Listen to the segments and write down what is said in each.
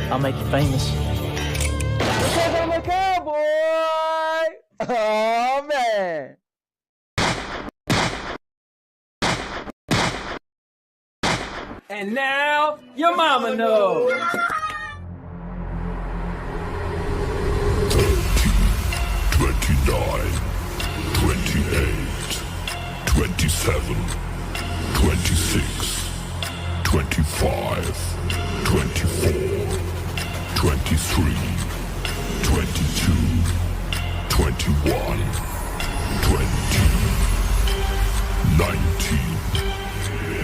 I'll make you famous. Because I'm a cowboy! Oh, man! And now, your mama knows. 29, 28, 27, 26, 25, 24, 23, 22, 21, 20, 19,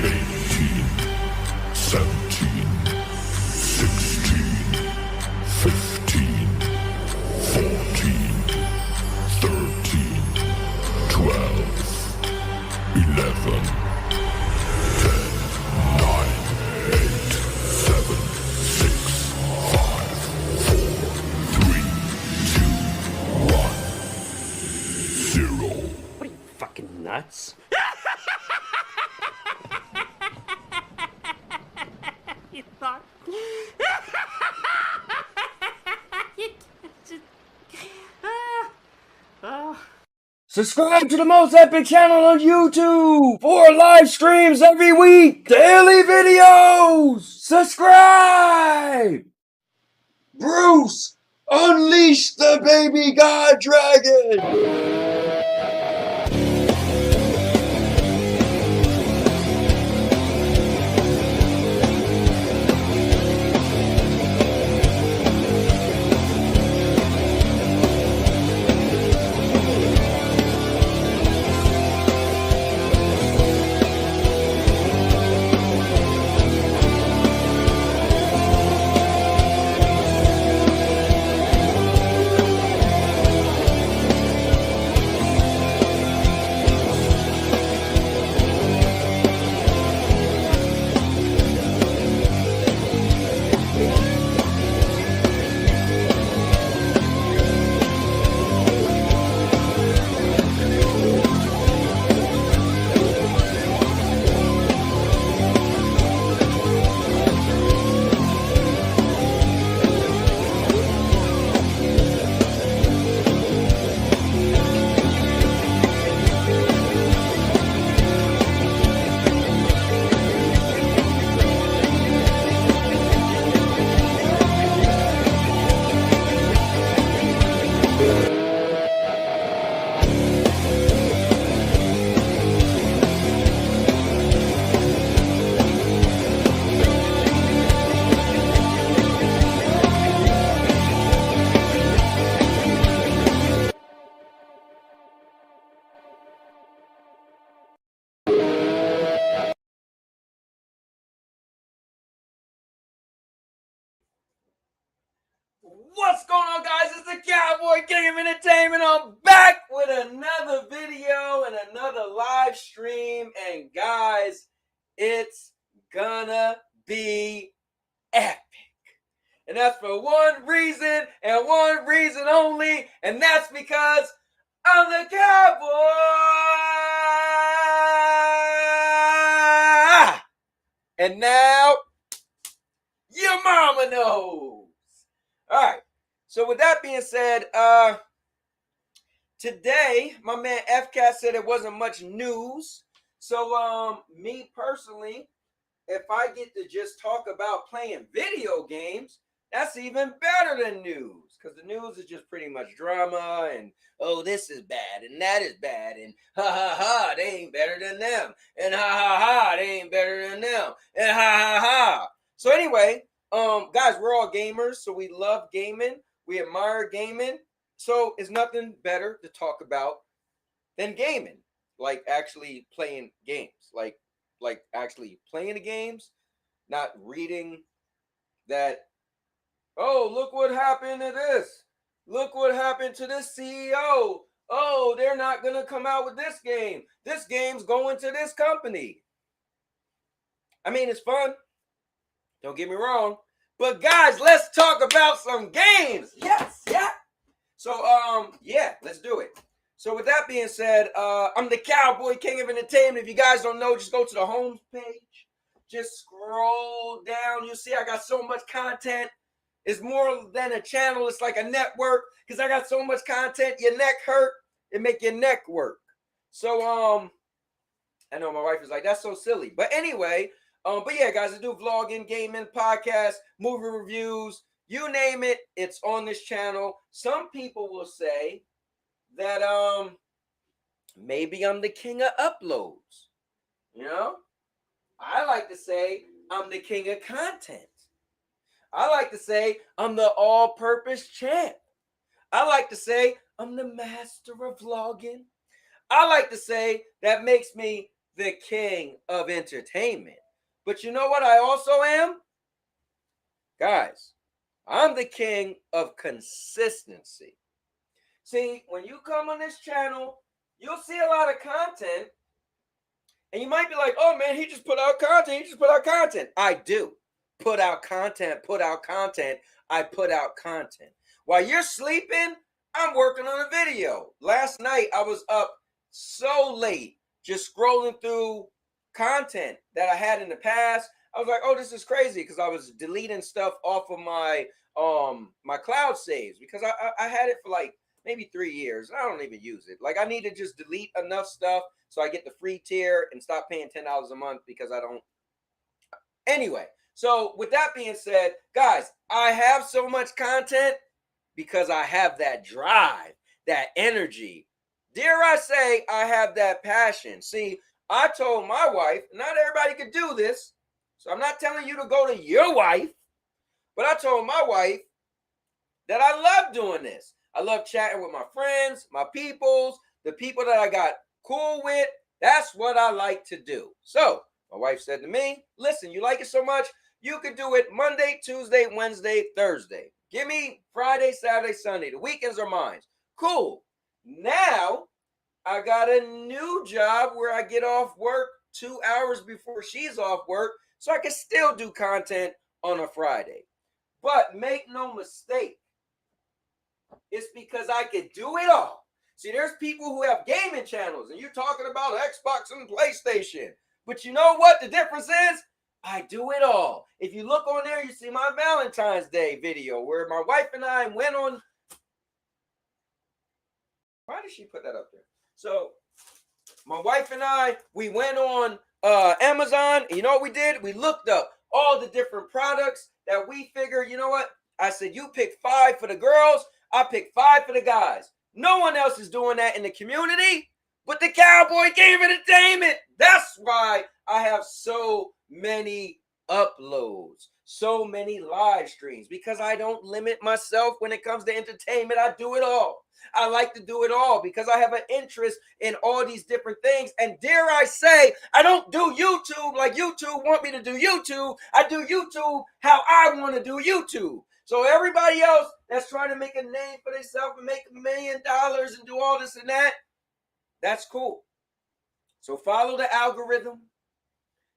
18, 17, 16, 15, 14, 13, 12, 11, 10, 9, 8, 7, 6, 5, 4, 3, 2, 1, 0. What are you, fucking nuts? You thought? Subscribe to the most epic channel on YouTube for live streams every week. Daily videos. Subscribe. Bruce, unleash the baby god dragon. What's going on, guys? It's the Cowboy King of Entertainment. I'm back with another video and another live stream. And guys, it's gonna be epic. And that's for one reason and one reason only. And that's because I'm the Cowboy. And now, your mama knows. All right, so with that being said, today, my man FCAT said it wasn't much news. So, me personally, if I get to just talk about playing video games, that's even better than news. Because the news is just pretty much drama and, oh, this is bad and that is bad. And ha ha ha, they ain't better than them. And ha ha ha, they ain't better than them. And ha ha ha. So anyway, guys, we're all gamers, so we love gaming. We admire gaming. So it's nothing better to talk about than gaming. Like actually playing games. Like actually playing the games, not reading that, oh, look what happened to this. Look what happened to this CEO. Oh, they're not going to come out with this game. This game's going to this company. I mean, it's fun. Don't get me wrong. But guys, let's talk about some games. Yes, yeah. So, yeah, let's do it. So with that being said, I'm the Cowboy King of Entertainment. If you guys don't know, just go to the home page. Just scroll down. You'll see I got so much content. It's more than a channel. It's like a network because I got so much content. Your neck hurt. It make your neck work. So, I know my wife is like, that's so silly. But anyway, but yeah, guys, I do vlogging, gaming, podcasts, movie reviews, you name it, it's on this channel. Some people will say that maybe I'm the king of uploads. You know? I like to say I'm the king of content. I like to say I'm the all-purpose champ. I like to say I'm the master of vlogging. I like to say that makes me the king of entertainment. But you know what I also am? Guys, I'm the king of consistency. See, when you come on this channel, you'll see a lot of content. And you might be like, oh man, he just put out content. He just put out content. I do. Put out content, put out content. I put out content. While you're sleeping, I'm working on a video. Last night, I was up so late just scrolling through content that I had in the past. I was like, oh, this is crazy because I was deleting stuff off of my my cloud saves because I had it for like maybe 3 years. I don't even use it. Like I need to just delete enough stuff so I get the free tier and stop paying $10 a month because I don't. Anyway, so with that being said, guys, I have so much content because I have that drive, that energy. Dare I say I have that passion. See, I told my wife, not everybody could do this, so I'm not telling you to go to your wife, but I told my wife that I love doing this. I love chatting with my friends, my peoples, the people that I got cool with. That's what I like to do. So my wife said to me, listen, you like it so much, you could do it Monday, Tuesday, Wednesday, Thursday. Give me Friday, Saturday, Sunday. The weekends are mine. Cool. Now I got a new job where I get off work 2 hours before she's off work so I can still do content on a Friday. But make no mistake, it's because I could do it all. See, there's people who have gaming channels and you're talking about Xbox and PlayStation. But you know what the difference is? I do it all. If you look on there, you see my Valentine's Day video where my wife and I went on. Why did she put that up there? So my wife and I, we went on Amazon. And you know what we did? We looked up all the different products that we figured, you know what? I said, you pick 5 for the girls. I pick 5 for the guys. No one else is doing that in the community but the Cowboy Game Entertainment. That's why I have so many uploads, so many live streams, because I don't limit myself when it comes to entertainment. I do it all. I like to do it all because I have an interest in all these different things. And dare I say, I don't do YouTube like YouTube want me to do YouTube. I do YouTube how I want to do YouTube. So everybody else that's trying to make a name for themselves and make $1 million and do all this and that, that's cool. So follow the algorithm.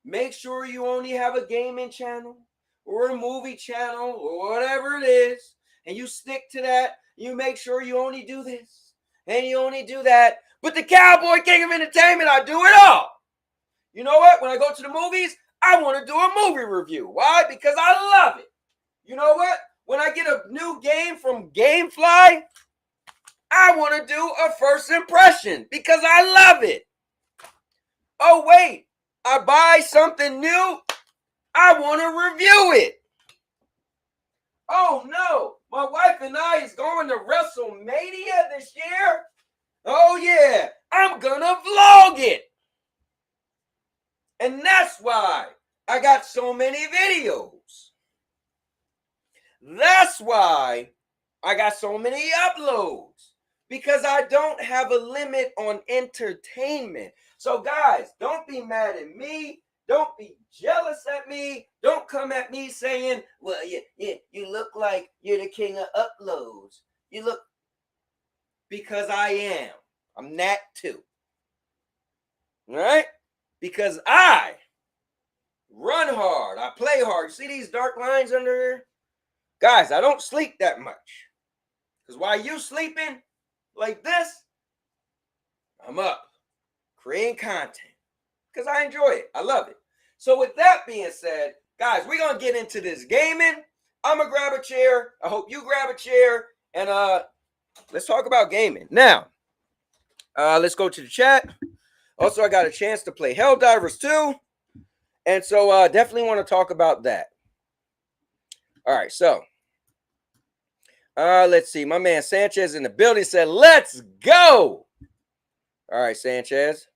Make sure you only have a gaming channel or a movie channel or whatever it is, and you stick to that. You make sure you only do this and you only do that. But the Cowboy King of Entertainment, I do it all. You know what? When I go to the movies, I want to do a movie review. Why? Because I love it. You know what? When I get a new game from Gamefly, I want to do a first impression because I love it. Oh, wait. I buy something new. I want to review it. Oh, no. My wife and I is going to WrestleMania this year. Oh, yeah. I'm going to vlog it. And that's why I got so many videos. That's why I got so many uploads. Because I don't have a limit on entertainment. So, guys, don't be mad at me. Don't be jealous at me. Don't come at me saying, well, you look like you're the king of uploads. You look, because I am. I'm that too. All right? Because I run hard. I play hard. See these dark lines under here? Guys, I don't sleep that much. Because while you sleeping like this, I'm up creating content. Because I enjoy it. I love it. So with that being said, guys, we're going to get into this gaming. I'm gonna grab a chair. I hope you grab a chair, and let's talk about gaming now. Let's go to the chat. Also, I got a chance to play Helldivers 2, and so definitely want to talk about that. All right, so let's see. My man Sanchez in the building said, "Let's go." All right, Sanchez.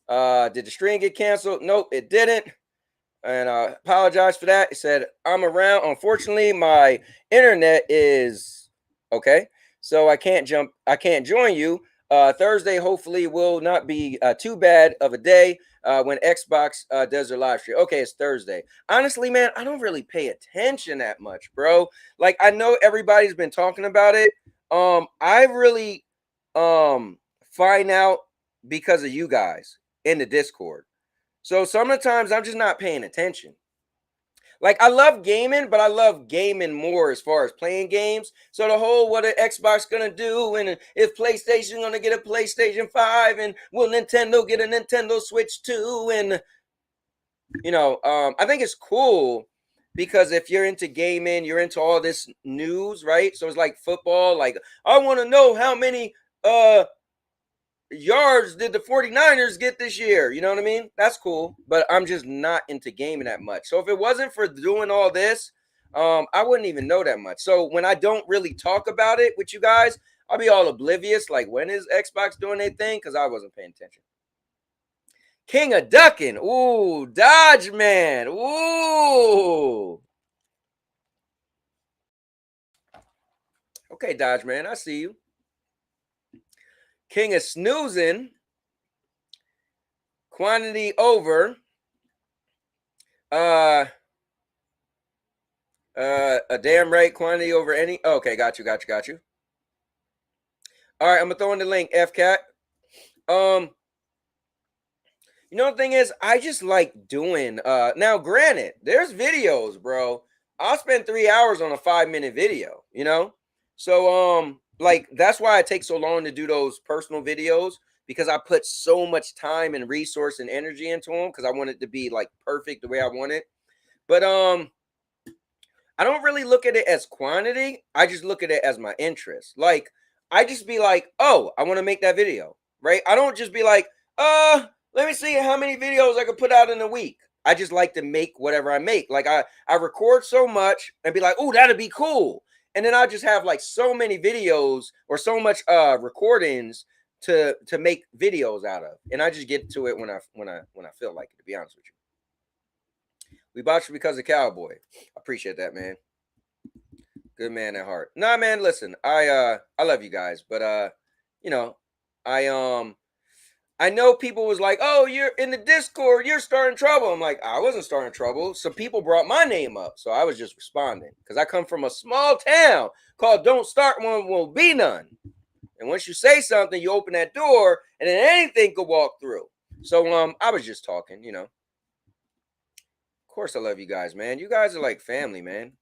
Did the stream get canceled? Nope, it didn't. And I apologize for that. It said, I'm around. Unfortunately, my internet is okay. So I can't join you. Thursday, hopefully, will not be too bad of a day when Xbox does their live stream. Okay, it's Thursday. Honestly, man, I don't really pay attention that much, bro. Like, I know everybody's been talking about it. I really find out because of you guys in the Discord. So some of the times I'm just not paying attention. Like, I love gaming, but I love gaming more as far as playing games. So the whole what an Xbox gonna do, and if PlayStation gonna get a PlayStation 5, and will Nintendo get a Nintendo Switch 2, and you know, I think it's cool because if you're into gaming, you're into all this news, right? So it's like football. Like, I want to know how many yards did the 49ers get this year? You know what I mean? That's cool, but I'm just not into gaming that much. So if it wasn't for doing all this, I wouldn't even know that much. So when I don't really talk about it with you guys, I'll be all oblivious. Like, when is Xbox doing their thing? Because I wasn't paying attention. King of Ducking. Ooh, Dodge Man. Ooh. Okay, Dodge Man, I see you. King of Snoozing. Quantity over. A damn right quantity over any. Okay, got you. All right, I'm gonna throw in the link, FCat. You know, the thing is, I just like doing now granted, there's videos, bro. I'll spend 3 hours on a 5-minute video, you know? So like that's why it takes so long to do those personal videos, because I put so much time and resource and energy into them because I want it to be like perfect the way I want it. But I don't really look at it as quantity. I just look at it as my interest. Like, I just be like, oh, I want to make that video, right? I don't just be like, let me see how many videos I could put out in a week. I just like to make whatever I make. Like, I record so much and be like, oh, that'd be cool. And then I just have like so many videos or so much recordings to make videos out of. And I just get to it when I feel like it, to be honest with you. We bought you because of Cowboy. I appreciate that, man. Good man at heart. Nah, man, listen, I love you guys, but you know, I know people was like, oh, you're in the Discord, you're starting trouble. I'm like, I wasn't starting trouble. Some people brought my name up, so I was just responding. Because I come from a small town called Don't Start One Will Be None. And once you say something, you open that door, and then anything could walk through. So I was just talking, you know. Of course I love you guys, man. You guys are like family, man.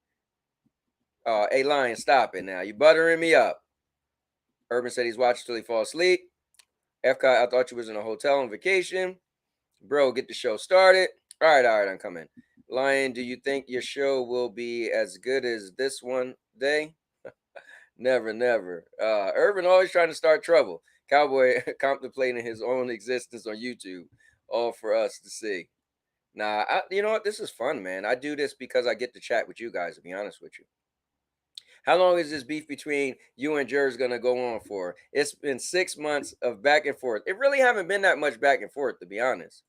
Hey, Lion, stop it now. You buttering me up. Urban said he's watching till he falls asleep. FCOT, I thought you was in a hotel on vacation. Bro, get the show started. All right, I'm coming. Lion, do you think your show will be as good as this one day? Never. Urban always trying to start trouble. Cowboy contemplating his own existence on YouTube. All for us to see. Nah, you know what? This is fun, man. I do this because I get to chat with you guys, to be honest with you. How long is this beef between you and Jers going to go on for? It's been 6 months of back and forth. It really haven't been that much back and forth, to be honest.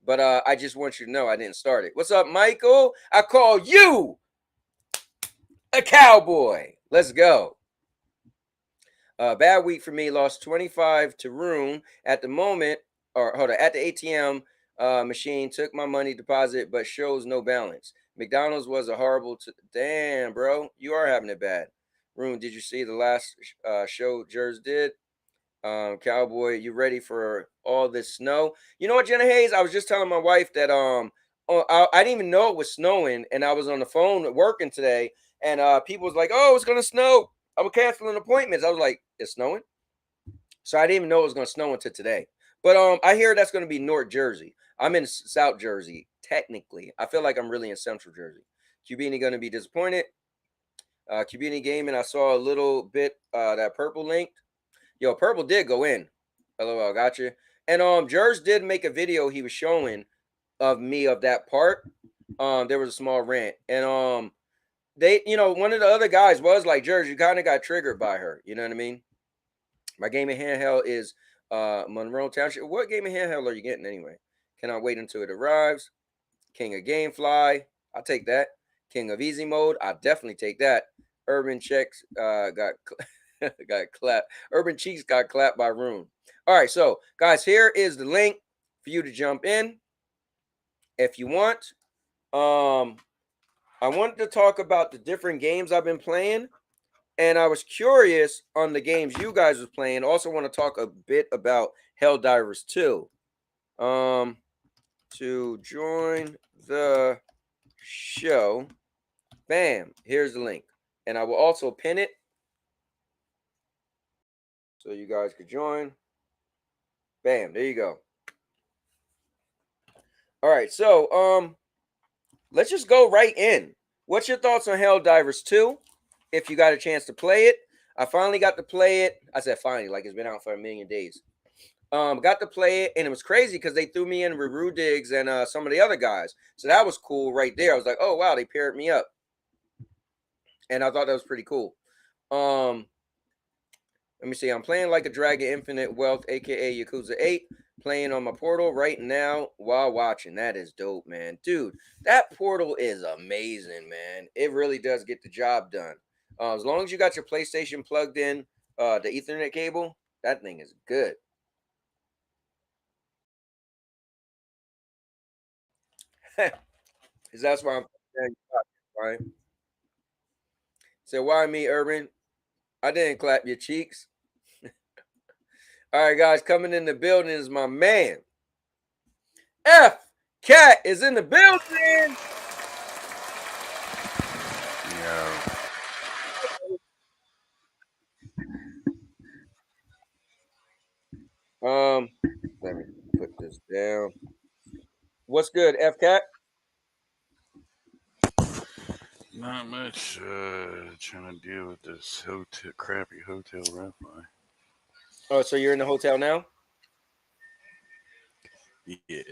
But I just want you to know I didn't start it. What's up, Michael? I call you a cowboy. Let's go. Bad week for me. Lost 25 to Rune at the moment. Or hold on, at the ATM machine. Took my money deposit, but shows no balance. McDonald's was a horrible. Damn, bro, you are having it bad. Rune, did you see the last show Jers did? Cowboy, you ready for all this snow? You know what, Jenna Hayes? I was just telling my wife that I didn't even know it was snowing, and I was on the phone working today, and people was like, "Oh, it's gonna snow." I was canceling appointments. I was like, "It's snowing," so I didn't even know it was gonna snow until today. But I hear that's gonna be North Jersey. I'm in South Jersey. Technically, I feel like I'm really in Central Jersey. Cubini gonna be disappointed. Cubini Gaming, I saw a little bit that purple linked. Yo, purple did go in. LOL, gotcha. And Jers did make a video he was showing of me of that part. There was a small rant. And they, one of the other guys was like, Jers, you kind of got triggered by her. You know what I mean? My gaming handheld is Monroe Township. What gaming handheld are you getting anyway? Cannot wait until it arrives. King of Gamefly, I'll take that. King of Easy Mode, I'll definitely take that. Urban Checks got clapped. Urban Cheeks got clapped by Rune. All right, so guys, here is the link for you to jump in if you want. I wanted to talk about the different games I've been playing, and I was curious on the games you guys was playing. Also want to talk a bit about Helldivers 2. To join the show, bam, here's the link. And I will also pin it so you guys could join. Bam, there you go. All right, so let's just go right in. What's your thoughts on Helldivers 2? If you got a chance to play it. I finally got to play it. I said finally, like it's been out for a million days. Got to play it, and it was crazy because they threw me in with Rue Diggs and some of the other guys. So that was cool right there. I was like, oh, wow, they paired me up. And I thought that was pretty cool. Let me see. I'm playing Like a Dragon Infinite Wealth, a.k.a. Yakuza 8. Playing on my Portal right now while watching. That is dope, man. Dude, that Portal is amazing, man. It really does get the job done. As long as you got your PlayStation plugged in, the Ethernet cable, that thing is good. Because that's why I'm right. So why me, Urban? I didn't clap your cheeks. All right, guys, coming in the building is my man. F Cat is in the building. Let me put this down. What's good, F Cat? Not much. Trying to deal with this crappy hotel Wi-Fi. Oh, so you're in the hotel now? Yeah.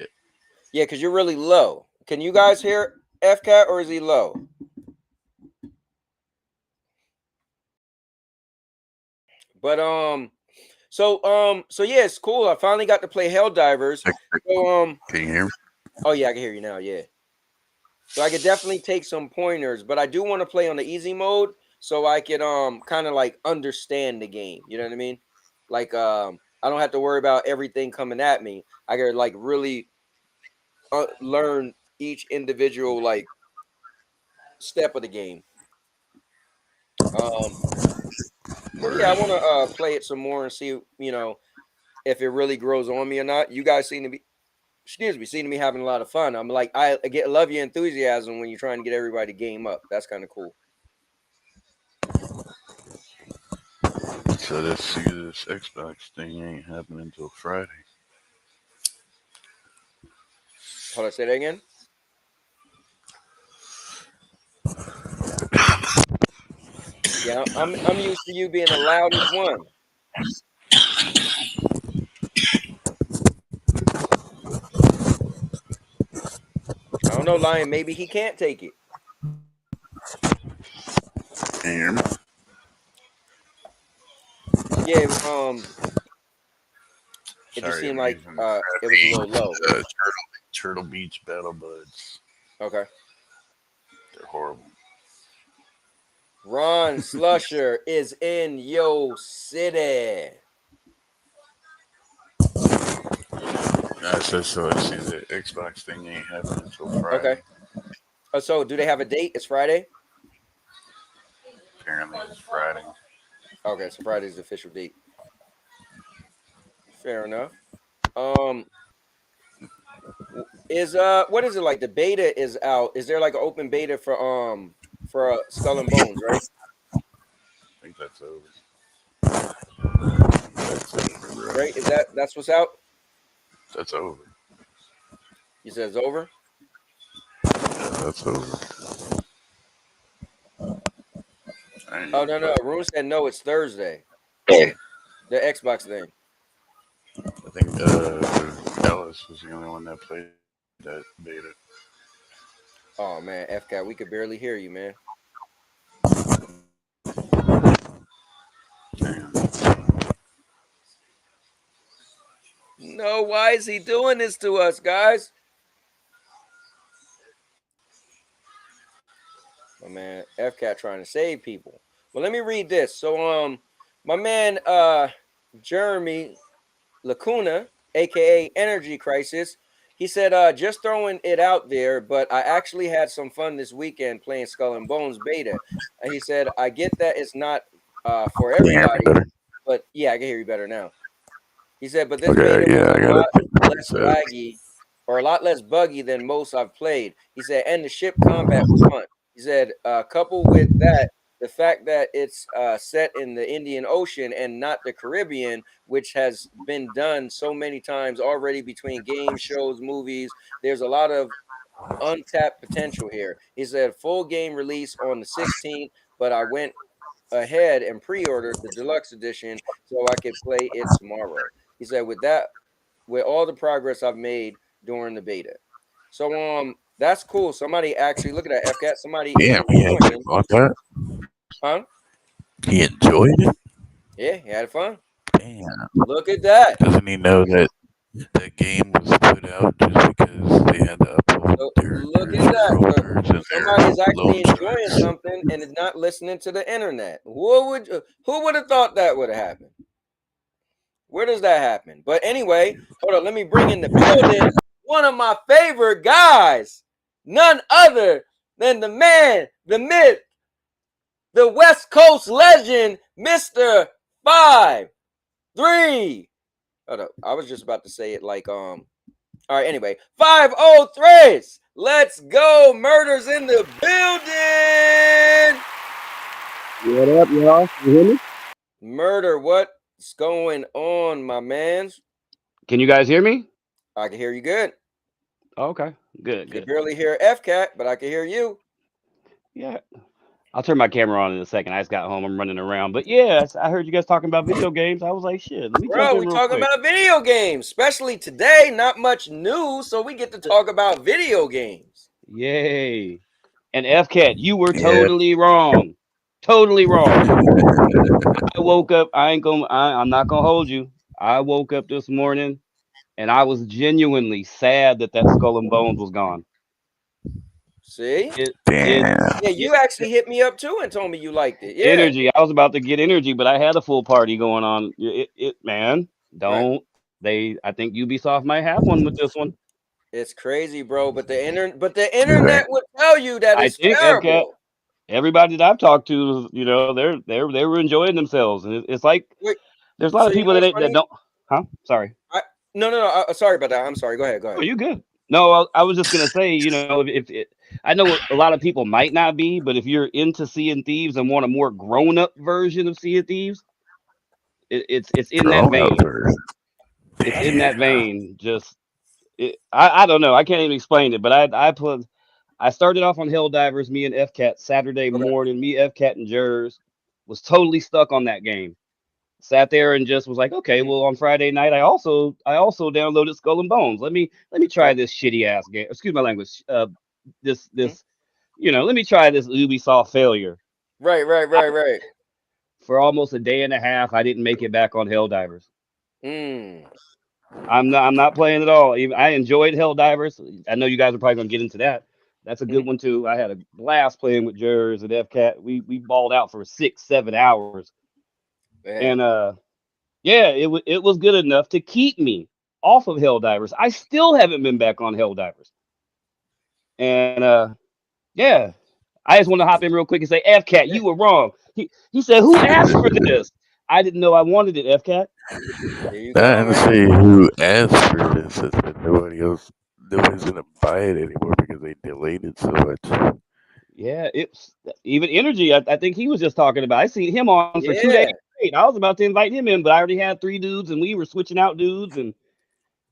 Yeah, because you're really low. Can you guys hear F Cat, or is he low? But so yeah, it's cool. I finally got to play Helldivers. So Can you hear me? oh yeah, I can hear you now. Yeah. So I could definitely take some pointers, but I do want to play on the easy mode so I can kind of like understand the game. You know what I mean? Like I don't have to worry about everything coming at me. I can like really learn each individual like step of the game. But yeah, I want to play it some more and see, if it really grows on me or not. You guys seem to be, seem to be having a lot of fun. I'm like, I love your enthusiasm when you're trying to get everybody game up. That's kind of cool. So this Xbox thing ain't happening until Friday. Hold on, say that again. Yeah, I'm used to you being the loudest one. I don't know, Lion. Maybe he can't take it. Can you hear me? Yeah, it just Sorry, seemed I'm like using it was a little low. Turtle Beach Battle Buds. Okay. They're horrible. Ron Slusher is in yo city. I said so. I see the Xbox thing ain't happening until Friday. Okay. So do they have a date? It's Friday? Apparently it's Friday. Okay, so Friday's the official date. Fair enough. Is what is it like? The beta is out. Is there like an open beta for Skull and Bones, right? I think that's over. Right? That's what's out? That's over. You said it's over? Yeah, that's over. Oh no, Room said no, it's Thursday. The Xbox thing. I think Ellis was the only one that played that beta. Oh man, FCAT, we could barely hear you, man. No, why is he doing this to us, guys? My man, FCAT trying to save people. Well, let me read this. So, my man, Jeremy Lacuna, aka Energy Crisis, he said, just throwing it out there, but I actually had some fun this weekend playing Skull and Bones beta. He said, I get that it's not for everybody, but yeah, I can hear you better now. He said, but this beta was a lot less laggy or a lot less buggy than most I've played. He said, and the ship combat was fun. He said, coupled with that, the fact that it's set in the Indian Ocean and not the Caribbean, which has been done so many times already between games, shows, movies, there's a lot of untapped potential here. He said, full game release on the 16th, but I went ahead and pre-ordered the deluxe edition so I could play it tomorrow. He said, with all the progress I've made during the beta. So that's cool. Somebody actually look at that FCAT. Somebody Yeah, he actually bought that. Huh? He enjoyed it. Yeah, he had fun. Damn. Look at that. Doesn't he know that that game was put out just because they had to upload Look at that. So somebody's actually enjoying something and is not listening to the internet. Who would have thought that would have happened? Where does that happen? But anyway, hold on. Let me bring in the building one of my favorite guys, none other than the man, the myth, the West Coast legend, Mr. 5-3. Hold up. I was just about to say it like All right, anyway. 503s. Let's go. Murder's in the building. What up, y'all? You hear me? Murder, what's going on, my mans? Can you guys hear me? I can hear you good. Okay, good. You barely hear FCAT, but I can hear you. Yeah. I'll turn my camera on in a second. I just got home. I'm running around. But yeah, I heard you guys talking about video games. I was like, shit, let me jump in we real talking quick. about video games, especially today. Not much news, so we get to talk about video games. Yay. And FCAT, you were totally wrong. Totally wrong. I woke up. I'm not gonna hold you. I woke up this morning and I was genuinely sad that Skull and Bones was gone. See? You actually hit me up too and told me you liked it. Yeah. Energy. I was about to get energy, but I had a full party going on. Man, don't they? I think Ubisoft might have one with this one. It's crazy, bro. But the internet would tell you that it's terrible. FCAT, everybody that I've talked to, they were enjoying themselves, and it's like there's a lot of people that don't. Huh? Sorry. No. Sorry about that. I'm sorry. Go ahead. Oh, you good? No, I was just gonna say, if I know a lot of people might not be, but if you're into Sea and Thieves and want a more grown-up version of Sea and Thieves, it's in that vein. It's in that vein. I don't know. I can't even explain it, but I started off on Helldivers, me and FCAT Saturday morning. Me, FCAT, and Jers was totally stuck on that game. Sat there and just was like, okay, well, on Friday night, I also downloaded Skull and Bones. Let me try this shitty ass game. Excuse my language. Let me try this Ubisoft failure. Right. For almost a day and a half, I didn't make it back on Helldivers. I'm not playing at all. I enjoyed Helldivers. I know you guys are probably gonna get into that. That's a good one too. I had a blast playing with Jers and FCAT. We balled out for 6-7 hours. Man. And it was good enough to keep me off of Helldivers. I still haven't been back on Helldivers. And I just want to hop in real quick and say, FCAT, you were wrong. He said, who asked for this? I didn't know I wanted it, FCAT. I didn't say who asked for this. It's that nobody's gonna buy it anymore because they delayed it so much. Yeah, it's even Energy. I think he was just talking about. I seen him on for 2 days straight. I was about to invite him in, but I already had 3 dudes, and we were switching out dudes, and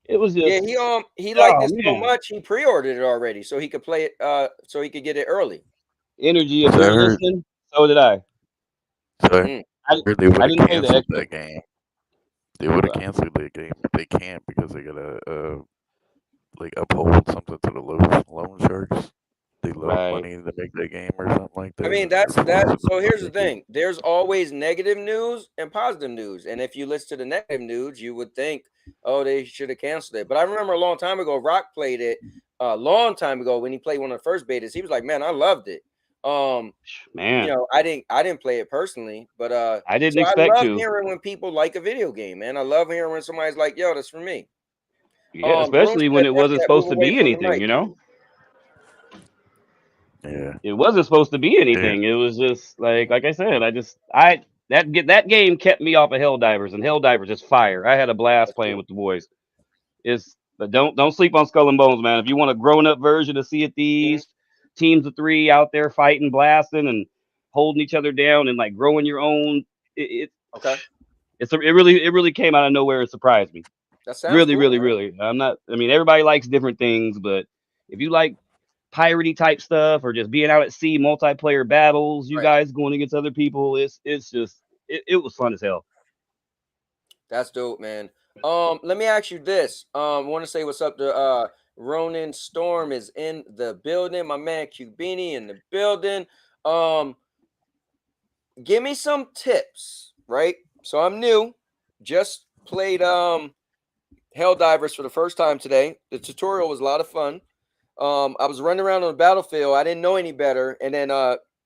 it was just he liked it so much he pre-ordered it already, so he could play it. So he could get it early. Energy, if you're listening, so did I. So I Mm. heard they would I have didn't play the canceled extra. that game. They would have Well, canceled that game, but they can't because they gotta like uphold something to the loan sharks. They loan right. money to make that game or something like I that, mean, and they're that's that. forced So to here's the make it. thing: there's always negative news and positive news, and if you listen to the negative news, you would think, oh, they should have canceled it. But I remember a long time ago, Rock played it a long time ago when he played one of the first betas. He was like, "Man, I loved it." You Man, know, I didn't play it personally, but I didn't so I expect love to. hearing when people like a video game, man. I love hearing when somebody's like, "Yo, that's for me." Yeah, Rune especially when said, it wasn't "FCAT, move supposed to away be from the anything, mic." you know? Yeah, It wasn't supposed to be yeah, anything. It was just like I said, that game kept me off of Helldivers, and Helldivers is fire. I had a blast That's playing cool. with the boys. But don't sleep on Skull and Bones, man. If you want a grown up version of Sea of Mhm. Thieves, teams of three out there fighting, blasting, and holding each other down, and like growing your own, Okay, it really came out of nowhere and surprised me. that sounds Really, cool, really, man. really. I'm not. I mean, everybody likes different things, but if you like piratey type stuff or just being out at sea, multiplayer battles, you Right. guys going against other people, it's just it was fun as hell. That's dope, man. Let me ask you this. I want to say what's up to Ronan Storm is in the building. My man Cubini in the building. Um, give me some tips, right? So I'm new. Just played Helldivers for the first time today. The tutorial was a lot of fun. I was running around on the battlefield. I didn't know any better, and then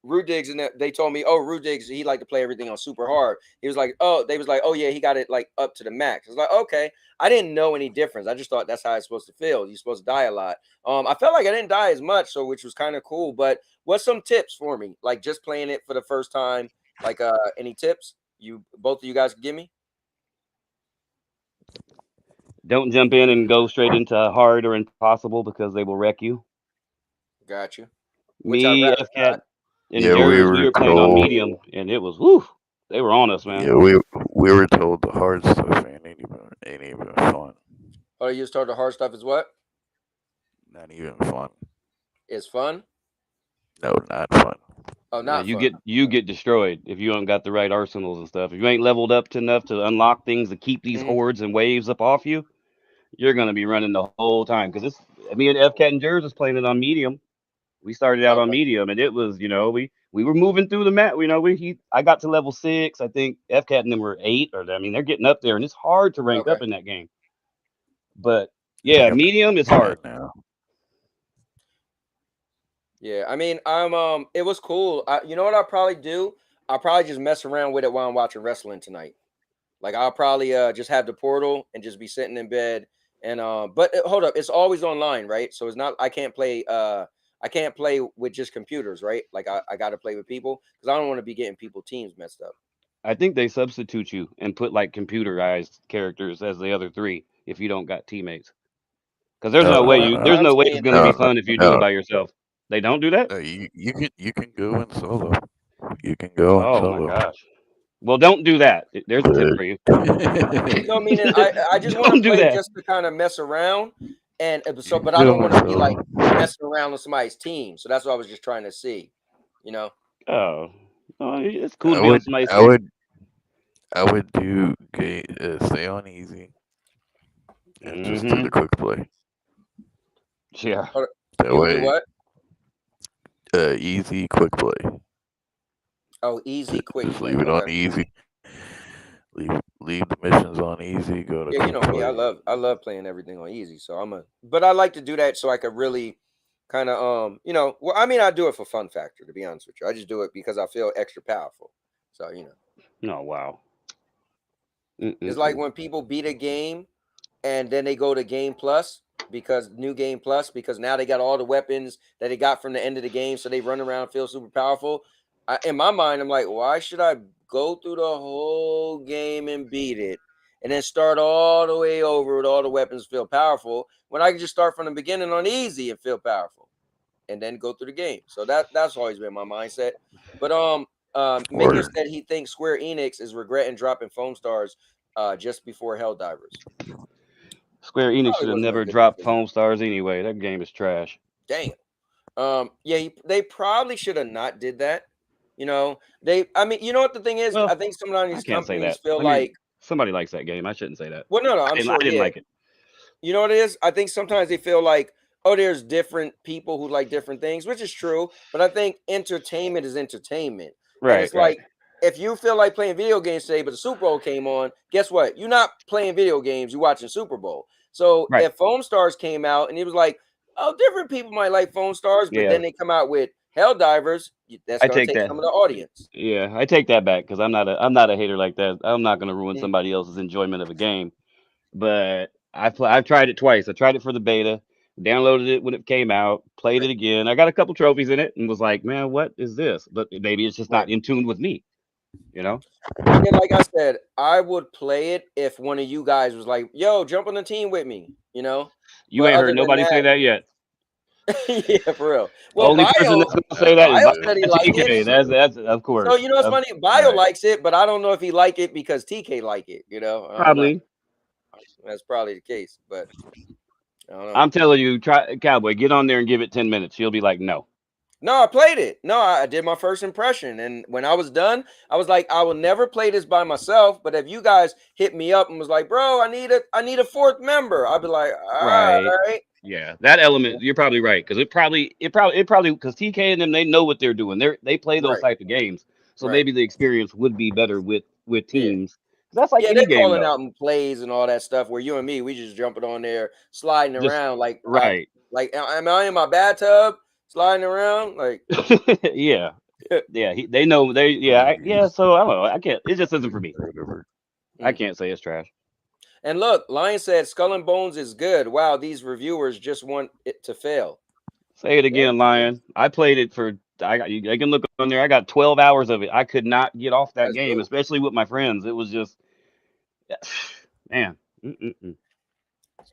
Rudigs and they told me, oh, Rudigs, he liked to play everything on super hard. He was like, oh, they was like, oh yeah, he got it like up to the max. I was like, okay. I didn't know any difference. I just thought that's how it's supposed to feel. You're supposed to die a lot. I felt like I didn't die as much, so which was kind of cool. But what's some tips for me? Like just playing it for the first time. Like any tips you both of you guys could give me? Don't jump in and go straight into hard or impossible because they will wreck you. Got you. Which I'd Me, rather FCAT, not. and yeah. We Jers, we were were playing on told. medium, and it was whew, they were on us, man. Yeah, we were told the hard stuff ain't even fun. Oh, you just told the hard stuff is what? Not even fun. Is fun? No, not fun. Oh, Yeah, not fun. you get destroyed if you don't got the right arsenals and stuff. If you ain't leveled up to enough to unlock things to keep these Mhm. hordes and waves up off you, you're gonna be running the whole time. Because it's me and FCAT and Jers was playing it on medium. We started out on Okay. medium, and it was we were moving through the map. I got to level 6. I think FCAT and them were 8, or I mean they're getting up there, and it's hard to rank Okay. up in that game. But yeah, Yeah, medium is yeah. hard. Now, Yeah. I mean, it was cool. You know what I'll probably do? I'll probably just mess around with it while I'm watching wrestling tonight. Like I'll probably just have the portal and just be sitting in bed. And but hold up, it's always online, right? So it's not I can't play with just computers, right? Like I gotta play with people because I don't want to be getting people teams messed up. I think they substitute you and put like computerized characters as the other three if you don't got teammates. Because no, no, no, What there's I'm no way saying it's gonna be no, is no, fun if you do it no. by yourself. They don't do that. No, you can go in solo. You can go in Oh my solo. gosh. Well, don't do that. There's a tip But for you. no, meaning I just want to Don't do play that. just to kind of mess around, and you but can I don't go in want to be like solo. messing around with somebody's team. So that's what I was just trying to see, you know. Oh, it's cool to I be on would, somebody's I team. would, I would stay on easy and just do Hmm. the quick play. Yeah. That You would do way, what? easy quick play. Oh, easy, quick Just play. leave it on Okay. easy. Leave the missions on easy. Go to Yeah, you quick know me. play. I love playing everything on easy. So but I like to do that so I could really kind of well, I mean, I do it for fun factor. To be honest with you, I just do it because I feel extra powerful. So Oh wow. it's like Mm-mm-mm. when people beat a game and then they go to Game Plus because new Game Plus because now they got all the weapons that they got from the end of the game, so they run around feel super powerful. In my mind, I'm like, why should I go through the whole game and beat it, and then start all the way over with all the weapons feel powerful when I can just start from the beginning on easy and feel powerful, and then go through the game. So that's always been my mindset. But Maker Or said he thinks Square Enix is regretting dropping Foam Stars just before Helldivers. Square Enix Probably should have wasn't a never good dropped decision. Foam Stars anyway. That game is trash. Damn. Yeah, they probably should have not did that. You know, I mean, you know what the thing is? Well, I think sometimes I these can't say companies that. feel I mean, like, somebody likes that game. I shouldn't say that. well, no, I I'm didn't. sure, I didn't yeah. like it. You know what it is? I think sometimes they feel like, oh, there's different people who like different things, which is true. But I think entertainment is entertainment. And Right. it's Right. like, if you feel like playing video games today, but the Super Bowl came on, guess what? You're not playing video games, you're watching Super Bowl. So Right. if Foam Stars came out and it was like, oh, different people might like Foam Stars, but Yeah. then they come out with Helldivers, that's I going to take take that. some of the audience. Yeah, I take that back because I'm not a hater like that. I'm not gonna ruin Mm, somebody else's enjoyment of a game. But I've tried it twice. I tried it for the beta, downloaded it when it came out, played right, it again. I got a couple trophies in it, and was like, man, what is this? But maybe it's just right. not in tune with me. You know, And then, like I said, I would play it if one of you guys was like, yo, jump on the team with me, you know? you But ain't other heard than nobody say that, that yet. yeah, for real. Well, Only person Bio that's gonna say that is Bio said he liked it. TK. That's of So course. you know what's funny? Bio Right. likes it, but I don't know if he like it because TK like it. You know, I don't know. Probably. That's probably the case, but I don't know. I'm telling you, try Cowboy. Get on there and give it 10 minutes. You'll be like, no. No, I played it. No, I did my first impression, and when I was done, I was like, I will never play this by myself. But if you guys hit me up and was like, bro, I need a fourth member, I'd be like, all Right. right. Yeah, that element you're probably right because it probably because TK and them they know what they're doing. They play those Right, type of games, so right. maybe the experience would be better with Yeah. teams. That's like Yeah, any they're game calling though. out in plays and all that stuff where you and me, we just jumping on there, sliding Just around right. am I in my bathtub sliding around? Like Yeah, yeah. They know they yeah. So I don't know. I can't. It just isn't for me. Whatever. I Mm. can't say it's trash. And look, Lion said Skull and Bones is good. Wow, these reviewers just want it to fail. Say it Yeah, again, Lion. I played it for. I can look on there. I got 12 hours of it. I could not get off that that's game, dope. especially with my friends. It was just man. Mm-mm-mm.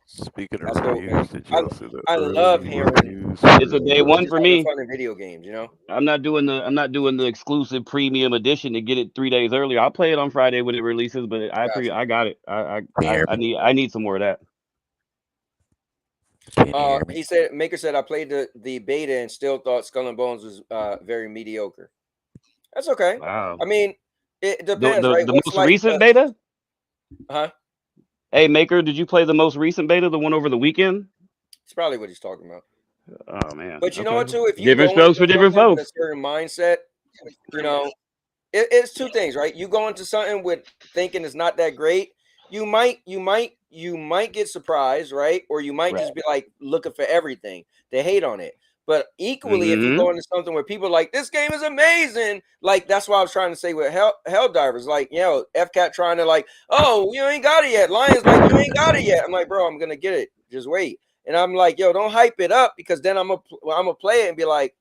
Speaking That's of dope, man. reviews, did y'all see the I love early hearing reviews It's a for day one just for having me. fun in video games, you know? I'm not doing the exclusive premium edition to get it 3 days earlier. I'll play it on Friday when it releases, but Gotcha. I got it. Can you hear me? I need some more of that. Can you hear me? He said Maker said I played the beta and still thought Skull and Bones was very mediocre. That's okay. Wow. I mean, it depends, right? The What's most like recent beta? huh? Hey Maker, did you play the most recent beta, the one over the weekend? It's probably what he's talking about. Oh man. But you know Okay. what, too? If you Different go strokes into for different something with a folks. certain mindset, you know, it's two things, right? You go into something with thinking it's not that great, you might get surprised, right? Or you might Right. just be like looking for everything. They hate on it. But equally, if you Mm-hmm. go into something where people are like, this game is amazing, like that's what I was trying to say with Helldivers, like, you know, FCAT trying to like, oh, you ain't got it yet. Lions like, you ain't got it yet. I'm like, bro, I'm gonna get it. Just wait. And I'm like, yo, don't hype it up because then I'm gonna play it and be like,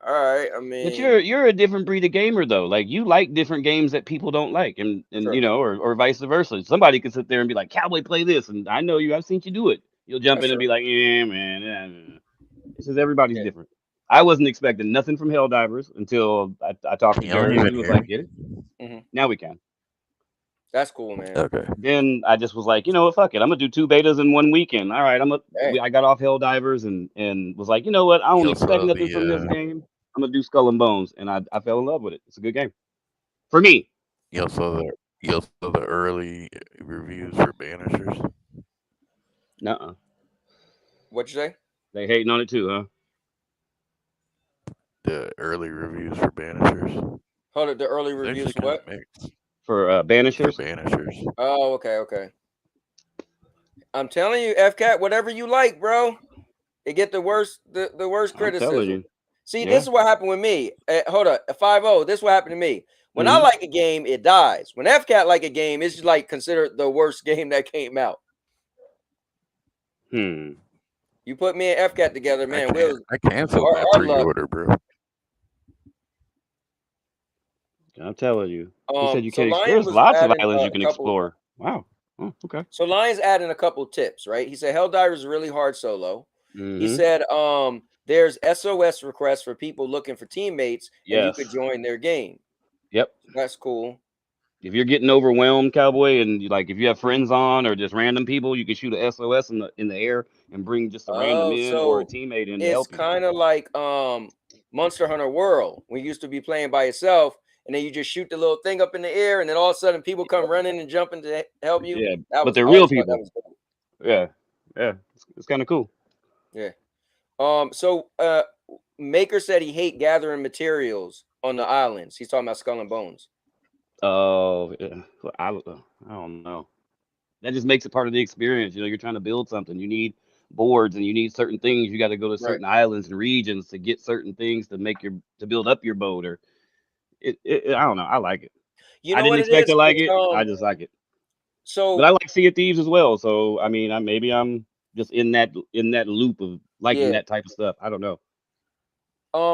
all right. I But mean, you're a different breed of gamer though. Like you like different games that people don't like, and sure, you know, or vice versa. Somebody could sit there and be like, "Cowboy, play this," and I know you. I've seen you do it. You'll jump that's in and true. be like, "Yeah, man." It's just everybody's Yeah. different. I wasn't expecting nothing from Helldivers until I talked to Can y'all Jared and he even was hear like, me? "Get it." Hmm. Now we can. That's cool, man. Okay. Then I just was like, you know what, fuck it. I'm gonna do 2 betas in one weekend. All right, Hey, I got off Helldivers and was like, you know what? I don't Y'all expect saw nothing from this the game. I'm gonna do Skull and Bones, and I fell in love with it. It's a good game for me. y'all saw the y'all saw the early reviews for Banishers. Nuh-uh. what'd you say? They hating on it too, huh? The early reviews for Banishers. Hold it. The early It's reviews actually for kind what? of mixed For for Banishers. Banishers. Oh, okay. I'm telling you, FCAT, whatever you like, bro, it get the worst I'm telling criticism. you. See, this Yeah. is what happened with me. Hold up, 5-0. This is what happened to me. When I Hmm. like a game, it dies. When FCAT like a game, it's just like considered the worst game that came out. Hmm. You put me and FCAT together, man. I canceled my Our luck. pre-order, bro. I'm telling you. He said you So can. Lion There's was lots of adding islands you a can couple. explore. Wow. Oh, okay. So Lion's adding a couple tips, right? He said Helldivers is really hard solo. He Mm-hmm. said there's SOS requests for people looking for teammates and you could Yes. join their game. Yep. That's cool. If you're getting overwhelmed, Cowboy, and like if you have friends on or just random people, you can shoot a SOS in the air and bring just a random Oh, in or a so teammate in to it's help you. kind of like Monster Hunter World. We used to be playing by yourself, and then you just shoot the little thing up in the air, and then all of a sudden people come running and jumping to help you. Yeah, That but was they're I real always thought that people. was cool. Yeah, yeah, it's kind of cool. Yeah. So Maker said he hate gathering materials on the islands. He's talking about Skull and Bones. Oh, yeah. I don't know. That just makes it part of the experience. You know, you're trying to build something. You need boards and you need certain things. You got to go to Right. certain islands and regions to get certain things to make your to build up your boat. Or I don't know. I like it. You I know didn't what it expect to is? like It's it. I just like it. But so I like Sea of Thieves as well. So I mean, maybe I'm just in that loop of liking yeah. that type of stuff. I don't know.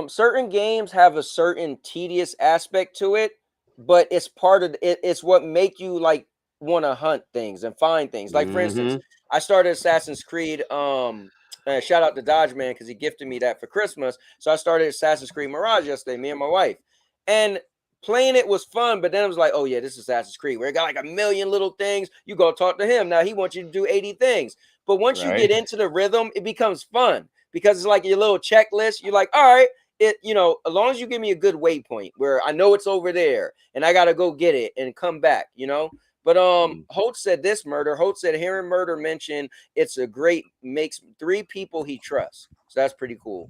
Certain games have a certain tedious aspect to it, but it's part of it. It's what make you like want to hunt things and find things. Like for instance, Hmm. I started Assassin's Creed. Shout out to Dodge Man because he gifted me that for Christmas. So I started Assassin's Creed Mirage yesterday. Me and my wife, and playing it was fun. But then it was like, oh yeah, this is Assassin's Creed where it got like a million little things. You go talk to him now. He wants you to do 80 things. But once you Right. get into the rhythm, it becomes fun because it's like your little checklist. You're like, all right, as long as you give me a good waypoint where I know it's over there and I gotta go get it and come back, But Mm. Holt said this murder. Holt said hearing murder mentioned it's a great makes 3 people he trusts. So that's pretty cool.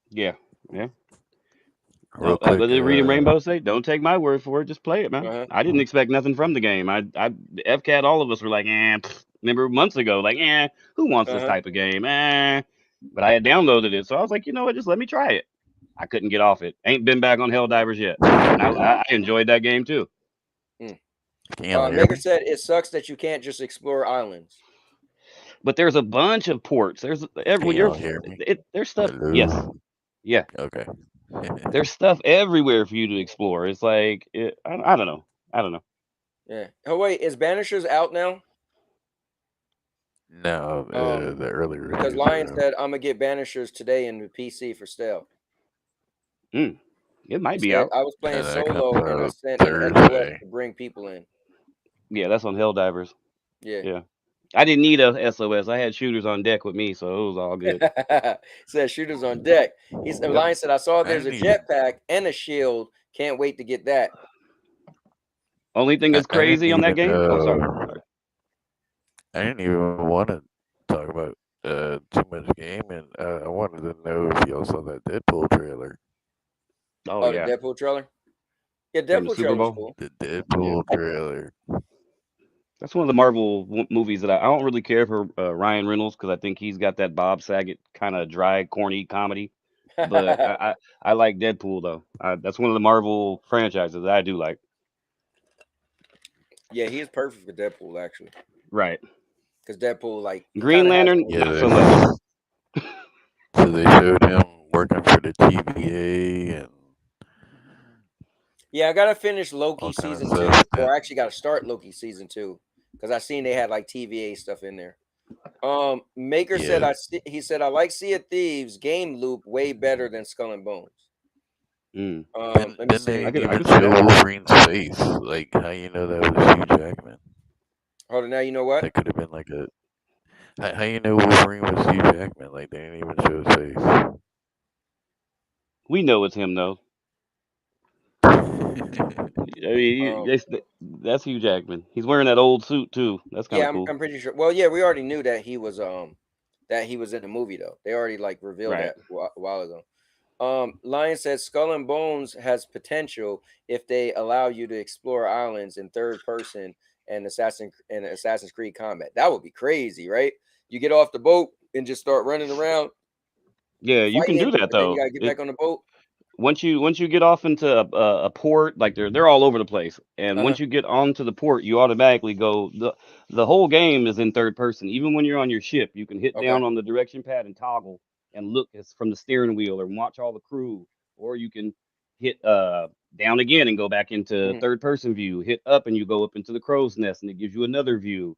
Yeah. Yeah. Real No, quick, what did Reading Rainbow say? Don't take my word for it. Just play it, man. Uh-huh. I didn't expect nothing from the game. FCAT, all of us were like, remember months ago, like, who wants this Uh-huh. type of game? But I had downloaded it, so I was like, you know what? Just let me try it. I couldn't get off it. Ain't been back on Helldivers yet, and I enjoyed that game too. can y'all hear Maker me? said it sucks that you can't just explore islands. But there's a bunch of ports. There's Can when you're y'all hear me? there's stuff. Yes, Hello. yeah. Okay. There's stuff everywhere for you to explore. It's like I don't know. I don't know. Yeah. Oh wait, is Banishers out now? No, the early Because reviews Lion are out. said I'm gonna get Banishers today in the PC for stealth. It He might be said out. I was playing That comes solo and I out sent an SOS Thursday. to bring people in. Yeah, that's on Helldivers. Yeah. Yeah. I didn't need a SOS. I had shooters on deck with me, so it was all good. Said shooters on deck. He said Yep. Lion said I saw I there's a didn't even. jetpack and a shield. Can't wait to get that. Only thing that's I didn't crazy on that even. game. Oh, sorry. I didn't even want to talk about too much game, and I wanted to know if y'all saw that Deadpool trailer. Oh Oh, the yeah, Deadpool trailer? Yeah, from the Deadpool Super trailer was Bowl. cool. The Yeah, Deadpool trailer. that's one of the Marvel movies that I don't really care for Ryan Reynolds because I think he's got that Bob Saget kind of dry, corny comedy. But I like Deadpool though. That's one of the Marvel franchises that I do like. Yeah, he is perfect for Deadpool actually. Right. Because Deadpool, like, he Green kind of has Lantern, those. Yeah, not so much. so they showed him working for the TVA and Yeah, I gotta finish all Loki kind of season 2, stuff. Then or I actually gotta start Loki season 2 because I seen they had like TVA stuff in there. Maker said yeah, he said I like Sea of Thieves game loop way better than Skull and Bones. Mm. Let me then they see. didn't I even could see show that. Wolverine's face. Like how you know that was Hugh Jackman? Hold on, now you know what? That could have been like a. How you know Wolverine was Hugh Jackman? Like they didn't even show his face. We know it's him though. I mean, Um, that's Hugh Jackman. He's wearing that old suit too. That's kind yeah, of cool. I'm pretty sure. Well, yeah, we already knew that he was in the movie though. They already like revealed Right. that a while ago. Lion says Skull and Bones has potential if they allow you to explore islands in third person and Assassin's Creed combat. That would be crazy, right? You get off the boat and just start running around Yeah, you can do fighting, that and then you though. gotta get back on the boat. Once you get off into a port, like they're all over the place, and Uh-huh. once you get onto the port, you automatically go. The whole game is in third person. Even when you're on your ship, you can hit Okay. down on the direction pad and toggle and look from the steering wheel and watch all the crew, or you can hit down again and go back into Mhm. third person view. Hit up and you go up into the crow's nest, and it gives you another view.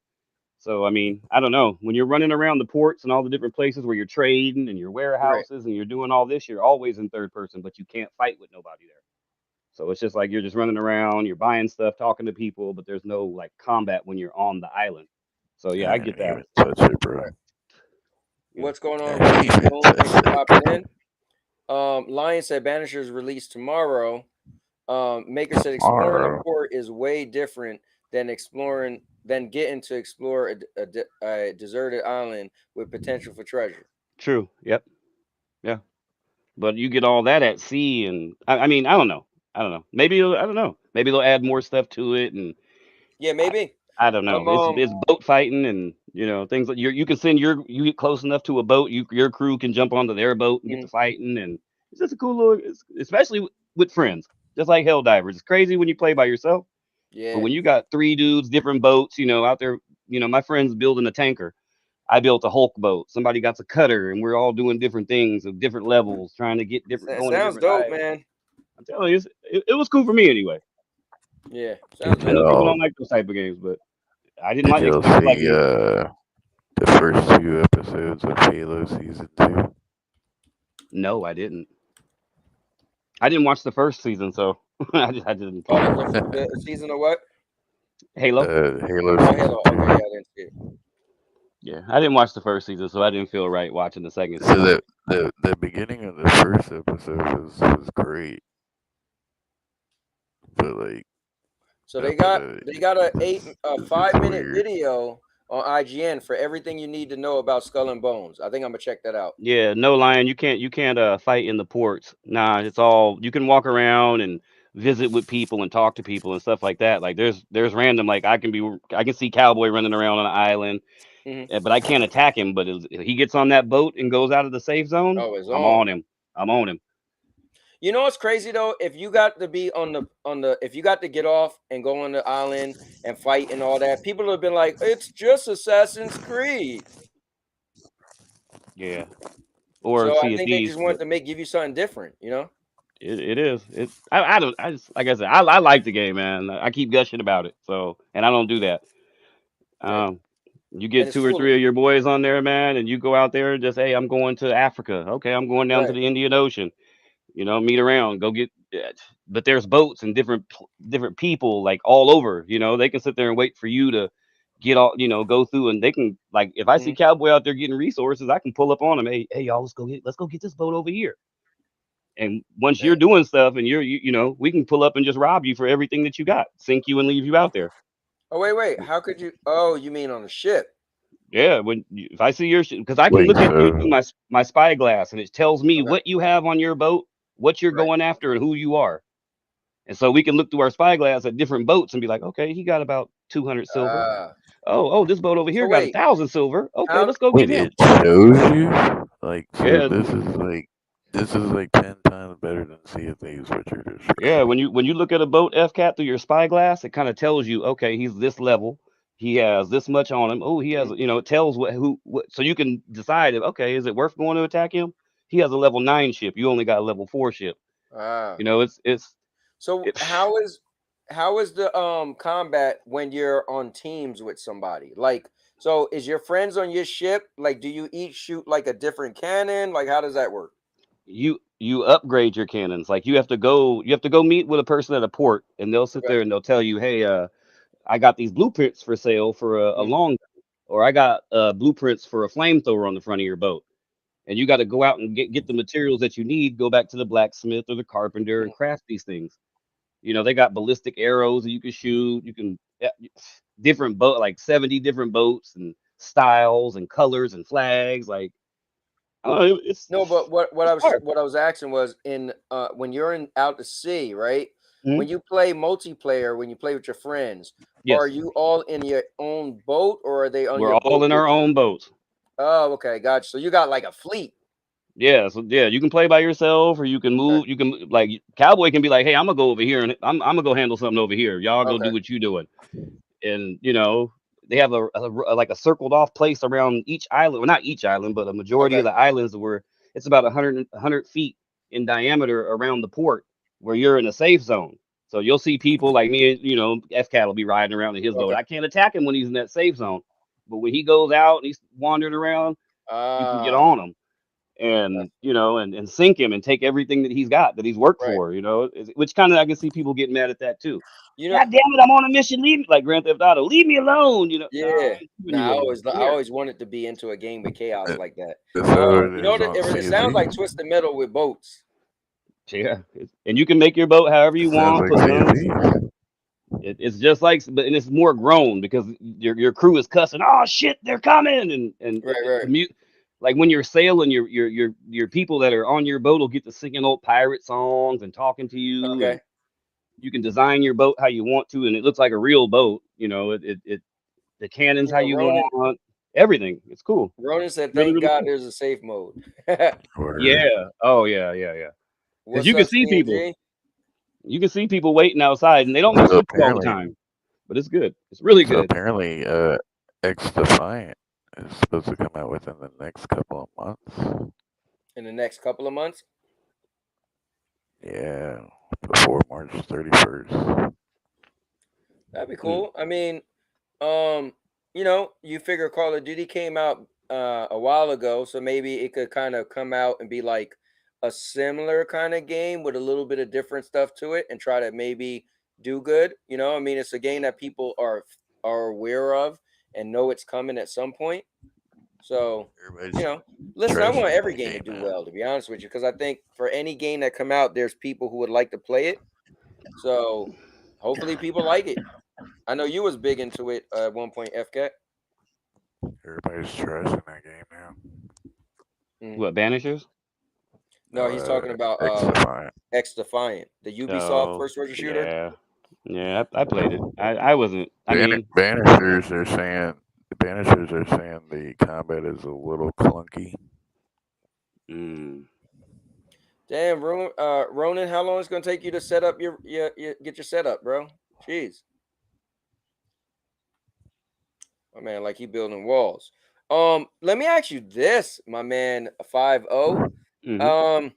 So I mean, I don't know. When you're running around the ports and all the different places where you're trading and your Right. warehouses and you're doing all this, you're always in third person, but you can't fight with nobody there. So it's just like you're just running around, you're buying stuff, talking to people, but there's no like combat when you're on the island. So yeah, I I get didn't that. even touch it, bro. Right. Yeah. What's going on, I Raging didn't even Bones? Thanks touch for that popping game. in. Lion said Banisher is released tomorrow. Maker said exploring a Tomorrow. port is way different than getting to explore a deserted island with potential for treasure. True. Yep. Yeah. But you get all that at sea, and I mean, I don't know. I don't know. Maybe I don't know. Maybe they'll add more stuff to it, and Yeah, I, maybe. I don't know. It's boat fighting, and things like you can send you get close enough to a boat, your crew can jump onto their boat and get to Mhm. fighting, and it's just a cool little, especially with friends, just like Helldivers. It's crazy when you play by yourself, but Yeah. when you got three dudes, different boats, out there, my friend's building a tanker. I built a Hulk boat. Somebody got a cutter, and we're all doing different things of different levels, trying to get going to Sounds different dope, islands. man. I'm telling you, it was cool for me anyway. Yeah, Did sounds I dope. know people y'all don't like those type of games, but I didn't did like y'all expect to like see it. the first 2 episodes of Halo season 2? No, I didn't. I didn't watch the first season, so I didn't. Oh, the season of what? Halo. Halo Oh, season Halo. Okay, 2. yeah, I didn't see it. Yeah, I didn't watch the first season, so I didn't feel right watching the second So season. the beginning of the first episode was great, but like So they after got that they got a it gets 5 minute weird. video on IGN for everything you need to know about Skull and Bones. I think I'm gonna check that out. Yeah, no lying. You can't fight in the ports. Nah, it's all you can walk around and visit with people and talk to people and stuff like that. Like there's random like I can see Cowboy running around on an island, Hmm. but I can't attack him. But if he gets on that boat and goes out of the safe zone, Oh, it's I'm on. on him. I'm on him. You know what's crazy though? If you got to be on the if you got to get off and go on the island and fight and all that, people have been like, it's just Assassin's Creed. Yeah. Or So I Sea of think they just Thieves, wanted but to give you something different, you know? it is. I don't I just like I said I like the game, man. I keep gushing about it. So and I don't do that. Yeah. Um, you And get it's two or cool. three of your boys on there, man, and you go out there and just, hey, I'm going to Africa. Okay, I'm going down to Right. the Indian Ocean. Meet around, go get. But there's boats and different people like all over. They can sit there and wait for you to get all. Go through, and they can like if I see Mhm. Cowboy out there getting resources, I can pull up on him. Hey, y'all, let's go get this boat over here. And once you're Dang. doing stuff, and we can pull up and just rob you for everything that you got, sink you and leave you out there. Oh wait. How could you? Oh, you mean on the ship? Yeah, if I see your because I can Wait, look at you through so my spyglass, and it tells me Okay. what you have on your boat, what you're Right. going after, and who you are. And so we can look through our spyglass at different boats and be like, okay, he got about 200 silver. Ah. Oh, this boat over So here got wait. 1,000 silver. Okay, How? let's go get wait, him. it shows you? Like, so Yeah, this is like 10 times better than Sea of Thieves, what you're yeah. describing. When you look at a boat FCAT through your spyglass, it kind of tells you, okay, he's this level. He has this much on him. Oh, he has, Mhm. it tells so you can decide if, okay, is it worth going to attack him? He has a level 9 ship. You only got a level 4 ship. Ah. It's So it, how is the combat when you're on teams with somebody? Like, so is your friends on your ship? Like, do you each shoot like a different cannon? Like, how does that work? you upgrade your cannons. Like you have to go meet with a person at a port, and they'll sit Okay. there and they'll tell you, hey, I got these blueprints for sale for a Mhm. long gun, or I got blueprints for a flamethrower on the front of your boat. And you got to go out and get the materials that you need, go back to the blacksmith or the carpenter and Mhm. craft these things. They got ballistic arrows that you can shoot. You can different boat, like 70 different boats and styles and colors and flags. Like, oh, it's No, but what it's I was hard. what I was asking was in when you're in out to sea, right? Mhm. When you play multiplayer, when you play with your friends, are Yes, you all in your own boat or are they on we're your all boat in with our you? own boats. Oh, okay, gotcha. So you got like a fleet. Yeah, so yeah, you can play by yourself, or you can Okay. move. You can like Cowboy can be like, "Hey, I'm gonna go over here, and I'm gonna go handle something over here. Y'all go Okay. do what you doing." And they have like a circled off place around each island. Well, not each island, but a majority Okay. of the islands where it's about 100 feet in diameter around the port, where you're in a safe zone. So you'll see people like me, and FCAT will be riding around in his boat. Okay. I can't attack him when he's in that safe zone, but when he goes out and he's wandering around, you can get Ah. on him. and and sink him and take everything that he's got that he's worked Right. for, which kind of I can see people getting mad at that too. You know, God damn it, I'm on a mission. Leave me, like Grand Theft Auto. Leave me alone. No, I yeah. ain't leaving Nah, you I alone. Come here. always wanted to be into a game with chaos Uh, like that. So You it know, is on it sounds like CZ. Twisted Metal with boats. Yeah, and you can make your boat however you Sounds want. like Put guns. CZ. It's just like, but and it's more grown because your crew is cussing. Oh shit, they're coming, Right, the right. mute. Like when you're sailing, your people that are on your boat will get to singing old pirate songs and talking to you, and Okay. you can design your boat how you want to, and it looks like a real boat. The cannons You how know, you want, everything. It's cool. Ronan said, Really, "Thank really God cool. there's a safe mode." Word. Yeah. Oh yeah, yeah, yeah. Because What's you can up, see people. CNG? You can see people waiting outside, and they don't mess So with you all the apparently, time. But it's good. It's really so good. apparently, X Defiant is supposed to come out within the next couple of months. In the next couple of months. Yeah, before March 31st. That'd be Mm. cool. I mean, you figure Call of Duty came out a while ago, so maybe it could kind of come out and be like a similar kind of game with a little bit of different stuff to it and try to maybe do good. I mean, it's a game that people are aware of and know it's coming at some point. So, Everybody's listen, I want trashing every that game to game do now. well, to be honest with you, because I think for any game that come out, there's people who would like to play it. So, hopefully people like it. I know you was big into it at one point, FCAT. Everybody's trashing that game now. Mm. What, Banishers? No, No, he's talking about X Defiant. X Defiant, the Ubisoft Oh, first person shooter. yeah. Yeah, I played it. I wasn't. I mean, Banishers are saying the combat is a little clunky. mm, Damn, Ronan, how long is it gonna take you to set up get your setup, bro? Jeez, my man, like he building walls. Let me ask you this, my man, 50. hmm Um,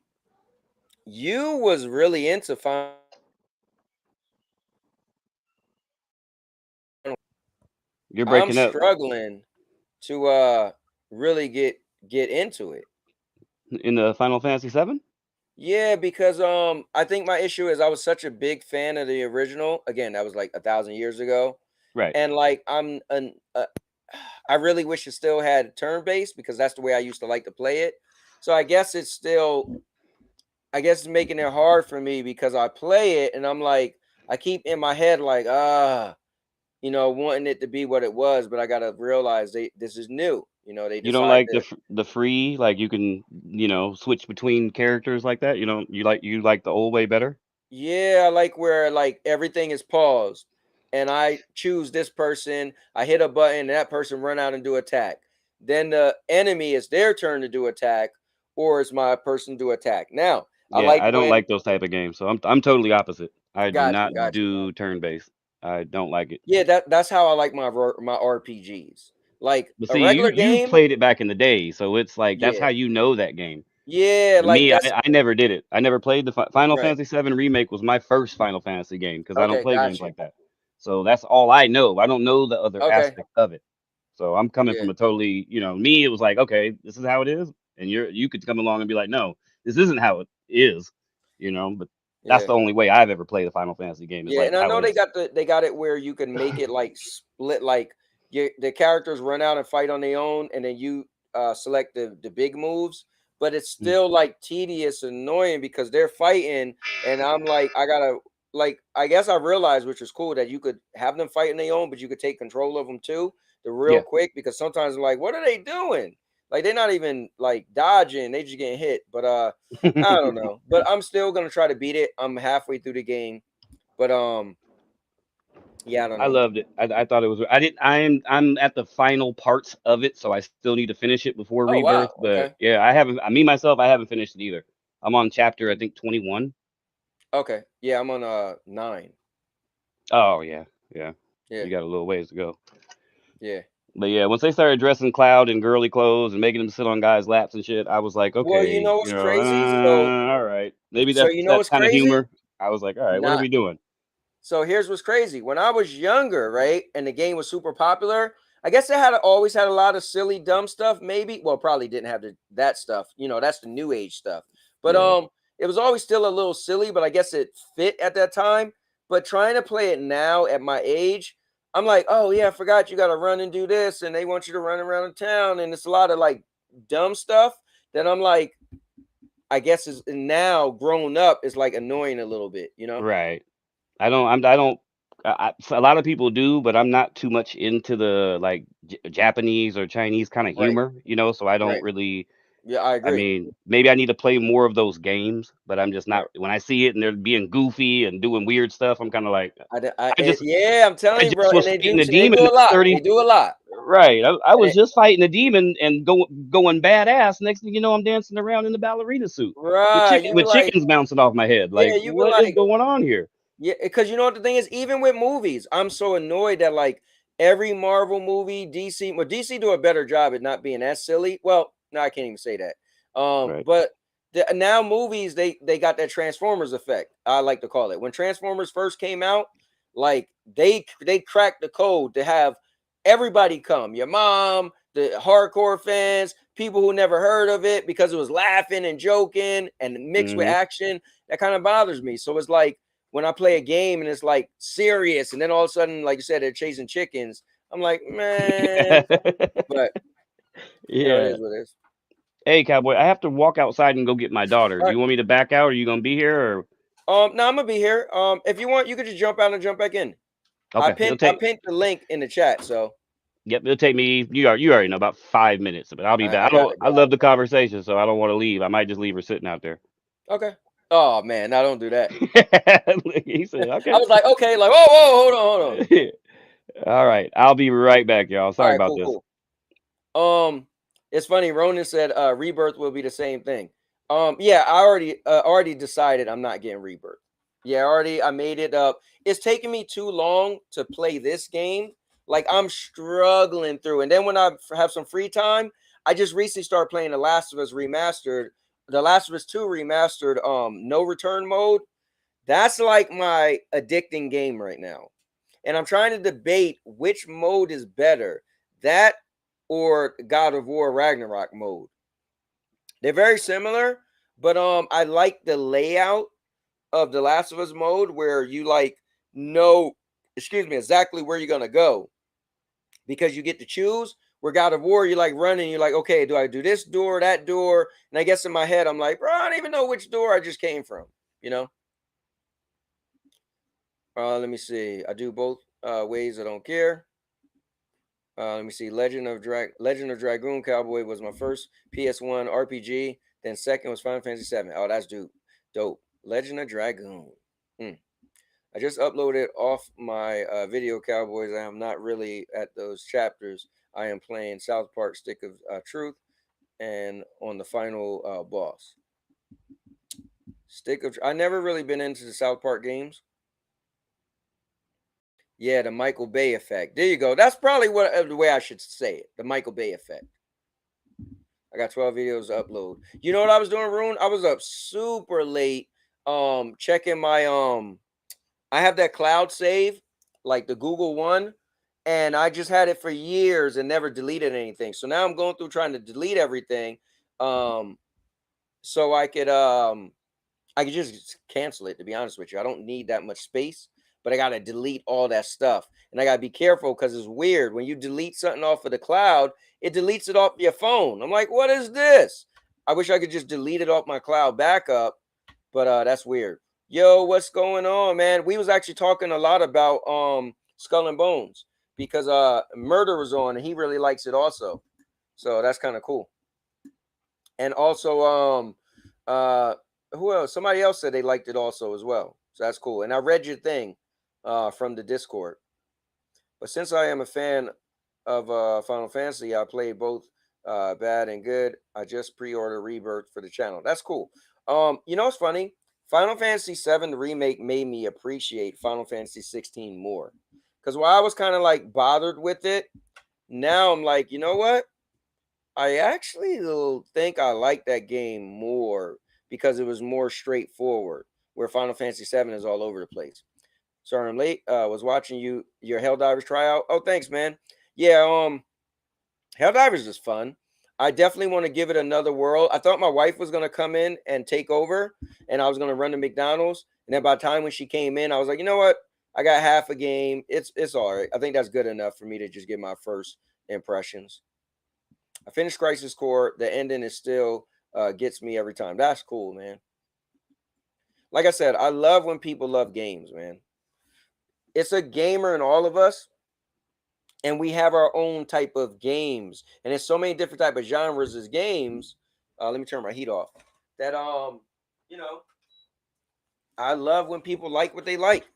you was really into Final. you're I'm breaking up struggling to really get into it. in the Final Fantasy 7? Yeah, because I think my issue is I was such a big fan of the original. Again, that was like 1,000 years ago, Right. and like I really wish it still had turn based because that's the way I used to like to play it. So I guess it's making it hard for me because I play it and I'm like I keep in my head like wanting it to be what it was, but I gotta realize this is new. They You don't decide like to. the free, like you can, switch between characters like that? You like the old way better? Yeah, I like where like everything is paused and I choose this person, I hit a button, and that person run out and do attack. Then the enemy is their turn to do attack, or it's my person to attack. Now, I Yeah, like I don't when like those type of games. So I'm totally opposite. I do got you, not got you. do turn based. I don't like it. Yeah, that's how I like my RPGs. Like But a see, regular you game, played it back in the day, so it's like that's how yeah. you know that game. Yeah, But like me, that's I never did it. I never played the Final right. Fantasy 7 remake was my first Final Fantasy game because I don't Okay, play got games you. like that. So that's all I know. I don't know the other Okay. aspect of it. So I'm coming Yeah, from a totally, me, it was like, okay, this is how it is. And you could come along and be like, no, this isn't how it is, but that's yeah. the only way I've ever played a Final Fantasy game is Yeah, like and I how know it is. they got it where you can make it like split, like the characters run out and fight on their own, and then you select the big moves. But it's Mm. still like tedious and annoying because they're fighting, and I'm like, I gotta like, I guess I realized, which was cool, that you could have them fight on their own, but you could take control of them too, the real Yeah. quick. Because sometimes I'm like, what are they doing? Like they're not even like dodging; they just getting hit. But I don't know. But I'm still gonna try to beat it. I'm halfway through the game. But yeah, I don't I know. loved it. I thought it was. I didn't. I'm at the final parts of it, so I still need to finish it before Oh Rebirth. wow, But okay, yeah, I haven't. Me myself, I haven't finished it either. I'm on chapter I think 21. okay, yeah, I'm on 9. Oh yeah, yeah. Yeah, You got a little ways to go. yeah. But yeah, once they started dressing Cloud in girly clothes and making him sit on guys' laps and shit, I was like, Well, okay, what's crazy? So, all right, maybe so that's what's kind of crazy? humor. I was like, all right, what are Not we doing? so. Here's what's crazy. When I was younger, right, and the game was super popular, I guess it had always had a lot of silly, dumb stuff. Maybe, well, probably didn't have that stuff. You know, that's the new age stuff. But Yeah. it was always still a little silly. But I guess it fit at that time. But trying to play it now at my age, I'm like, oh yeah, I forgot you got to run and do this, and they want you to run around the town, and it's a lot of like dumb stuff that I'm like, I guess is now grown up is like annoying a little bit, you know? Right. I don't. I don't. A lot of people do, but I'm not too much into the like Japanese or Chinese kind of Right, humor, you know. So I don't right. really. Yeah, I I agree. mean, maybe I need to play more of those games, but I'm just not. Right. When I see it and they're being goofy and doing weird stuff, I'm kind of like, I just, Yeah, I'm I telling you, bro. just And was they fighting do, a they demon do a that's lot. 30. They do a lot. Right. I And was just fighting a demon and going badass. Next thing you know, I'm dancing around in the ballerina suit right, you be with like, chickens bouncing off my head. yeah, Like, you be what is like, going on here? yeah, because you know what the thing is, even with movies, I'm so annoyed that like every Marvel movie, DC, well, DC do a better job at not being as silly. Well, no, I can't even say that. Right. But now movies they got that Transformers effect. I like to call it. When Transformers first came out, like they cracked the code to have everybody come. Your mom, the hardcore fans, people who never heard of it because it was laughing and joking and mixed with Hmm. action. That kind of bothers me. So it's like when I play a game and it's like serious, and then all of a sudden, like you said, they're chasing chickens. I'm like, man, but you know, it Yeah. is what it is. Hey, cowboy, I have to walk outside and go get my daughter. All Do right. you want me to back out? Or are you gonna be here? Or No, I'm gonna be here. If you want, you could just jump out and jump back in. I okay, it'll pinned I take. pinned the link in the chat. So Yep, it'll take me. You already know about 5 minutes, but I'll be back. I got it, I bro. love the conversation, so I don't want to leave. I might just leave her sitting out there. Okay. Oh man, now don't do that. He said, I okay. was like, okay, like, whoa, whoa, hold on. All right, I'll be right back, y'all. All Sorry right, about cool, this. cool. It's funny. Ronan said rebirth will be the same thing. Yeah, I already decided I'm not getting rebirth. Yeah, I made it up. It's taking me too long to play this game. Like I'm struggling through. And then when I have some free time, I just recently started playing The Last of Us Remastered, The Last of Us 2 Remastered, no return mode. That's like my addicting game right now. And I'm trying to debate which mode is better, that or God of War Ragnarok mode. They're very similar, but I like the layout of the Last of Us mode where you like know, excuse me, exactly where you're gonna go because you get to choose. Where God of War, you're like running, you're like, okay, do I do this door, that door? And I guess in my head, I'm like, bro, I don't even know which door I just came from, you know? Let me see. I do both ways. I don't care. Let me see. Legend of Dragoon Cowboy was my first PS1 RPG. Then second was Final Fantasy 7. Oh, that's dope. Legend of Dragoon. I just uploaded off my video Cowboys. I am not really at those chapters. I am playing South Park Stick of Truth and on the final boss. I never really been into the South Park games. Yeah, the Michael Bay effect. There you go. That's probably the way I should say it. The Michael Bay effect. I got 12 videos to upload. You know what I was doing, Rune? I was up super late checking my I have that cloud save, like the Google one, and I just had it for years and never deleted anything. So now I'm going through trying to delete everything so I could just cancel it, to be honest with you. I don't need that much space, but I got to delete all that stuff. And I got to be careful because it's weird. When you delete something off of the cloud, it deletes it off your phone. I'm like, what is this? I wish I could just delete it off my cloud backup, but that's weird. Yo, what's going on, man? We was actually talking a lot about Skull and Bones because Murder was on and he really likes it also. So that's kind of cool. And also who else? Somebody else said they liked it also as well. So that's cool. And I read your thing from the Discord. But since I am a fan of Final Fantasy, I played both bad and good. I just pre-ordered Rebirth for the channel. That's cool. You know what's funny? Final Fantasy 7 remake made me appreciate Final Fantasy 16 more. Because while I was kind of like bothered with it, now I'm like, you know what? I actually think I like that game more because it was more straightforward, where Final Fantasy 7 is all over the place. Sorry, I'm late. Was watching your Helldivers tryout. Oh, thanks, man. Yeah, Helldivers is fun. I definitely want to give it another whirl. I thought my wife was gonna come in and take over, and I was gonna run to McDonald's. And then by the time when she came in, I was like, you know what? I got half a game. It's all right. I think that's good enough for me to just get my first impressions. I finished Crisis Core. The ending is still gets me every time. That's cool, man. Like I said, I love when people love games, man. It's a gamer in all of us, and we have our own type of games, and there's so many different type of genres as games. Let me turn my heat off. That you know, I love when people like what they like.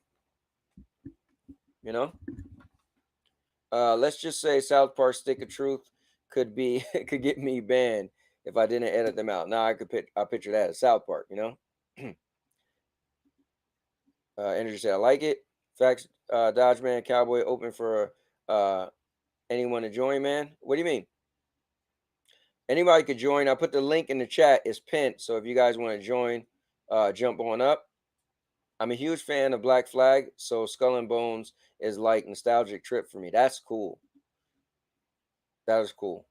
You know, let's just say South Park Stick of Truth could be could get me banned if I didn't edit them out. Now I picture that as South Park. You know, Energy said I like it. Facts, Dodge Man Cowboy open for anyone to join, man. What do you mean? Anybody could join. I'll put the link in the chat. It's pinned. So if you guys want to join, jump on up. I'm a huge fan of Black Flag, so Skull and Bones is like nostalgic trip for me. That's cool. That is cool.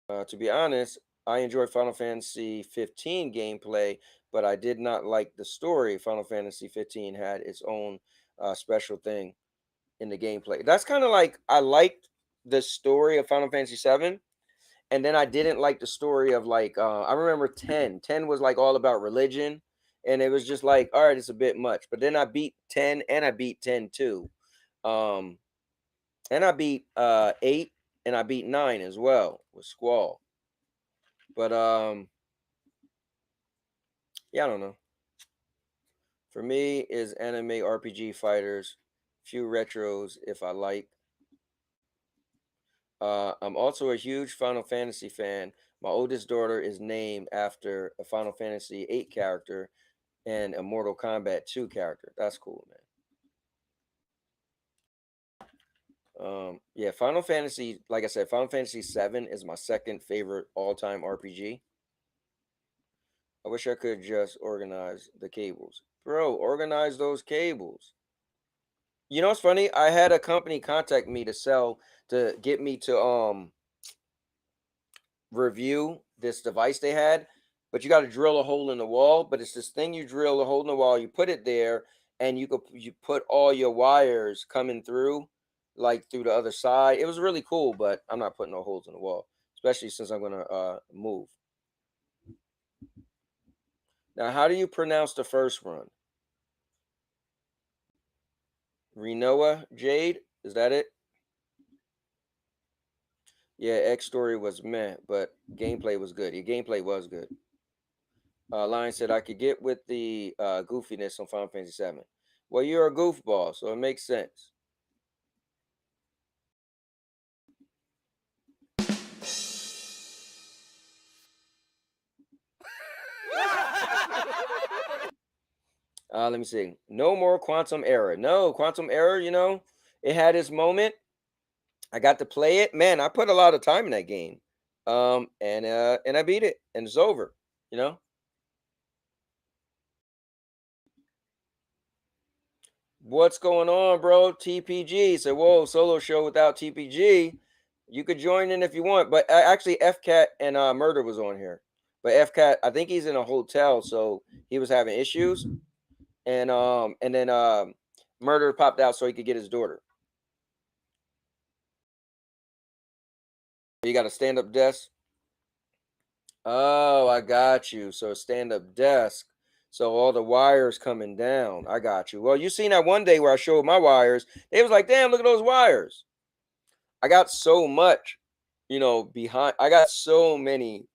To be honest, I enjoy Final Fantasy 15 gameplay, but I did not like the story. Final Fantasy 15 had its own special thing in the gameplay. That's kind of like I liked the story of Final Fantasy 7, and then I didn't like the story of like I remember 10. 10 was like all about religion, and it was just like, all right, it's a bit much. But then I beat 10 and I beat 10 too. And I beat 8 and I beat 9 as well with Squall. But yeah, I don't know. For me is anime RPG fighters, few retros if I like. I'm also a huge Final Fantasy fan. My oldest daughter is named after a Final Fantasy 8 character and a Mortal Kombat 2 character. That's cool, man. Yeah, Final Fantasy, like I said, Final Fantasy 7 is my second favorite all-time RPG. I wish I could just organize the cables. Bro, organize those cables. You know what's funny? I had a company contact me to get me to review this device they had, but you got to drill a hole in the wall. But it's this thing you drill a hole in the wall, you put it there, and you put all your wires coming through, like through the other side. It was really cool, but I'm not putting no holes in the wall, especially since I'm gonna move. Now, how do you pronounce the first run? Renoa Jade? Is that it? Yeah, X story was meh, but gameplay was good. Your gameplay was good. Lion said I could get with the goofiness on Final Fantasy 7. Well, you're a goofball, so it makes sense. Let me see. No more Quantum Error. No, Quantum Error, you know, it had its moment. I got to play it. Man, I put a lot of time in that game. And I beat it, and it's over, you know. What's going on, bro? TPG said, whoa, solo show without TPG. You could join in if you want, but actually FCat and Murder was on here. But FCat, I think he's in a hotel, so he was having issues. And then Murder popped out so he could get his daughter. You got a stand-up desk? Oh, I got you. So stand-up desk. So all the wires coming down. I got you. Well, you seen that one day where I showed my wires. They was like, damn, look at those wires. I got so much, you know, behind. I got so many.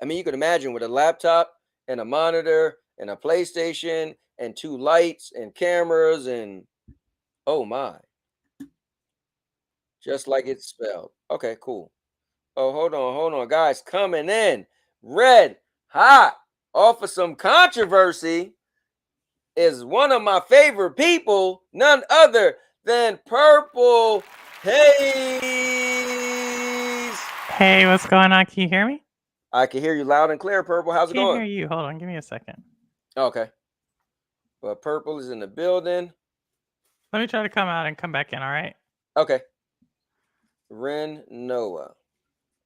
I mean, you could imagine with a laptop and a monitor and a PlayStation and 2 lights and cameras and oh my. Just like it's spelled. Okay, cool. Oh, hold on, guys. Coming in red hot off of some controversy is one of my favorite people, none other than Purple Haze. Hey, what's going on? Can you hear me? I can hear you loud and clear, Purple. How's it Can't going? hear you. Hold on, give me a second. Okay. But Purple is in the building. Let me try to come out and come back in. All right. Okay. Ren Noah.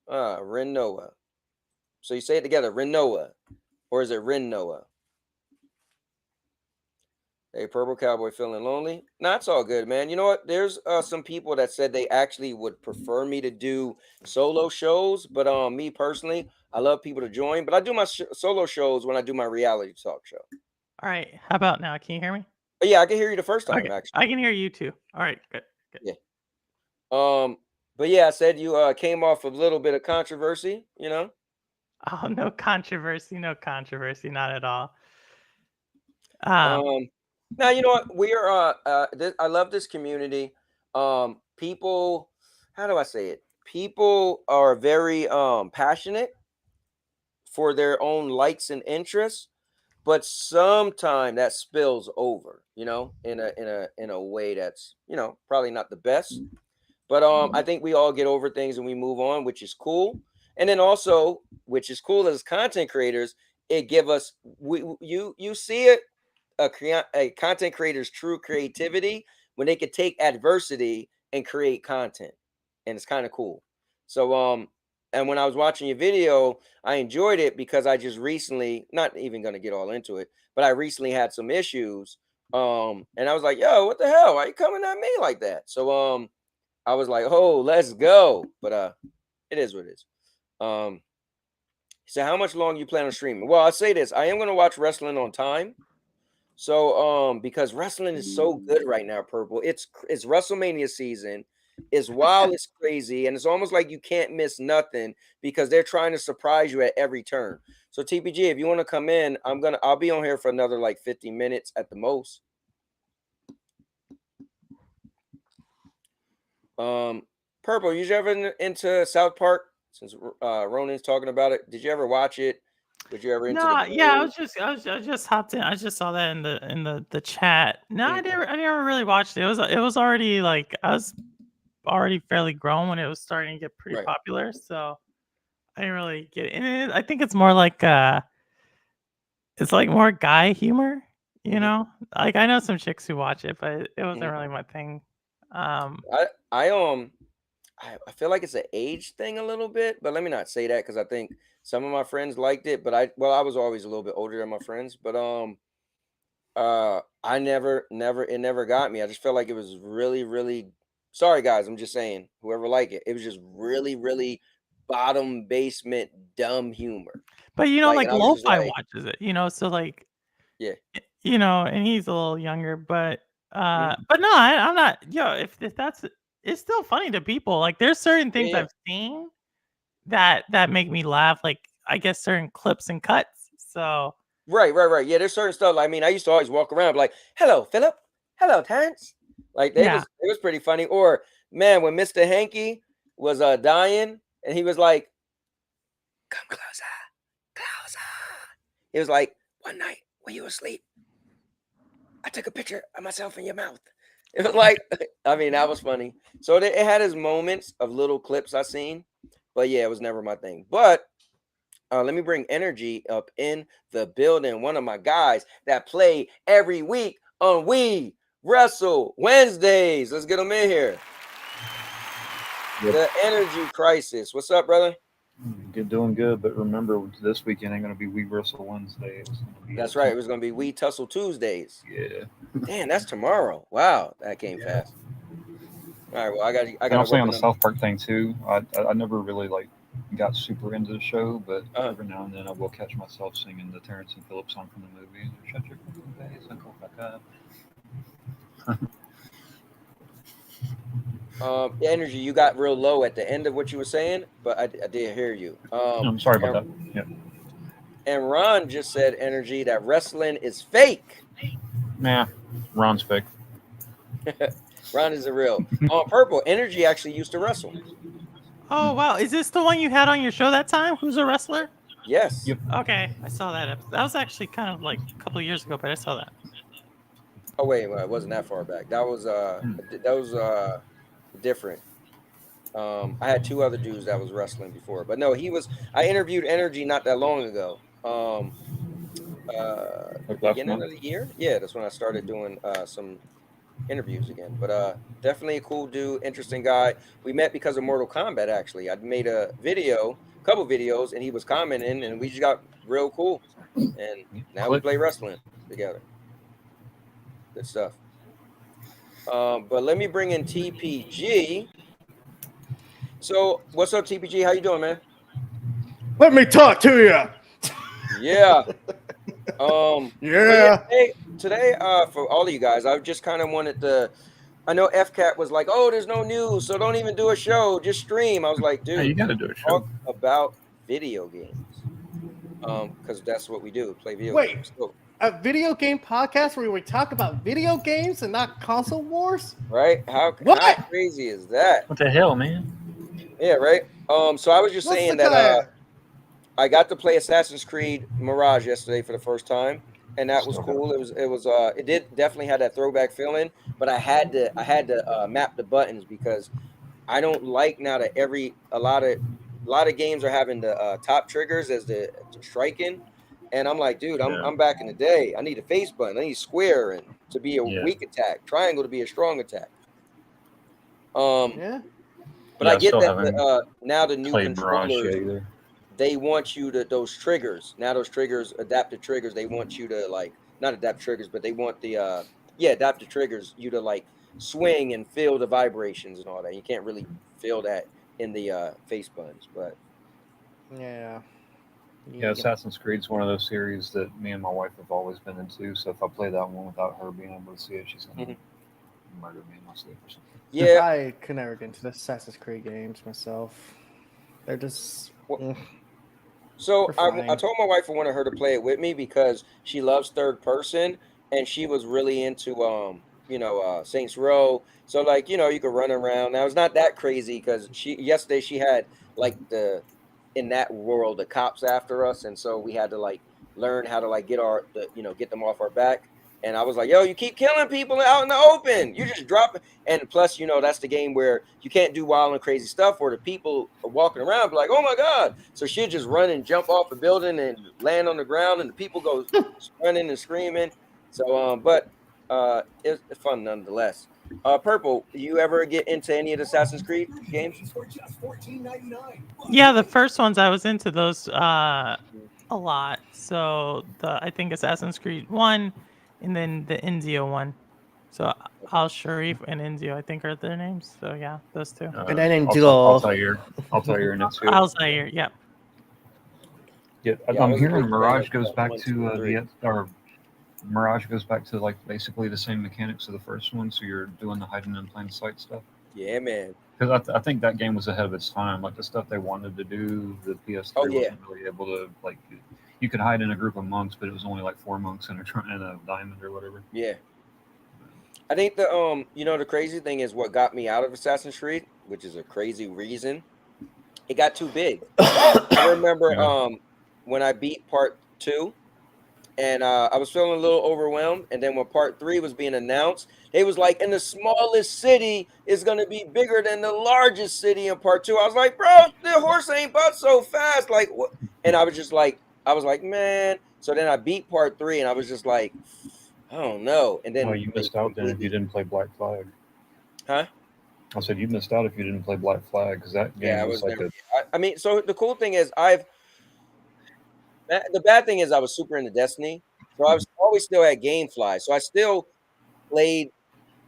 Ren Noah. So you say it together, Ren Noah, or is it Ren Noah? Hey, Purple Cowboy feeling lonely? Nah, it's all good, man. You know what? There's some people that said they actually would prefer me to do solo shows, but me personally, I love people to join. But I do my solo shows when I do my reality talk show. All right. How about now? Can you hear me? But yeah, I can hear you the first time Okay. actually. I can hear you too. All right. Good. Yeah. But yeah, I said you came off a little bit of controversy, you know. Oh, no controversy. No controversy. Not at all. Now you know what, we are I love this community. People, how do I say it? People are very passionate for their own likes and interests, but sometimes that spills over, you know, in a way that's, you know, probably not the best. But I think we all get over things and we move on, which is cool. And then also, which is cool as content creators, it give us you see it, a content creator's true creativity when they could take adversity and create content, and it's kind of cool. So and when I was watching your video, I enjoyed it because I just recently, not even going to get all into it, but I recently had some issues, and I was like, yo, what the hell, why are you coming at me like that? So I was like, oh, let's go. But it is what it is. So how much longer you plan on streaming? Well, I'll say this, I am going to watch wrestling on time. So because wrestling is so good right now, Purple. It's WrestleMania season. It's wild, it's crazy, and it's almost like you can't miss nothing because they're trying to surprise you at every turn. So TPG, if you want to come in, I'll be on here for another like 50 minutes at the most. Purple, you ever into South Park? Since Ronan's talking about it, did you ever watch it? Did you ever into No, the yeah, game? I just hopped in. I just saw that in the chat. No, I Mhm. never really watched it. It was already like I was already fairly grown when it was starting to get pretty Right. popular, so I didn't really get it. And I think it's more like it's like more guy humor, you know? Like I know some chicks who watch it, but it wasn't really my thing. I feel like it's an age thing a little bit, but let me not say that because I think some of my friends liked it, but I was always a little bit older than my friends, but I it never got me. I just felt like it was really, really, sorry guys, I'm just saying, whoever liked it, it was just really, really bottom basement dumb humor. But you know, Like, like and I was just Lo-Fi like, watches it, you know, so like yeah. you know, and he's a little younger, but Mhm. no, I'm not, yo, if that's, it's still funny to people. Like there's certain Yeah, things yeah. I've seen that make me laugh, like I guess certain clips and cuts. So Right. Yeah, there's certain stuff. I mean, I used to always walk around like, "Hello, Philip. Hello, Terrence." Like yeah. it was pretty funny. Or man, when Mr. Hanky was dying, and he was like, "Come closer, closer." He was like, "One night when you were asleep, I took a picture of myself in your mouth." It was like, I mean, that was funny. So it had its moments of little clips I seen, but yeah, it was never my thing. But let me bring Energy up in the building. One of my guys that play every week on We Wrestle Wednesdays. Let's get him in here. Yep. The Energy Crisis. What's up, brother? Doing good, but remember, this weekend ain't gonna be We Wrestle Wednesday. That's right. It was gonna be We Tussle Tuesdays. Yeah. Damn, that's tomorrow. Wow, that came fast. All right, well, I And gotta I'll say on work the on South Park thing too. I never really like got super into the show, but every now and then I will catch myself singing the Terrence and Phillips song from the movie. Shut your face and go back up. Energy. You got real low at the end of what you were saying, but I did hear you. I'm sorry about that. Yeah. And Ron just said, Energy, that wrestling is fake. Nah, Ron's fake. Ron is a real. Purple Energy actually used to wrestle. Oh wow, is this the one you had on your show that time? Who's a wrestler? Yes. Yep. Okay, I saw that episode. That was actually kind of like a couple of years ago, but I saw that. Oh wait, well, it wasn't that far back. That was different. I had two other dudes that was wrestling before, but no, I interviewed Energy not that long ago. The Like last beginning month. of the year. Yeah, that's when I started doing some interviews again. But definitely a cool dude, interesting guy. We met because of Mortal Kombat. Actually, I made a couple videos, and he was commenting, and we just got real cool. And now we play wrestling together. Good stuff. But let me bring in TPG. So, what's up, TPG? How you doing, man? Let me talk to you. Yeah. Yeah. Today, for all of you guys, I just kind of wanted to. I know FCAT was like, "Oh, there's no news, so don't even do a show, just stream." I was like, "Dude, Hey, you got to do a show. talk about video games, because that's what we do, play video Wait. games." So, A video game podcast where we talk about video games and not console wars? right? How crazy is that? What the hell, man? Yeah, right. So I was just What's saying the that I got to play Assassin's Creed Mirage yesterday for the first time, and that was cool. It did definitely have that throwback feeling, but I had to map the buttons because I don't like now that a lot of games are having the top triggers as the striking, and I'm like, dude, I'm back in the day. I need a face button. I need square and to be a weak attack, triangle to be a strong attack. Yeah. But I get that now the new controllers, they want you to those triggers. Now those triggers, adaptive triggers, they want you to like not adaptive triggers, but they want the adaptive triggers you to like swing and feel the vibrations and all that. You can't really feel that in the face buttons, but yeah. Yeah, Assassin's Creed's one of those series that me and my wife have always been into. So if I play that one without her being able to see it, she's gonna murder me in my sleep or something. Yeah, I could never get into the Assassin's Creed games myself. They're just. So I told my wife I wanted her to play it with me because she loves third person, and she was really into Saints Row. So like you could run around. Now it's not that crazy because yesterday she had like in that world the cops after us, and so we had to like learn how to like get get them off our back. And I was like, yo, you keep killing people out in the open. You just drop it. And plus, that's the game where you can't do wild and crazy stuff where the people are walking around be like, oh my God. So she'd just run and jump off a building and land on the ground and the people go running and screaming. So, but it's fun nonetheless. Purple, you ever get into any of the Assassin's Creed games? Yeah, the first ones I was into those a lot. So I think Assassin's Creed 1 and then the Indio one. So Al Sharif and Indio, I think are their names. So yeah, those two. And then Altair and that's good. Altair, yeah. Yeah, I'm hearing Mirage goes back to Mirage goes back to like basically the same mechanics of the first one. So you're doing the hiding in plain sight stuff. Yeah, man. Because I think that game was ahead of its time. Like the stuff they wanted to do, the PS3 wasn't really able to like. You could hide in a group of monks, but it was only like 4 monks in a diamond or whatever. Yeah. I think the crazy thing is what got me out of Assassin's Creed, which is a crazy reason. It got too big. I remember when I beat part 2, and I was feeling a little overwhelmed. And then when part 3 was being announced, they was like, "And the smallest city is gonna be bigger than the largest city in part 2." I was like, "Bro, the horse ain't but so fast." Like what? And I was like, man. So then I beat part 3, and I was just like, I don't know. And then you missed out then if you didn't play Black Flag. Huh? I said you missed out if you didn't play Black Flag because that game was like I mean, so the cool thing is the bad thing is I was super into Destiny, so I was always still at GameFly, so I still played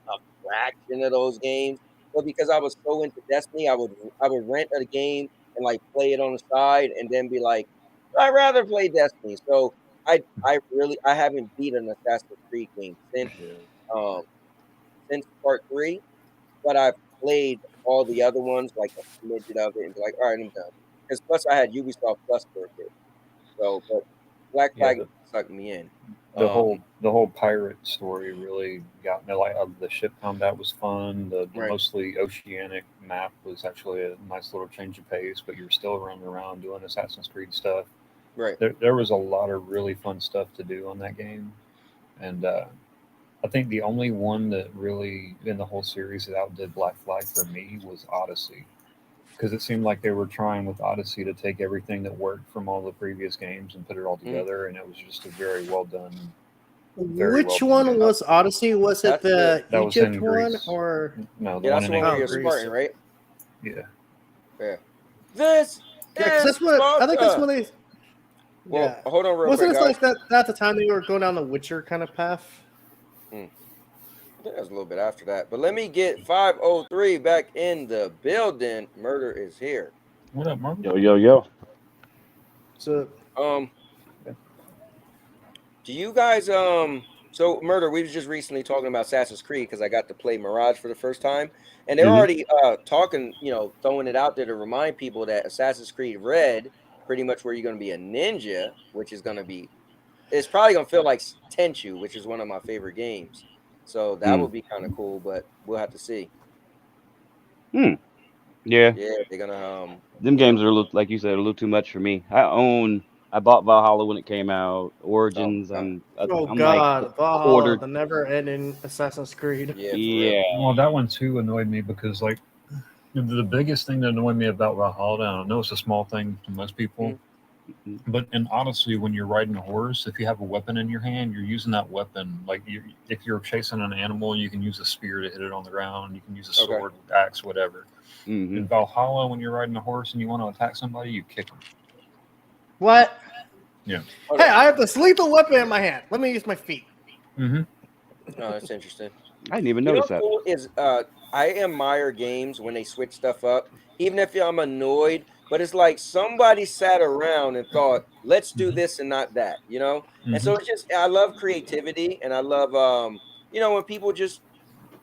a fraction of those games, but because I was so into Destiny, I would rent a game and like play it on the side, and then be like, I'd rather play Destiny. So I haven't beat an Assassin's Creed game since part 3, but I've played all the other ones, like a midget of it, and be like, all right, I'm done. Because plus I had Ubisoft Plus for a bit. So, but Black Flag sucked me in. The whole pirate story really got me. Like the ship combat was fun. The mostly oceanic map was actually a nice little change of pace, but you're still running around doing Assassin's Creed stuff. Right. There was a lot of really fun stuff to do on that game, and I think the only one that really in the whole series that outdid Black Flag for me was Odyssey. Because it seemed like they were trying with Odyssey to take everything that worked from all the previous games and put it all together, and it was just a very well done very Which well one done. was Odyssey? Was it That's the- the That was Egypt in one Greece. or? No, the Yeah, one that's in the one where England. you're Greece. Spartan, right? Yeah. Yeah. This Yeah, because is that's what I think. That's Sparta. when they. Well, Yeah. hold on real Wasn't quick, it guys. like that at the time they were going down the Witcher kind of path? I think that was a little bit after that. But let me get 503 back in the building. Murder is here. What up, Mark? Yo. So Do you guys so Murder, we was just recently talking about Assassin's Creed because I got to play Mirage for the first time. And they're Mhm. already talking, throwing it out there to remind people that Assassin's Creed Red, pretty much where you're gonna be a ninja, which is gonna be it's probably gonna feel like Tenchu, which is one of my favorite games. So that would be kind of cool, but we'll have to see. Yeah. Yeah, they're gonna Them games are a little, like you said, a little too much for me. I bought Valhalla when it came out. Origins, God. I'm like God, Valhalla, ordered. the never-ending Assassin's Creed. Yeah, for Yeah. real. Well, that one too annoyed me because like the biggest thing that annoyed me about Valhalla, and I know it's a small thing to most people, but in Odyssey, when you're riding a horse, if you have a weapon in your hand, you're using that weapon. Like if you're chasing an animal, you can use a spear to hit it on the ground. You can use a sword, axe, whatever. In Valhalla, when you're riding a horse and you want to attack somebody, you kick them. What? Yeah. Hey, I have this lethal weapon in my hand. Let me use my feet. Mm-hmm. Oh, that's interesting. I didn't even You know notice what's that. cool is I admire games when they switch stuff up, even if I'm annoyed. But it's like somebody sat around and thought, "Let's do this and not that," you know. And so it's just I love creativity and I love when people just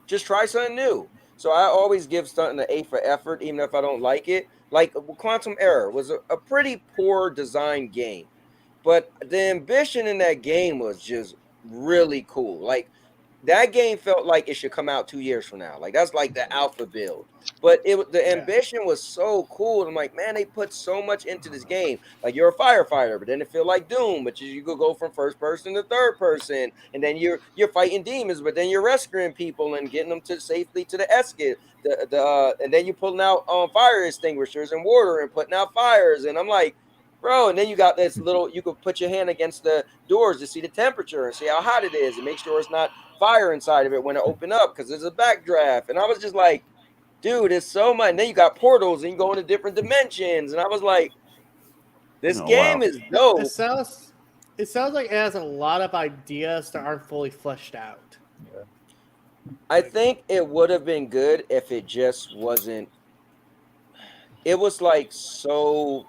try something new. So I always give something an A for effort, even if I don't like it. Like Quantum Error was a pretty poor design game, but the ambition in that game was just really cool. Like that game felt like it should come out 2 years from now. Like that's like the alpha build. But the ambition was so cool. I'm like, man, they put so much into this game. Like you're a firefighter, but then it feel like Doom, but you could go from first person to third person, and then you're fighting demons, but then you're rescuing people and getting them to safely to the escape. And then you're pulling out fire extinguishers and water and putting out fires. And I'm like, bro, and then you got this little, you could put your hand against the doors to see the temperature and see how hot it is and make sure it's not fire inside of it when it open up because there's a backdraft. And I was just like, dude, it's so much. And then you got portals and you go into different dimensions. And I was like, this game is dope. It sounds like it has a lot of ideas that aren't fully fleshed out. Yeah. I think it would have been good if it just wasn't. It was like so,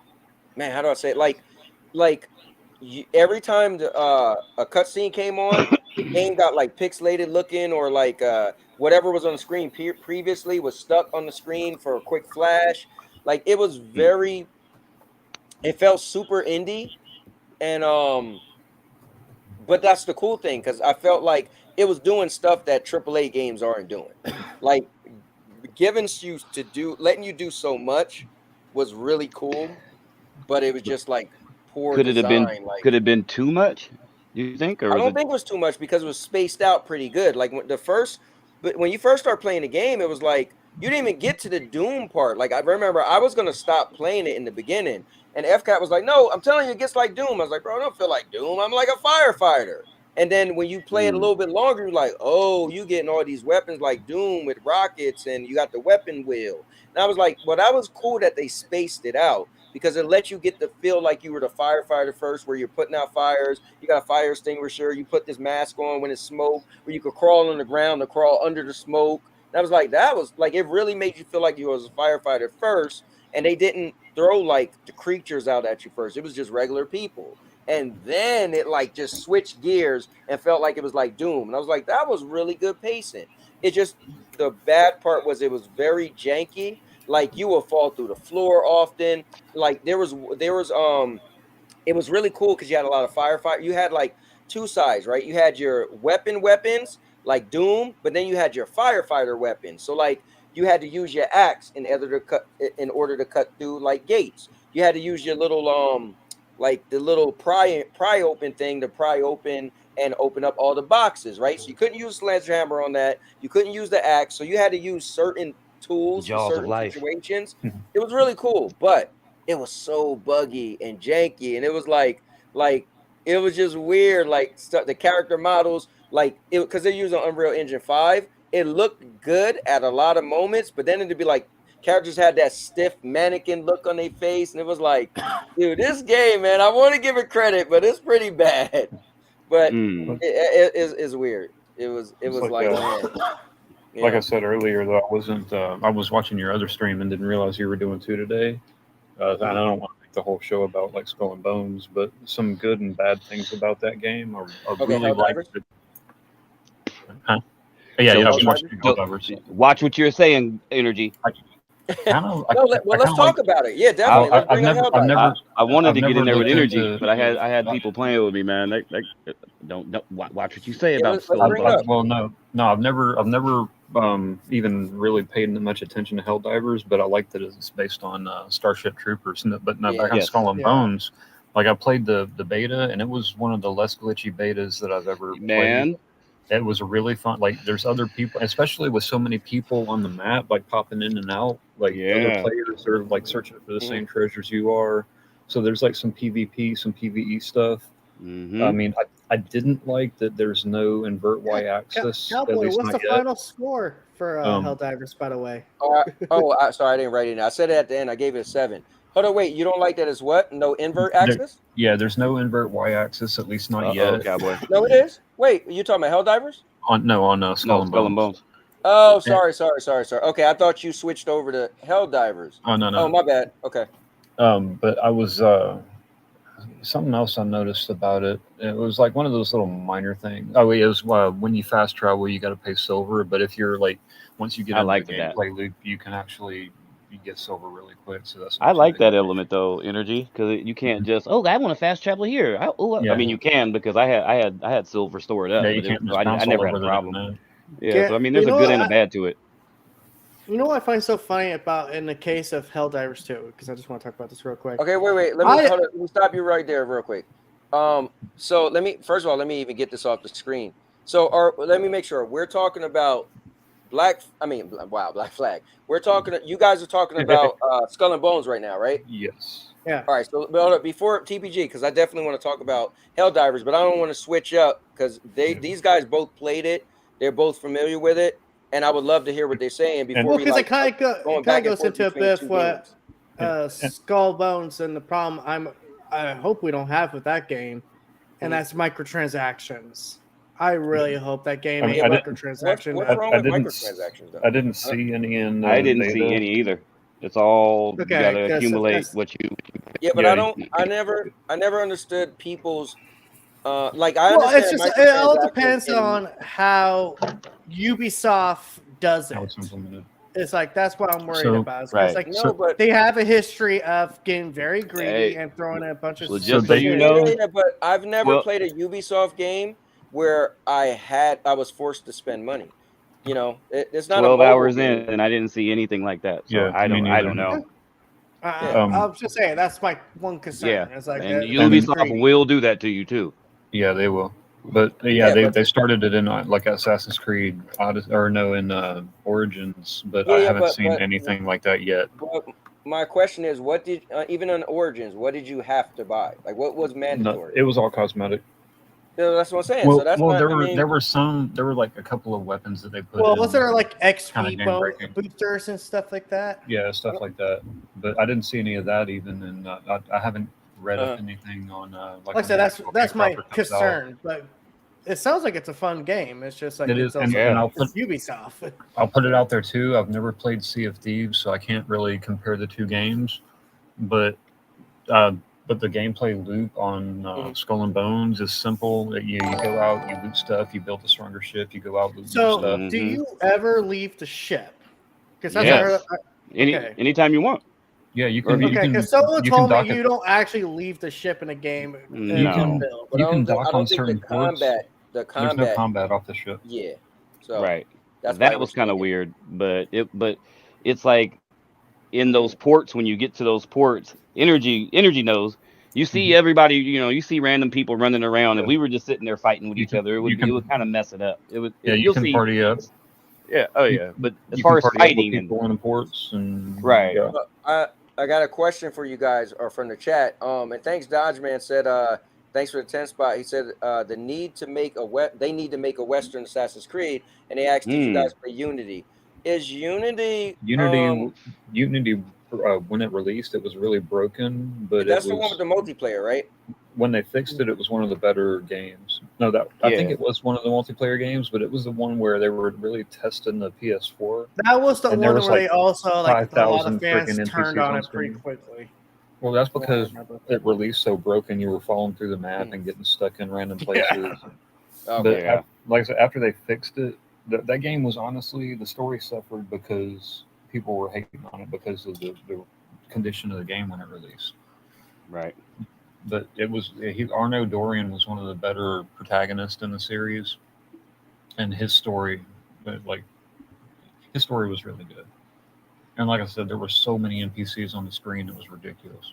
man. How do I say it? Like every time a cutscene came on, the game got like pixelated looking, or like whatever was on the screen previously was stuck on the screen for a quick flash. Like it was very. It felt super indie, and but that's the cool thing because I felt like it was doing stuff that AAA games aren't doing, like giving you to do, letting you do so much was really cool, but it was just like poor Could it have design. been? Like Could it have been too much? Do you think, or I was don't it? think it was too much because it was spaced out pretty good. Like when you first start playing the game, it was like you didn't even get to the Doom part. Like I remember I was gonna stop playing it in the beginning, and FCAT was like, "No, I'm telling you, it gets like Doom." I was like, "Bro, I don't feel like Doom. I'm like a firefighter." And then when you play it a little bit longer, you're like, "Oh, you getting all these weapons like Doom with rockets, and you got the weapon wheel." And I was like, "Well, that was cool that they spaced it out." Because it lets you get the feel like you were the firefighter first, where you're putting out fires. You got a fire extinguisher. You put this mask on when it's smoke, where you could crawl on the ground to crawl under the smoke. And I was like, that was like, it really made you feel like you was a firefighter first. And they didn't throw like the creatures out at you first. It was just regular people. And then it like just switched gears and felt like it was like Doom. And I was like, that was really good pacing. It just, the bad part was it was very janky. Like you will fall through the floor often. Like there was it was really cool because you had a lot of firefight. You had like two sides, right? You had your weapons like Doom, but then you had your firefighter weapons. So like you had to use your axe in order to cut through like gates. You had to use your little like the little pry open thing to pry open and open up all the boxes, right? So you couldn't use sledgehammer on that. You couldn't use the axe. So you had to use certain tools for Jaws of certain life. situations. It was really cool, but it was so buggy and janky, and it was like It was just weird. Like the character models, like it because they're using Unreal Engine 5. It looked good at a lot of moments, but then it'd be like characters had that stiff mannequin look on their face, and it was like, dude, this game, man, I want to give it credit, but it's pretty bad. But it's weird. It was like man. Yeah. Like I said earlier, though, I wasn't. I was watching your other stream and didn't realize you were doing 2 today. And I don't want to make the whole show about like Skull and Bones, but some good and bad things about that game. I really liked it. Huh? Yeah, I was watching Helldivers. Watch what you're saying, Energy. Let's talk about it. Yeah, definitely. I wanted to get in there with Energy, but I had people playing with me, man. Don't watch what you say about Skull and Bones. Well, no, I've never even really paid much attention to Helldivers, but I like that it's based on Starship Troopers. But back on Skull and Bones, like I played the beta, and it was one of the less glitchy betas that I've ever played. It was really fun. Like there's other people, especially with so many people on the map, like popping in and out. Like other players are like searching for the same treasures you are. So there's like some PvP, some PvE stuff. I mean, I didn't like that there's no invert y-axis. Cowboy, what's the final score for Helldivers, by the way? Sorry, I didn't write it down. I said it at the end. I gave it a 7. Hold on, wait. You don't like that as what? No invert axis? There's no invert y-axis, at least not yet. Cowboy. No, it is. Wait, you talking about Helldivers? On Skull and Bones. Oh, sorry. Okay, I thought you switched over to Helldivers. Oh, no. Oh, my bad. Okay. But I was something else I noticed about it. It was like one of those little minor things. Oh, it was when you fast travel, you got to pay silver. But if you're like, once you get into the gameplay loop, you can actually get silver really quick. So that's. I like that element though, Energy, because you can't just I want to fast travel here. I mean, you can because I had silver stored up. Yeah, you can't I never had a problem. Yeah, so I mean, there's a good and a bad to it. You know what I find so funny about in the case of Helldivers 2, because I just want to talk about this real quick. Okay, wait. Let me stop you right there real quick. So let me even get this off the screen. So let me make sure we're talking about Black Flag. We're talking. You guys are talking about Skull and Bones right now, right? Yes. Yeah. All right. So before TPG, because I definitely want to talk about Helldivers, but I don't want to switch up because these guys both played it. They're both familiar with it, and I would love to hear what they're saying before because it kind of goes into a bit of what Skull Bones and the problem I hope we don't have with that game, and that's microtransactions. I really hope that game ain't microtransactions. What's wrong with microtransactions, though? I didn't see any in. I didn't see any either. It's all you gotta accumulate what you. Yeah, but I never understood people's. It all depends on how Ubisoft does it. It's like that's what I'm worried about. It's like but they have a history of getting very greedy and throwing in a bunch of. But I've never played a Ubisoft game where I was forced to spend money. You know, it's not 12 hours in, and I didn't see anything like that. So I don't know. I was just saying that's my one concern. Yeah, it's like and Ubisoft will do that to you too. Yeah, they will. But they started it in like Assassin's Creed in Origins, but I haven't seen anything like that yet. My question is, what did even on Origins, what did you have to buy? Like, what was mandatory? No, it was all cosmetic. Yeah, that's what I'm saying. Well, so that's there were like a couple of weapons that they put. Well, was there like XP boosters and stuff like that? Yeah, stuff like that. But I didn't see any of that even, and I haven't read up anything on. Like I said, that's my concern. But it sounds like it's a fun game. It's just like it is, and I'll put Ubisoft. I'll put it out there too. I've never played Sea of Thieves, so I can't really compare the two games. But the gameplay loop on Skull and Bones is simple. You go out, you loot stuff, you build a stronger ship, you go out, loot stuff. So, do you ever leave the ship? Because anytime you want. Yeah, you can. Because someone told me you don't actually leave the ship in a game. You can dock on certain ports. There's no combat off the ship. Yeah. So right. That was kind of weird, but it's like in those ports, when you get to those ports, energy knows. You see everybody, you see random people running around, and we were just sitting there fighting with each other. It would kind of mess it up. You can party up. Yeah. Oh yeah. But as far as fighting and people in the ports and right. I got a question for you guys, or from the chat. And thanks, Dodge Man said Thanks for the 10 spot. He said they need to make a Western Assassin's Creed, and they asked, did you guys play Unity? Is Unity Unity when it released, it was really broken, but that's it the one with was the multiplayer, right? when they fixed it, it was one of the better games. No, I think it was one of the multiplayer games, but it was the one where they were really testing the PS4. That was the And one there was, where they like, also like a lot 5,000 of fans freaking turned NPCs on on it pretty screen. quickly. Well, that's From what I because remember. it released so broken. You were falling through the map and getting stuck in random places. But like I said, after they fixed it, that game was honestly, the story suffered because people were hating on it because of the condition of the game when it released. Right. But it was Arno Dorian was one of the better protagonists in the series, and his story, his story was really good. And like I said, there were so many NPCs on the screen; it was ridiculous.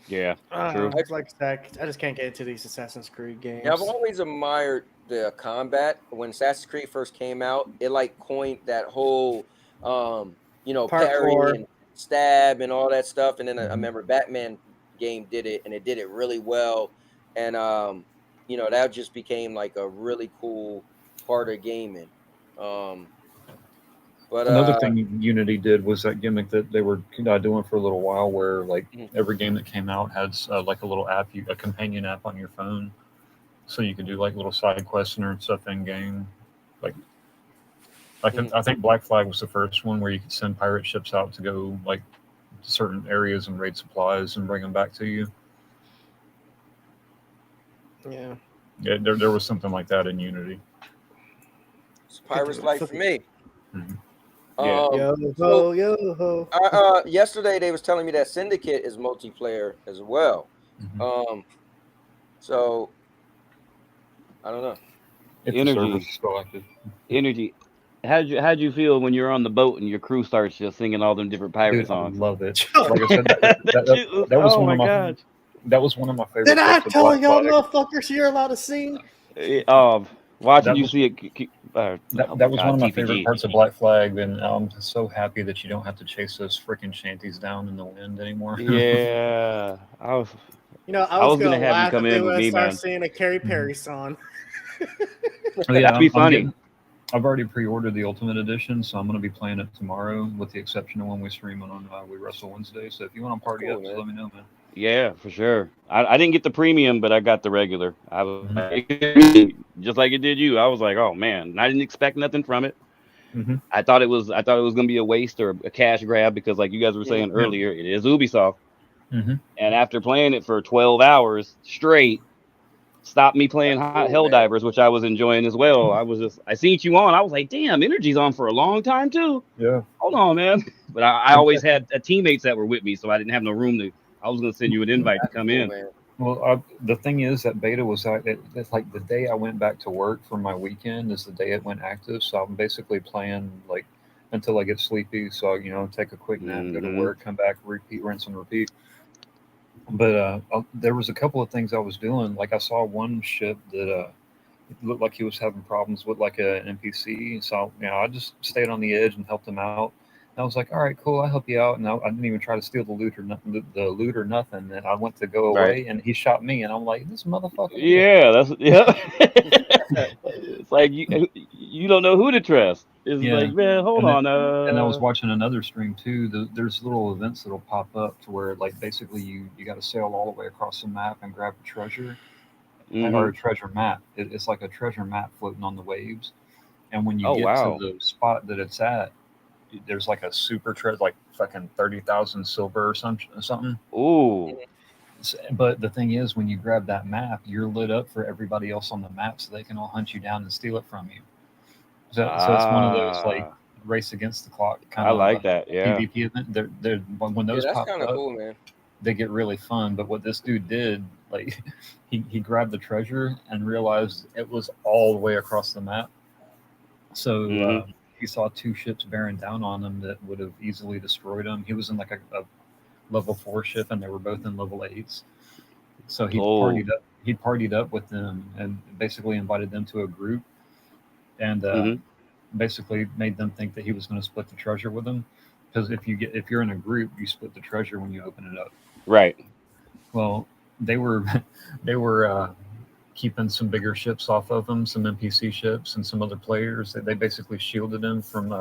Yeah, true. It's like I just can't get into these Assassin's Creed games. Yeah, I've always admired the combat. When Assassin's Creed first came out, it like coined that whole parry and stab and all that stuff. And then I remember Batman game did it, and it did it really well. And that just became like a really cool part of gaming. But another thing Unity did was that gimmick that they were doing for a little while, where like every game that came out had like a little app, a companion app on your phone, so you could do like little side quests and stuff in game. I think Black Flag was the first one where you could send pirate ships out to go like to certain areas and raid supplies and bring them back to you. Yeah, there was something like that in Unity. It's pirate's life for me. Yo-ho. Yesterday they was telling me that Syndicate is multiplayer as well. So I don't know. Energy. How'd you feel when you're on the boat and your crew starts just singing all them different pirate songs? I love it. Like I said, that was one of my that was one of my favorite. Did I tell y'all motherfuckers you're allowed to sing? Watching you see it. That was one of my favorite parts of Black Flag, and I'm so happy that you don't have to chase those freaking shanties down in the wind anymore. Yeah, I was gonna have you come in with me, start man. singing a Katy Perry song. That'd be funny. I've already pre-ordered the Ultimate Edition, so I'm going to be playing it tomorrow, with the exception of when we stream it on We Wrestle Wednesday. So if you want to party up, just let me know, man. Yeah, for sure. I didn't get the premium, but I got the regular. I was just like it did you. I was like, oh man, and I didn't expect nothing from it. I thought it was gonna be a waste or a cash grab because, like you guys were saying earlier, it is Ubisoft. And after playing it for 12 hours straight, stopped me playing Helldivers, which I was enjoying as well. I seen you on. I was like, damn, Energy's on for a long time too. Yeah. Hold on, man. But I always had teammates that were with me, so I didn't have no room to. I was gonna send you an invite to come in. Well, the thing is that beta was it's like the day I went back to work for my weekend is the day it went active. So I'm basically playing like until I get sleepy. So take a quick nap, go to work, come back, repeat, rinse and repeat. But there was a couple of things I was doing. Like I saw one ship that it looked like he was having problems with like an NPC. So I just stayed on the edge and helped him out. And I was like, all right, cool, I'll help you out. And I didn't even try to steal the loot or nothing. And I went to go away, and he shot me. And I'm like, this motherfucker. Yeah, it's like you don't know who to trust. It's like, man, hold on. And I was watching another stream too. There's little events that'll pop up to where like basically you got to sail all the way across the map and grab a treasure, or a treasure map. It's like a treasure map floating on the waves. And when you get to the spot that it's at, there's like a super treasure, like fucking 30,000 silver or something. Ooh. But the thing is, when you grab that map, you're lit up for everybody else on the map, so they can all hunt you down and steal it from you. So it's one of those like race against the clock kind of. I like that. Yeah. PvP event. When those pop up, cool, man. They get really fun. But what this dude did, like, he grabbed the treasure and realized it was all the way across the map. So he saw two ships bearing down on him that would have easily destroyed him. He was in like a level 4 ship, and they were both in level 8s. So he partied up with them and basically invited them to a group, and basically made them think that he was going to split the treasure with them. Because if you're in a group, you split the treasure when you open it up. Right. Well, they were they were keeping some bigger ships off of them, some NPC ships, and some other players. They basically shielded him from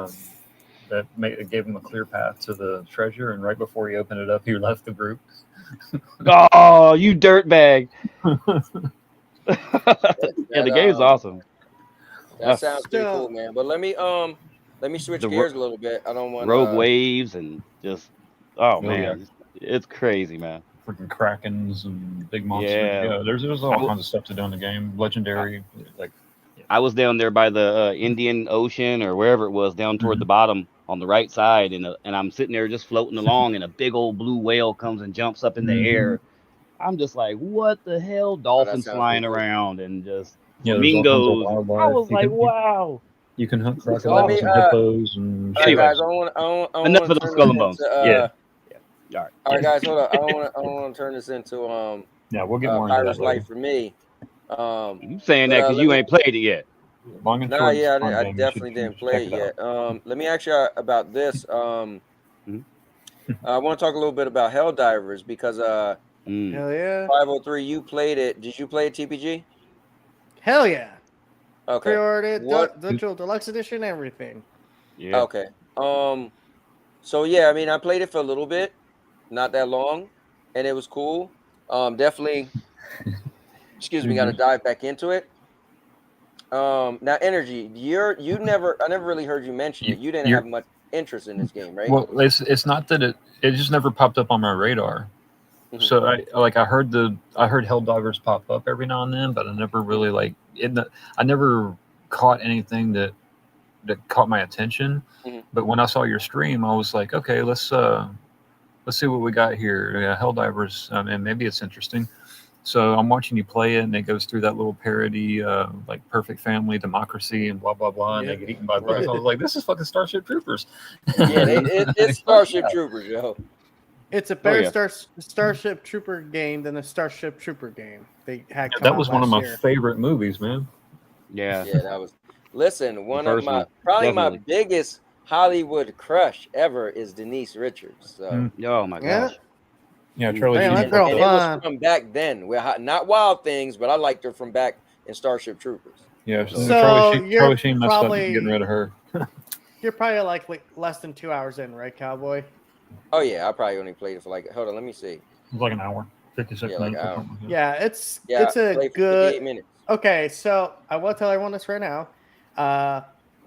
it gave him a clear path to the treasure. And right before he opened it up, he left the group. Oh, you dirtbag! Yeah, the game's That awesome. sounds pretty cool, So, man. But let me switch The gears a little bit. I don't want rogue waves and just oh yeah. man, it's crazy, man. Freaking krakens and big monsters. Yeah. Yeah, there's all kinds of stuff to do in the game. Legendary, like I was down there by the Indian Ocean or wherever it was, down toward the bottom on the right side, and I'm sitting there just floating along, and a big old blue whale comes and jumps up in the air. I'm just like, what the hell? Dolphins sounds flaming pretty cool. around and just yeah, there's all kinds of flamingos. wildlife. I was You like, can- wow. You can hunt So let crocodiles me, and hippos and all right, Anyway, guys. I don't enough want of to the turn skull this and bones. into Yeah. All all right, guys. Hold up. I don't want to turn this into yeah, we'll get more into Pirate's that later. Life for me. You saying But, that because let you me- ain't played it yet? Long and No, short, yeah, it's a fun I game. You definitely should didn't play it check yet. out. Let me ask you about this. I want to talk a little bit about Helldivers because Mm. hell yeah. 503, you played it. Did you play it, TPG? Hell yeah. Okay. Pre-ordered, What? digital deluxe edition, everything. Yeah. Okay. So yeah, I mean, I played it for a little bit, not that long, and it was cool. Definitely. Excuse me. Got to dive back into it. Now, Energy, I never really heard you mention it. You didn't You're- have much interest in this game, right? Well, it's not that it just never popped up on my radar. Mhm. So I heard Helldivers pop up every now and then, but I never really I never caught anything that caught my attention. Mhm. But when I saw your stream, I was like, okay, let's see what we got here. Yeah, Helldivers, and maybe it's interesting. So I'm watching you play it, and it goes through that little parody, like perfect family, democracy, and blah blah blah, and they get eaten by bugs. Right. I was like, this is fucking Starship Troopers. Yeah, it's Starship Troopers, yo. It's a better yeah. Starship Trooper game than a Starship Trooper game. They had come That out was one of my last year. favorite movies, man. Yeah. Yeah, that was. Listen, one of first my one, probably definitely. my biggest Hollywood crush ever is Denise Richards. So. Oh my Yeah. gosh. Yeah, Charlie Man, Sheen. that girl And it fun. was from back then. Not Wild Things, but I liked her from back in Starship Troopers. Yeah, So Charlie you're Sheen messed up probably- getting rid of her. You're probably like less than 2 hours in, right, Cowboy? Oh yeah, I probably only played it for like. Hold on, let me see. It was like an hour, 56 Yeah, like minutes. an or hour. something. Yeah, it's Yeah, it's I a played for good. 58 minutes. Okay, so I will tell everyone this right now.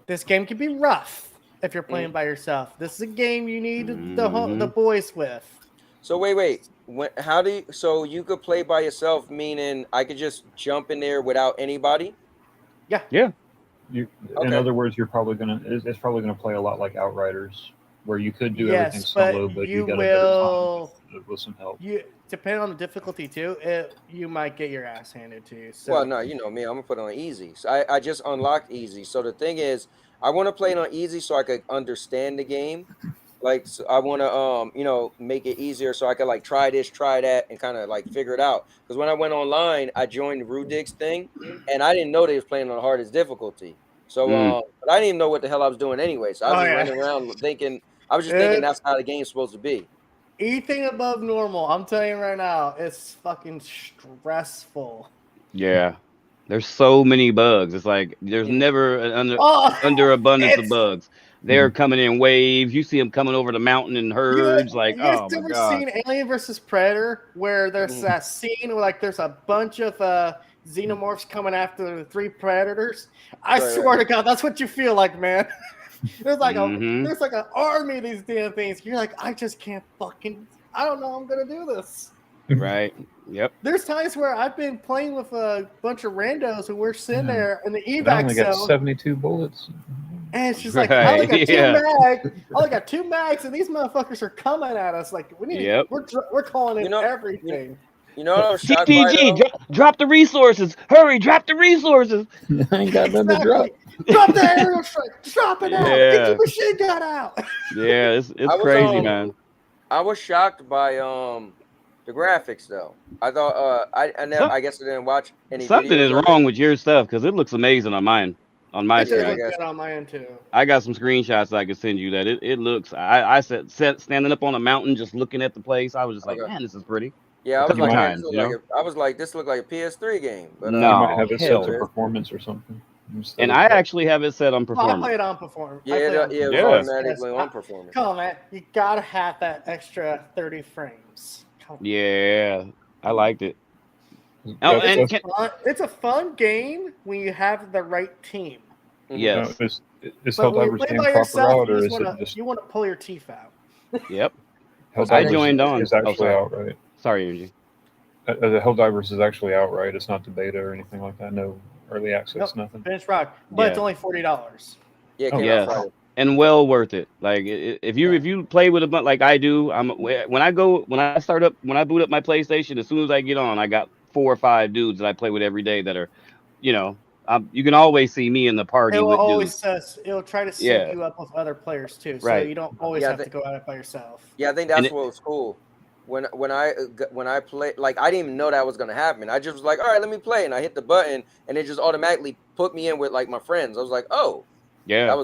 This game can be rough if you're playing by yourself. This is a game you need the boys with. So wait. How do you? So you could play by yourself, meaning I could just jump in there without anybody? Yeah. In Okay. other words, it's probably gonna play a lot like Outriders, where you could do everything Yes, but solo, but you you got will. with some help. You depending on the difficulty too. You might get your ass handed to you. So Well, no, you know me. I'm gonna put it on easy. So I just unlocked easy. So the thing is, I want to play it on easy so I could understand the game. Like so I want to make it easier so I could like try this, try that, and kind of like figure it out. Because when I went online, I joined Rudig's thing, and I didn't know they was playing on the hardest difficulty. So but I didn't even know what the hell I was doing anyway. So I was just running around thinking. I was just thinking that's how the game's supposed to be. anything above normal, I'm telling you right now, it's fucking stressful. Yeah. There's so many bugs. It's like there's never an underabundance of bugs. They're coming in waves. You see them coming over the mountain in herds. You guys oh my ever god. seen Alien vs Predator where there's that scene where like there's a bunch of xenomorphs coming after the 3 predators? I swear to God, that's what you feel like, man. There's like there's like an army of these damn things. You're like, I just can't I don't know I'm gonna do this. Right. Yep. There's times where I've been playing with a bunch of randos who we're sitting there in the I evac only got zone. 72 bullets. And it's just like, I only got Right, two mags, and these motherfuckers are coming at us. Like, we need Yep. we're calling in everything. You know what I was shocked by, TPG, though? drop the resources. Hurry, drop the resources. I ain't got nothing to drop. Drop the aerial strike. Drop it out. Yeah. Get your machine gun out. Yeah, it's I was, crazy, man. I was shocked by the graphics though. I thought I guess I didn't watch any. Something videos is of it. wrong with your stuff because it looks amazing on mine. On my It does screen. look good on my end too. I got some screenshots I could send you that it looks. I said standing up on a mountain just looking at the place. I was just like, man, this is pretty. Yeah, I a was couple like, man, times, this you know. I was like, this looked like a PS3 game, but You might No, have it set hell to no. performance or something. And I actually have it set on Well, I play performance. it on perform. yeah, I play it on it was Yeah. automatically on Yes. performance. Come on, man. You gotta have that extra 30 frames. Come on. Yeah, I liked it. Oh, That's- and that's- It's a fun game when you have the right team. yes, is But when you Helldivers play game by proper yourself, out, or you is it just you want to pull your teeth out. yep. What's I that? joined on. Is actually sorry. out, right? Sorry, Angie. The Helldivers is actually out, right? It's not the beta or anything like that. No early access, Nope. nothing. Finish rock, but it's Yeah. only $40. Yeah, it Oh, came Yes, out Friday. and well worth it. Like if you play with a bunch like I do, when I boot up my PlayStation, as soon as I get on, I got 4 or 5 dudes that I play with every day that are, you know, you can always see me in the party It will with always dudes. it'll try to sync Yeah. you up with other players too, so Right. you don't always Yeah, have to go at it by yourself. Yeah, I think And that's what was cool. When I play, like I didn't even know that was gonna happen. I just was like, all right, let me play, and I hit the button, and it just automatically put me in with like my friends. I was like, oh, Yeah. that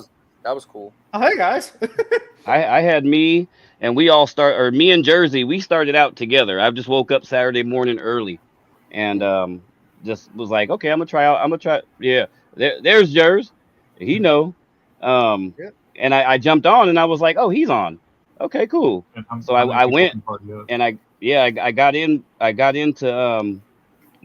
was cool. Oh, hey guys. I had me and me and Jersey, we started out together. I just woke up Saturday morning early and just was like, okay, I'm gonna try. Yeah, there's Jers. He know. Yep. And I jumped on and I was like, oh, he's on. Okay, cool. And So how many I people went can party up? and I got into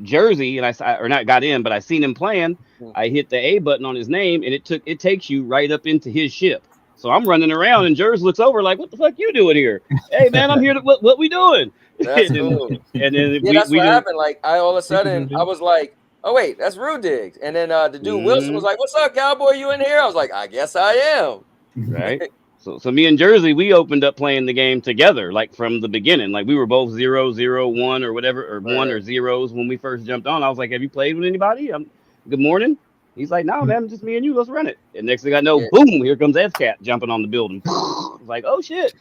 Jersey and or not got in, but I seen him playing. I hit the A button on his name and it takes you right up into his ship. So I'm running around and Jers looks over like, what the fuck you doing here? Hey man, I'm here to what we doing? That's and then, cool. and then Yeah, that's we what just happened. Like I all of a sudden I was like, oh wait, that's Rude Diggs. And then the dude Wilson was like, what's up, cowboy? You in here? I was like, I guess I am. right. So me and Jersey, we opened up playing the game together, like from the beginning. Like we were both 0, 0, 1 or whatever, or one or zeros when we first jumped on. I was like, have you played with anybody? Good morning. He's like, no, man, just me and you. Let's run it. And next thing I know, boom, here comes FCat jumping on the building. Like, oh shit.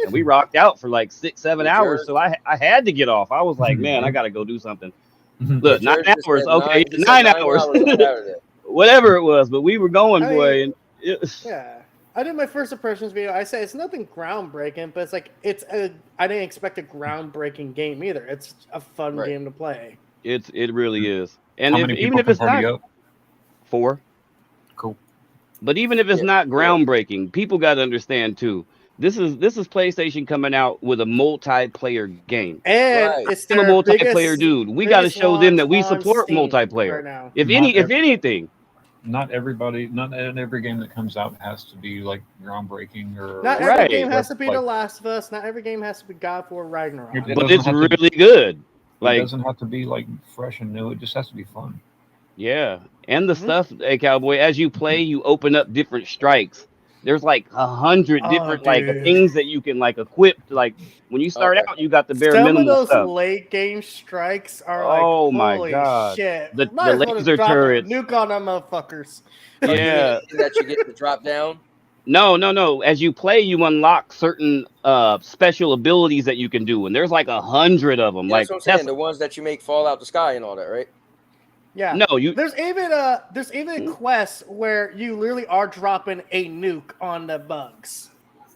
And we rocked out for like 6, 7 hours. So I had to get off. I was like, man, I gotta go do something. Look, 9 hours. Okay, 9 hours. Whatever it was, but we were going, boy. And yeah. I did my first impressions video. I say it's nothing groundbreaking, but it's like I didn't expect a groundbreaking game either. It's a fun game to play. It really is. And How many even people if can it's party not up? 4. Cool. But even if it's not groundbreaking, people got to understand too. This is PlayStation coming out with a multiplayer game. And it's I'm a their multiplayer dude. We got to show them that we support multiplayer. right now. If anything, not every game that comes out has to be like groundbreaking or. Not every game has to be like, The Last of Us. Not every game has to be God of War Ragnarok. but it's really good. Like it doesn't have to be like fresh and new. It just has to be fun. Yeah, and the stuff, hey cowboy, as you play, you open up different strikes. There's like 100 different like things that you can like equip. Like when you start out, you got the bare minimum Some of those stuff. late game strikes are like, Oh my holy god, shit! the Might as well just laser drop a turrets. nuke on them motherfuckers. Yeah, that you get to drop down. No. As you play, you unlock certain special abilities that you can do, and there's like 100 of them. Yeah, like that's what I'm saying. The ones that you make fall out the sky and all that, right? Yeah. No, There's even a quest where you literally are dropping a nuke on the bugs,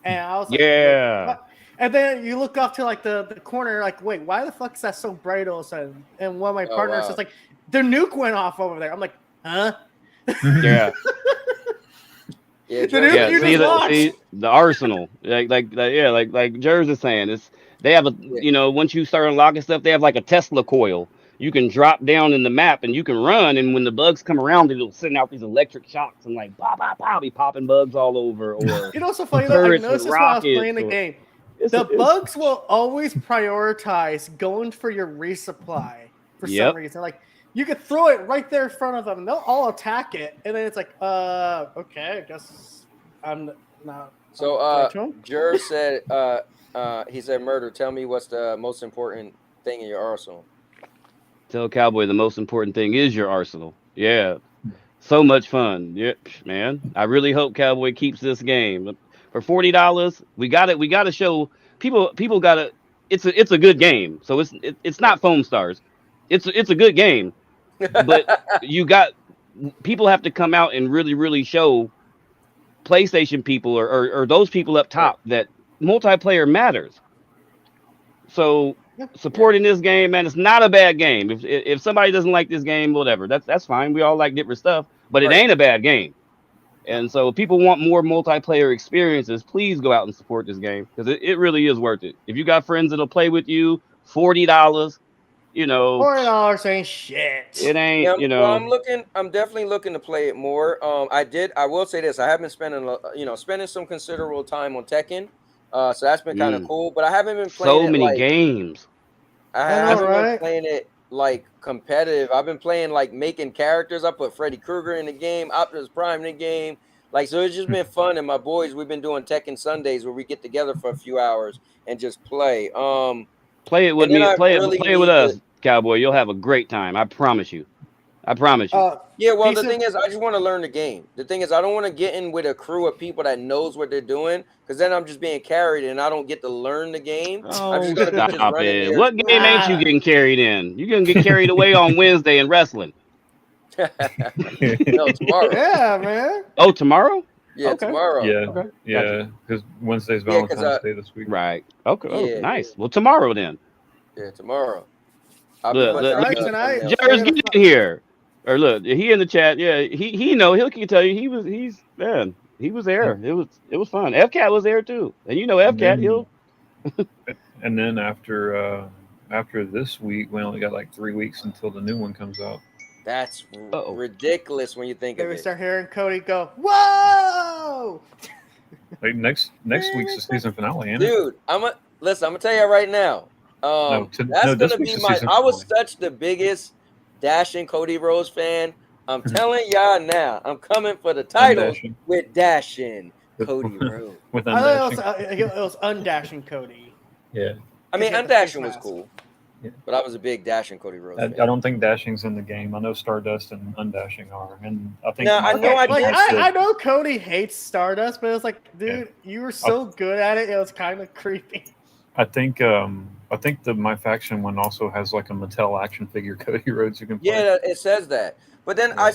and I was like, yeah. what? And then you look off to like the corner, like, wait, why the fuck is that so bright all of a sudden? And one of my partners is like, the nuke went off over there. I'm like, huh? Yeah. Yeah, see the arsenal, like Jers is saying, they have once you start unlocking stuff, they have like a Tesla coil. You can drop down in the map and you can run, and when the bugs come around, it'll send out these electric shocks and like be popping bugs all over. Or you know what's so funny though? I noticed this while I was playing the game. The bugs will always prioritize going for your resupply for some reason. Like you could throw it right there in front of them, and they'll all attack it, and then it's like, okay, I guess I'm not. So, Jer said, he said, Murder, tell me what's the most important thing in your arsenal. Tell Cowboy the most important thing is your arsenal. Yeah, so much fun. Yep, man. I really hope Cowboy keeps this game for $40. We got it. We got to show people. People got to. It's a good game. So it's not foam stars. It's a good game. But people have to come out and really show PlayStation people or those people up top that multiplayer matters. So supporting this game, man. It's not a bad game. If somebody doesn't like this game, whatever, that's fine. We all like different stuff, but it Right. ain't a bad game. And so people want more multiplayer experiences. Please go out and support this game because it really is worth it. If you got friends that'll play with you, $40, you know, $40 ain't shit. it ain't, Yeah, you well, know. I'm definitely looking to play it more. I will say this: I have been spending some considerable time on Tekken. So that's been kind of cool. But I haven't been playing So it many like games. I I know, haven't been right? playing it like competitive. I've been playing like making characters. I put Freddy Krueger in the game, Optimus Prime in the game. Like, so it's just been fun. And my boys, we've been doing Tekken Sundays where we get together for a few hours and just play. Play it with And then me. I Play really it with need to. us, Cowboy. You'll have a great time. I promise you. I promise you. Yeah, well, the Decent- thing is, I just want to learn the game. The thing is, I don't want to get in with a crew of people that knows what they're doing, because then I'm just being carried and I don't get to learn the game. I'm Oh, just gonna be just stop running it. there. What game ain't you getting carried in? You're gonna get carried away on Wednesday in wrestling. No, tomorrow. Yeah, man. Oh, tomorrow? Yeah, Okay. tomorrow. Yeah, Okay. yeah, because Wednesday's Yeah, 'cause, Valentine's Day this week. Right. Okay. Oh, Yeah. nice. Well, tomorrow then. Yeah, tomorroll. I'll be Look, putting out Right, the tonight. thumbnails. Jers, get in here. Or look, he in the chat. Yeah, he know. He can tell you he was there. It was fun. FCat was there too, and you know FCat. And then after this week, we only got like 3 weeks until the new one comes out. That's ridiculous when you think Then of we it. start hearing Cody go, "Whoa!" Like next week's the season finale, ain't it? Dude, I'm gonna tell you right now. That's this gonna week's be the my. season I was finale. such the biggest Dashing Cody Rhodes fan. I'm telling y'all now. I'm coming for the title Undashing. with Dashing Cody Rhodes. With I thought Undashing. it was undashing Cody. Yeah. I mean, Except the Undashing face was mask. cool, Yeah. but I was a big Dashing Cody Rhodes I fan. don't think Dashing's in the game. I know Stardust and Undashing are, and I think. No, I know I did. I know Cody hates Stardust, but it was like, dude, you were so good at it. It was kind of creepy. I think my faction one also has like a Mattel action figure Cody Rhodes you can play. Yeah, it says that. But then I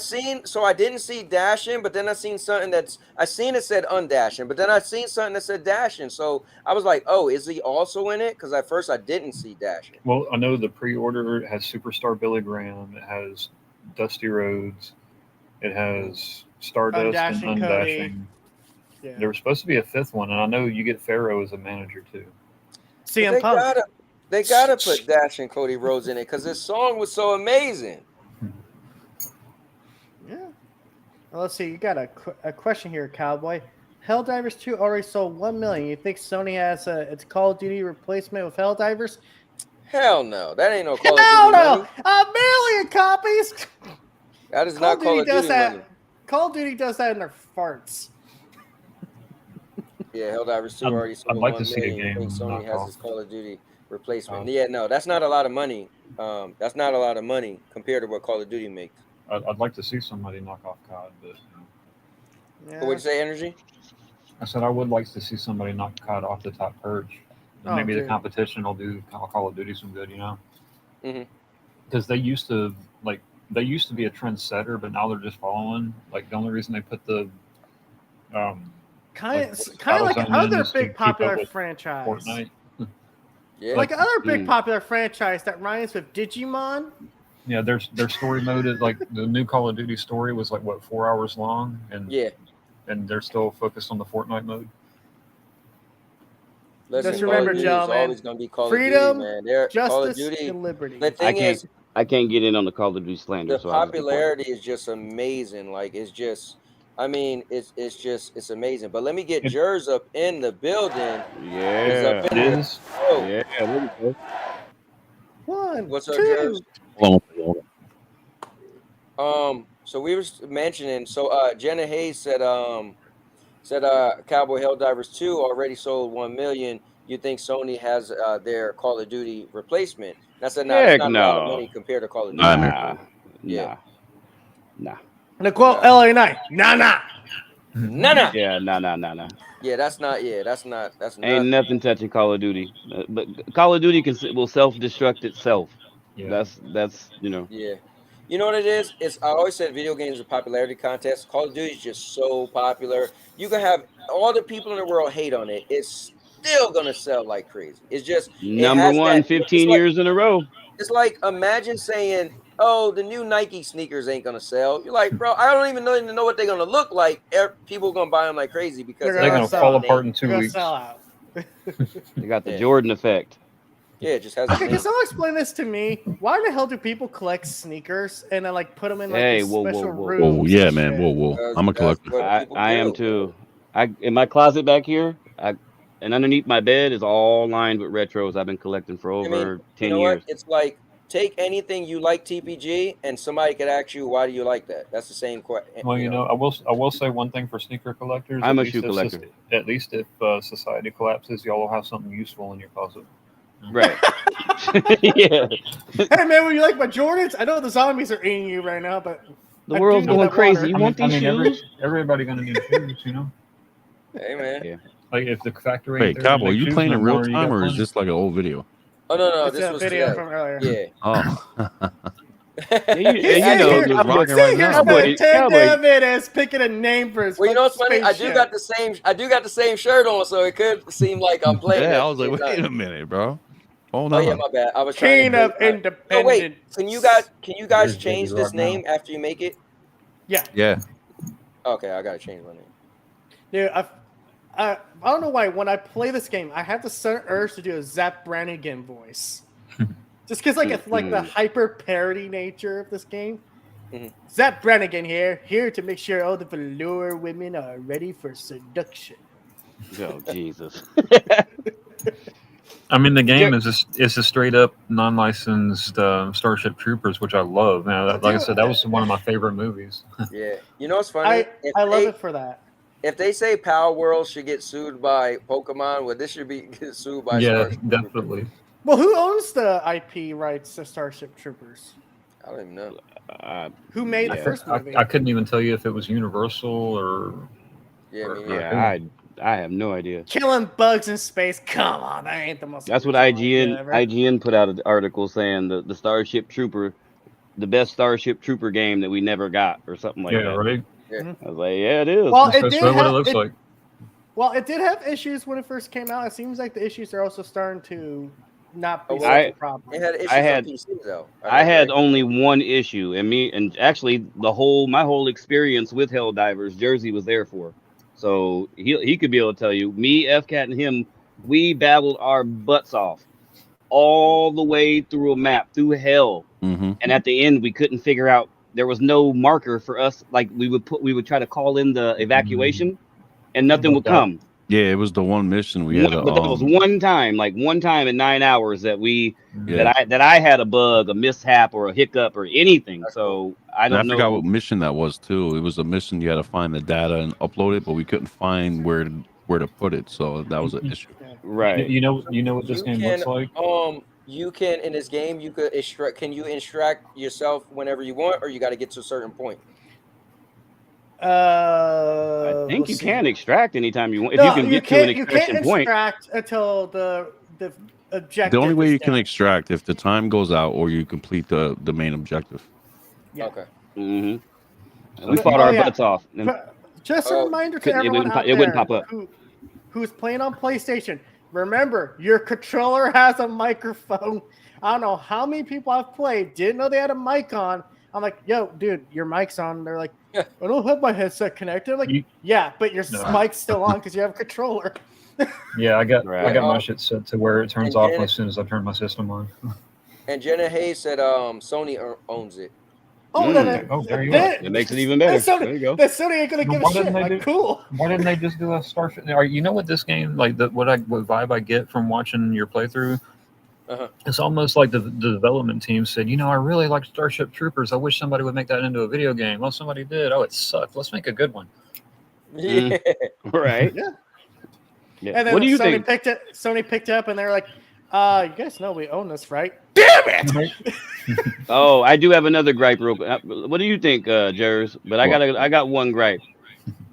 didn't see Dashing, but then I seen something it said Undashing, but then I seen something that said Dashing. So I was like, oh, is he also in it? Because at first I didn't see Dashing. Well, I know the pre-order has Superstar Billy Graham, it has Dusty Rhodes, it has Stardust and Undashing Cody. Undashing. Yeah. There was supposed to be a fifth one, and I know you get Pharaoh as a manager too. CM Punk. They gotta put Dashing Cody Rhodes in it because this song was so amazing. Yeah. Well, let's see. You got a question here, Cowboy. Helldivers 2 already sold 1 million. You think Sony has its Call of Duty replacement with Helldivers? Hell no, that ain't no Call of Duty Hell no! money. 1 million copies. That is not Call of Duty money. Call of Duty does that in their farts. Yeah, Helldivers 2 already sold I'd like 1 to see a million. I think game Sony has knockoff. its Call of Duty replacement. Yeah, no, that's not a lot of money. That's not a lot of money compared to what Call of Duty makes. I'd like to see somebody knock off COD, but Yeah. What'd you say, Energy? I said I would like to see somebody knock COD off the top perch. Oh, Maybe the dude. competition will do Call of Duty some good, you know? Mhm. Because they used to be a trendsetter, but now they're just following. Like the only reason they put the Kind like, of like Battlezone other is to big keep popular up with franchise. Fortnite. Yeah. Like other big popular franchise that rhymes with Digimon. Yeah, their story mode is like the new Call of Duty story was like what 4 hours long, and and they're still focused on the Fortnite mode. Listen, Just Call remember, of Duty Joe, is man. always gonna be Call Freedom, of Duty, man. They're Call of justice, Duty and liberty. The thing is, I can't get in on the Call of Duty slander. the so I'll just be quiet. popularity is just amazing. Like it's just, I mean, it's amazing. But let me get Jers up in the building. He's up Yeah. in It here. is. Oh, Yeah. There we go. 1, what's up, 2. Jers? Hold on. So we were mentioning. So Jenna Hayes said Cowboy Helldivers 2 already sold 1 million. You think Sony has their Call of Duty replacement? And I said, no, that's Heck not a lot of no. money compared to Call of Duty. Nah. And quote LA Knight. Nah. Nah. Yeah, nah. Yeah, that's not. Ain't nothing touching Call of Duty. But Call of Duty will self-destruct itself. Yeah. That's you know. Yeah. You know what it is? I always said video games are popularity contest. Call of Duty is just so popular. You can have all the people in the world hate on it. It's still gonna sell like crazy. It's just Number has one, that, 15 years in a row. It's like imagine saying, "Oh, the new Nike sneakers ain't gonna sell." You're like, bro, I don't even know what they're gonna look like. People gonna buy them like crazy because they're gonna fall apart in 2 weeks. Sell out. They got the Jordan effect. Yeah, it just has. Okay, can someone explain this to me? Why the hell do people collect sneakers and then like put them in like these special rooms? Whoa, yeah, man. Whoa. I'm a collector. I am too. In my closet back here, and underneath my bed is all lined with retros I've been collecting for over 10 years. It's like take anything you like TPG, and somebody could ask you, "Why do you like that?" That's the same question. Well, I will say one thing for sneaker collectors. I'm a shoe collector. At least if society collapses, y'all will have something useful in your closet. Right. Yeah. Hey man, would you like my Jordans? I know the zombies are eating you right now, but the world's going crazy. You want these shoes? Everybody gonna need shoes, you know. Hey man. Yeah. Like if the factory. Wait, Cowboy, you playing in real time or is this like an old video? Oh no, it's this a was video from earlier. Yeah. Oh. You know, rocking right now. Spent 10 damn minutes picking a name for his. Well, you know what's funny? I do got the same shirt on, so it could seem like I'm playing. Yeah, I was like, wait a minute, bro. Hold Oh on. yeah, my bad. I was King trying to of Independence. Oh wait, can you guys change this name after you make it? Yeah. Yeah. Okay, I gotta change my name. Dude, I don't know why when I play this game, I have the sudden urge to do a Zap Brannigan voice. Just because like the hyper parody nature of this game. Mm-hmm. Zap Brannigan here to make sure all the velour women are ready for seduction. Oh Jesus! I mean, the game is a straight up non-licensed Starship Troopers, which I love. Now, like I said, that was one of my favorite movies. Yeah, you know what's funny? I love it for that. If they say Power World should get sued by Pokemon, well, this should get sued by Starship definitely. Well, who owns the IP rights to Starship Troopers? I don't even know. Who made the first movie? I couldn't even tell you if it was Universal or. I have no idea. Killing bugs in space. Come on, that ain't the most. That's what IGN put out an article saying the Starship Trooper, the best Starship Trooper game that we never got, or something like that. Yeah, right. Yeah. I was like, yeah, it is. Well, That's what it looks like. Well, it did have issues when it first came out. It seems like the issues are also starting to not be such a problem. It had issues on PC though. I had only one issue, and actually my whole experience with Helldivers, Jersey was there for. So he could be able to tell you, me, FCat, and him, we babbled our butts off all the way through a map, through hell. Mm-hmm. And at the end, we couldn't figure out, there was no marker for us. Like we would try to call in the evacuation and nothing would come. Yeah, it was the one mission we had. But that was one time in 9 hours that that I had a bug, a mishap, or a hiccup, or anything. So I don't know. I forgot what mission that was too. It was a mission you had to find the data and upload it, but we couldn't find where to put it. So that was an issue. Right. You know what this game looks like. You can in this game you could extract. Can you extract yourself whenever you want, or you got to get to a certain point? I think you can extract anytime you want. If you can get to an extraction point. You can't extract until the objective. The only way you can extract if the time goes out or you complete the main objective. Yeah. Okay. Mm-hmm. We fought our butts off. Just a reminder to everyone out it wouldn't pop up. Who's playing on PlayStation. Remember, your controller has a microphone. I don't know how many people I've played didn't know they had a mic on. I'm like, yo, dude, your mic's on. They're like, I don't have my headset connected. I'm like, yeah, but your mic's still on because you have a controller. Yeah, I got my shit set to where it turns off as soon as I turn my system on. And Jenna Hayes said Sony owns it. Oh, there you go. It makes it even better. There you go. The Sony ain't gonna give a shit. Like, cool. Why didn't they just do a Starship? You know what this game like? What vibe I get from watching your playthrough? It's almost like the development team said, I really like Starship Troopers. I wish somebody would make that into a video game. Well, somebody did. Oh, it sucked. Let's make a good one. Yeah. Right. Yeah. And then what do you think? Sony picked it up, and they were like, you guys know we own this, right? Damn it! Oh, I do have another gripe real quick. What do you think, Jers? But I got one gripe.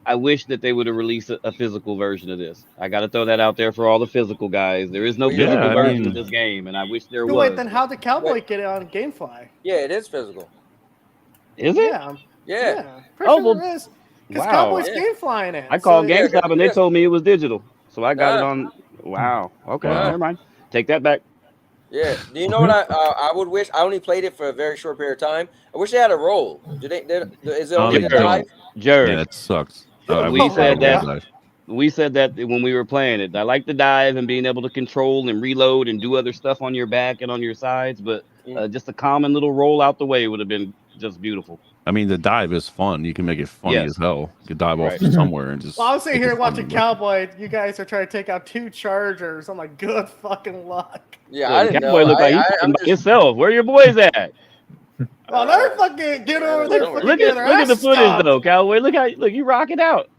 I wish that they would have released a physical version of this. I got to throw that out there for all the physical guys. There is no physical version of this game, and I wish there was. Wait, then how did Cowboy get it on GameFly? Yeah, it is physical. Is it? Yeah. Because Cowboy's GameFlying it. I called GameStop and they told me it was digital, so I got it on. Wow. Okay. Wow. Never mind. Take that back. Yeah. Do you know what I would wish? I only played it for a very short period of time. I wish they had a roll. Is it only they the don't. dive? Jared, Yeah, it sucks. I we wish they had said a that roll dice. we said that when we were playing it. I like the dive and being able to control and reload and do other stuff on your back and on your sides, but just a common little roll out the way would have been just beautiful. I mean, the dive is fun. You can make it funny Yes. as hell. You could dive Right. off somewhere and just. Well, I'm sitting make it here watching funny, but- Cowboy. You guys are trying to take out 2 Chargers. I'm like, good fucking luck. Yeah, Look, I didn't Cowboy know. look like he's I'm talking about just yourself. Where your boys at? Well, they're fucking get over there, Look- fucking Look get at their the ass footage stomped. though, Cowboy. Look you rocking out.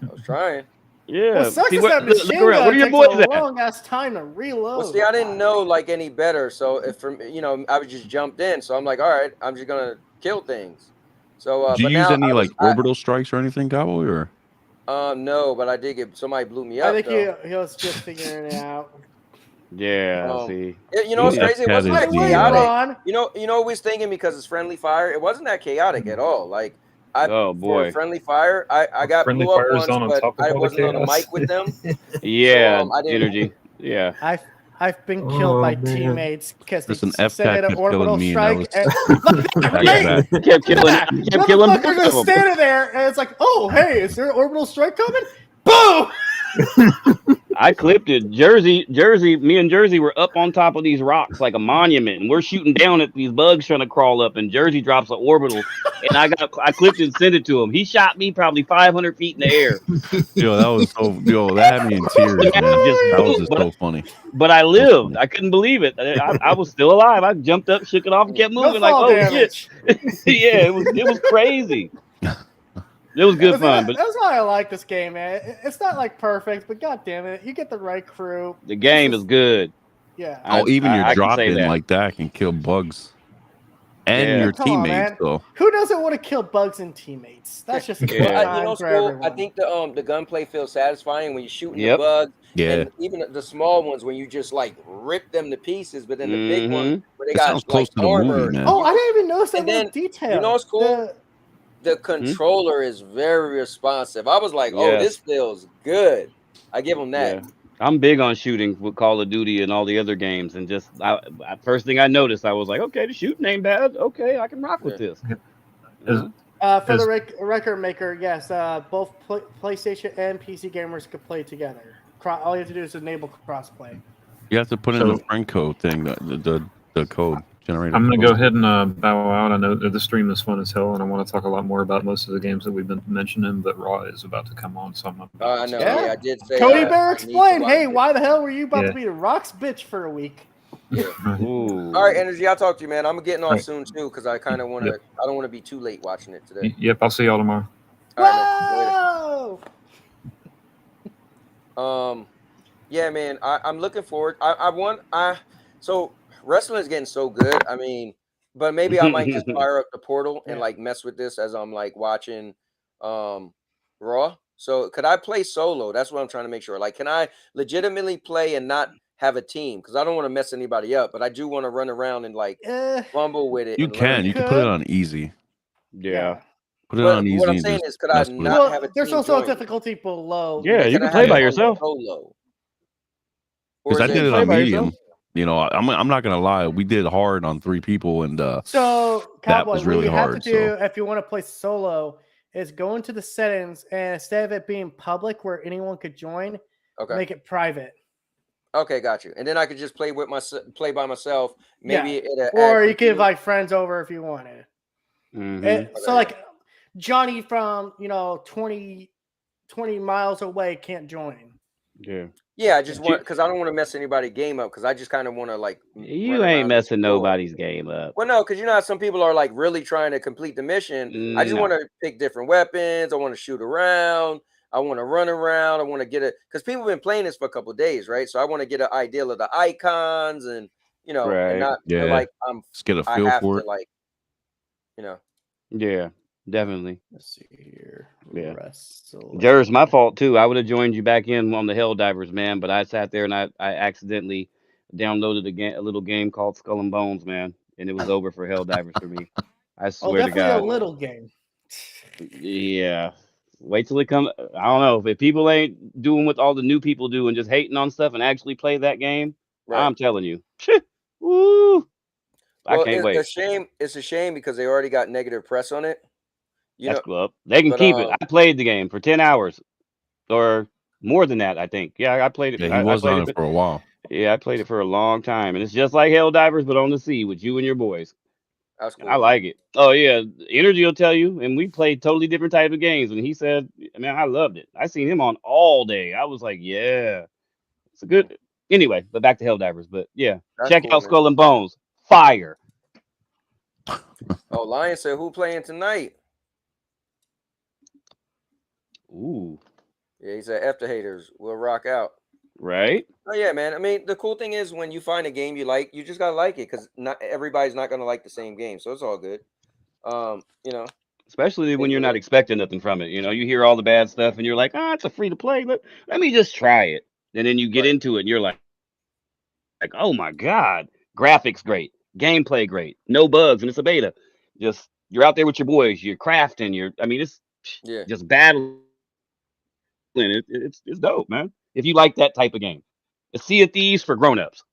I was trying. Yeah. What sucks See, is what, that look machine around. Where gun your takes boys a at? long ass time to reload. Well, see, I didn't know like any better, so if from I was just jumped in, so I'm like, all right, I'm just gonna kill things. So, Do you but use now any I was, like orbital strikes or anything, Cowboy? Or no, but I did get somebody blew me I up. think Though. he was just figuring it out. Yeah. See. You know what's Yeah, crazy? It that wasn't is that the, chaotic. Ron. You know what we was thinking because it's friendly fire. It wasn't that chaotic at all. Like Oh for boy. friendly fire, I got Friendly blew up Fire's once, on but top of I all the wasn't on the chaos. mic with them. Yeah. I didn't. Energy. Yeah. I've been killed by man. teammates because they Listen, sent FCAT an kept orbital killing me, and I strike. was back to back. Kept killing Motherfucker both just of them. standing there, and it's like, oh, hey, is there an orbital strike coming? Boom! I clipped it. Jersey, me and Jersey were up on top of these rocks like a monument, and we're shooting down at these bugs trying to crawl up, and Jersey drops an orbital, and I clipped it and sent it to him. He shot me probably 500 feet in the air. That had me in tears, man. That was just but, so funny. but I lived. I couldn't believe it. I was still alive. I jumped up, shook it off, and kept No moving like, fall oh damage. shit. Yeah, it was crazy. It was good fun, but That's why I like this game, man. It's not like perfect, but god damn it, you get the right crew. the game is good. Yeah. Even your I can drop say in that. like that can kill bugs and Yeah. your Come on, teammates. man. So Who doesn't want to kill bugs and teammates? That's just a good Yeah. time What's for cool? everyone. I think the gunplay feels satisfying when you're shooting Yep. the bugs. yeah, And even the small ones when you just like rip them to pieces, but then the big ones where they it got sounds close like to the armor. movie, man. Oh, I didn't even notice that And little then, detail. you know what's cool? The controller is very responsive. I was like, oh, Yes. this feels good. I give them that. Yeah. I'm big on shooting with Call of Duty and all the other games, and just first thing I noticed, I was like, okay, the shooting ain't bad. Okay, I can rock with this. Is- For the record maker, yes, both PlayStation and PC gamers could play together. All you have to do is enable crossplay. You have to put in the friend code thing, the code generator. I'm going to code. go ahead and bow out. I know that the stream is fun as hell, and I want to talk a lot more about most of the games that we've been mentioning, but Raw is about to come on, so I'm about I to know. stop. Yeah, I did say. Cody I Bear need to explained, watch hey, it. why the hell were you about Yeah. to be the Rock's bitch for a week? Ooh. All right, Energy. I'll talk to you, man. I'm getting off Right. soon too because I kind of want to. Yep. I don't want to be too late watching it today. Yep, I'll see y'all tomorrow. All right, man. Whoa! Later. Yeah, man. I'm looking forward. So wrestling is getting so good. I mean, but maybe I might just fire up the portal and like mess with this as I'm like watching Raw. So could I play solo? That's what I'm trying to make sure. Like, can I legitimately play and not have a team? Because I don't want to mess anybody up, but I do want to run around and like fumble with it. You and can. learn You it. can put it on easy. Yeah. Put it But on easy. what I'm and saying just is, could I mess with it. not Well, have a there's team also a join me? difficulty below. Yeah, you Can can I play have by it on yourself. solo? Or Because I is did it play on by medium. yourself? You know, I'm not gonna lie. We did hard on 3 people, and So, that Cowboy, was what really you have hard. to do if you want to play solo is go into the settings and instead of it being public where anyone could join, make it private. Okay, got you. And then I could just play by myself. Maybe or you can invite friends over if you wanted. Mhm. So like Johnny from 20 miles away can't join. Yeah. Yeah, I just want because I don't want to mess anybody's game up because I just kind of want to like. You run ain't around and messing explore. nobody's game up. Well, no, because you know how some people are like really trying to complete the mission. I just No. want to pick different weapons. I want to shoot around. I want to run around. I want to get it because people have been playing this for a couple of days, right? So I want to get an idea of the icons and and Right. not feel Yeah. like Just get a I feel have for to it. like, Yeah, definitely. Let's see here. Yeah. Wrestle. Jers, my fault too. I would have joined you back in on the Helldivers, man, but I sat there and I accidentally downloaded a little game called Skull and Bones, man, and it was over for Helldivers for me. I Oh, swear to definitely a God. little game. Yeah. Wait till it comes. I don't know if people ain't doing what all the new people do and just hating on stuff and actually play that game. Right. I'm telling you, woo! I Well, can't it's a wait. shame. It's a shame because they already got negative press on it. You That's know, cool. They can but keep it. I played the game for 10 hours or more than that. I think. Yeah, I played it. Yeah, he I was played on it. it for a while. Yeah, I played it for a long time, and it's just like Helldivers, but on the sea with you and your boys. that's And I cool. like it. Oh yeah, Energy will tell you. And we played totally different type of games, and he said, "Man, I loved it. I seen him on all day. I was like, yeah, it's a good." Anyway, but back to Helldivers. But yeah, That's check cool, out man. Skull and Bones. Fire. Oh, Lion said, "Who playing tonight?" Ooh, Yeah, he said, "F the haters, we'll rock out." right. Oh yeah, man. I mean, the cool thing is when you find a game you like, you just gotta like it because not everybody's not gonna like the same game, so it's all good. You know, Especially when things you're are not good. expecting nothing from it. You know, you hear all the bad stuff, and you're like, "Ah, it's a free to play. Let me just try it." And then you get Right. into it, and you're like, "Oh my god, graphics great, gameplay great, no bugs, and it's a beta. Just you're out there with your boys, you're crafting, I mean, it's Yeah. just battling. It's dope, man. If you like that type of game, it's Sea of Thieves for grown-ups.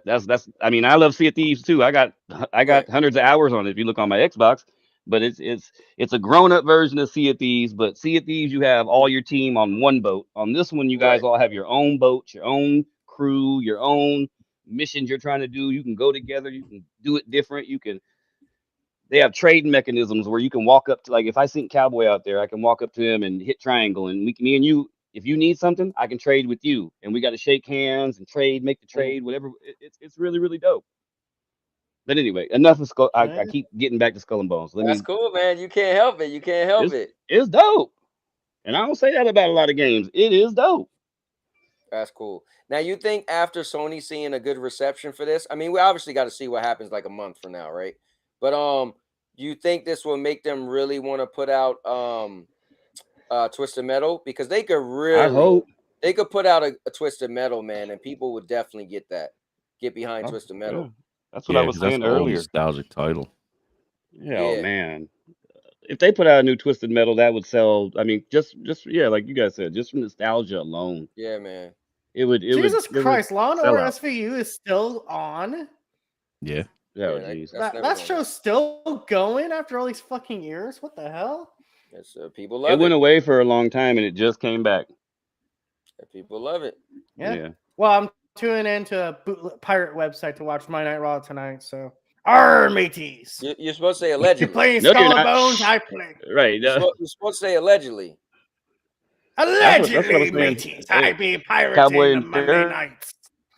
That's. I mean, I love Sea of Thieves too. I got Right. hundreds of hours on it. If you look on my Xbox, but it's a grown-up version of Sea of Thieves. But Sea of Thieves, you have all your team on one boat. On this one, you guys Right. all have your own boat, your own crew, your own missions you're trying to do. You can go together. You can do it different. You can. They have trading mechanisms where you can walk up to, like, if I see Cowboy out there, I can walk up to him and hit triangle, and me and you, if you need something, I can trade with you, and we got to shake hands and trade, make the trade, whatever. It's really really dope. But anyway, enough of Skull. I Yeah. keep getting back to Skull and Bones. Let That's me. cool, man. You can't help it. You can't help It's it. it's dope, and I don't say that about a lot of games. It is dope. That's cool. Now, you think after Sony seeing a good reception for this, I mean, we obviously got to see what happens like a month from now, right? But you think this will make them really want to put out Twisted Metal because they could I really hope. they could put out a Twisted Metal, man, and people would definitely get behind Oh, Twisted yeah, Metal. that's what I Yeah, was because that's saying an old earlier. nostalgic title. Yeah, oh Yeah, man. If they put out a new Twisted Metal, that would sell. I mean, just yeah, like you guys said, just from nostalgia alone, yeah, man. Jesus it would Christ, Law and sell Order out. SVU is still on. Yeah. Oh Yeah, jeez. that's never That going show's still going after all these fucking years. What the hell? Yes, people It love went it. away for a long time and it just came back. People love it. Yeah. Yeah. Well, I'm tuning into a pirate website to watch My Night Raw tonight. So, arr, mateys. You're supposed to say You're allegedly. playing No, you're Skull and not. Bones. I play. Right. You're supposed to say allegedly. That's what I Allegedly, was saying. mateys. I be pirating Cowboy the and Monday Bear. nights.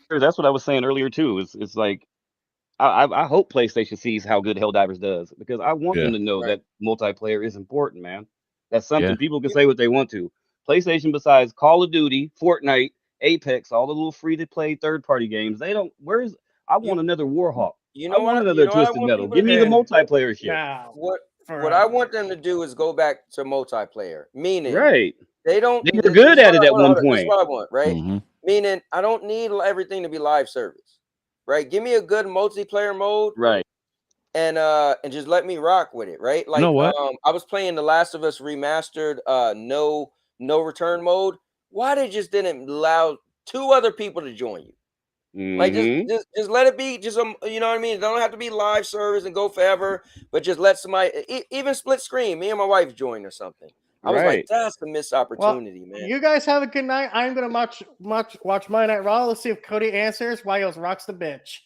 That's what I was saying earlier too. It's like I hope PlayStation sees how good Helldivers does because I want Yeah. them to know Right. that multiplayer is important, man. That's Yeah. something people can say what they want to. PlayStation, besides Call of Duty, Fortnite, Apex, all the little free to play third party games, they don't. I You want another Warhawk. you I know want what? another I Twisted want Metal. people to Give me the do? multiplayer shit. Now, What forever. I want them to do is go back to multiplayer. Meaning Right. they don't. They were This good is at what it I, at hold on, one hold on. This is point. what I want, right? Mhm. Meaning I don't need everything to be live service, right? Give me a good multiplayer mode, Right. and just let me rock with it, right? You Like know what? I was playing The Last of Us remastered, no return mode. Why they just didn't allow 2 other people to join you? Like Mm-hmm. just let it be just you know what I mean? It don't have to be live service and go forever, but just let somebody even split screen, me and my wife join or something. I was like, Right. that's a missed Well, opportunity, man. you guys have a good night. I'm gonna watch My Night Raw. Let's see if Cody answers why he was rocks the bitch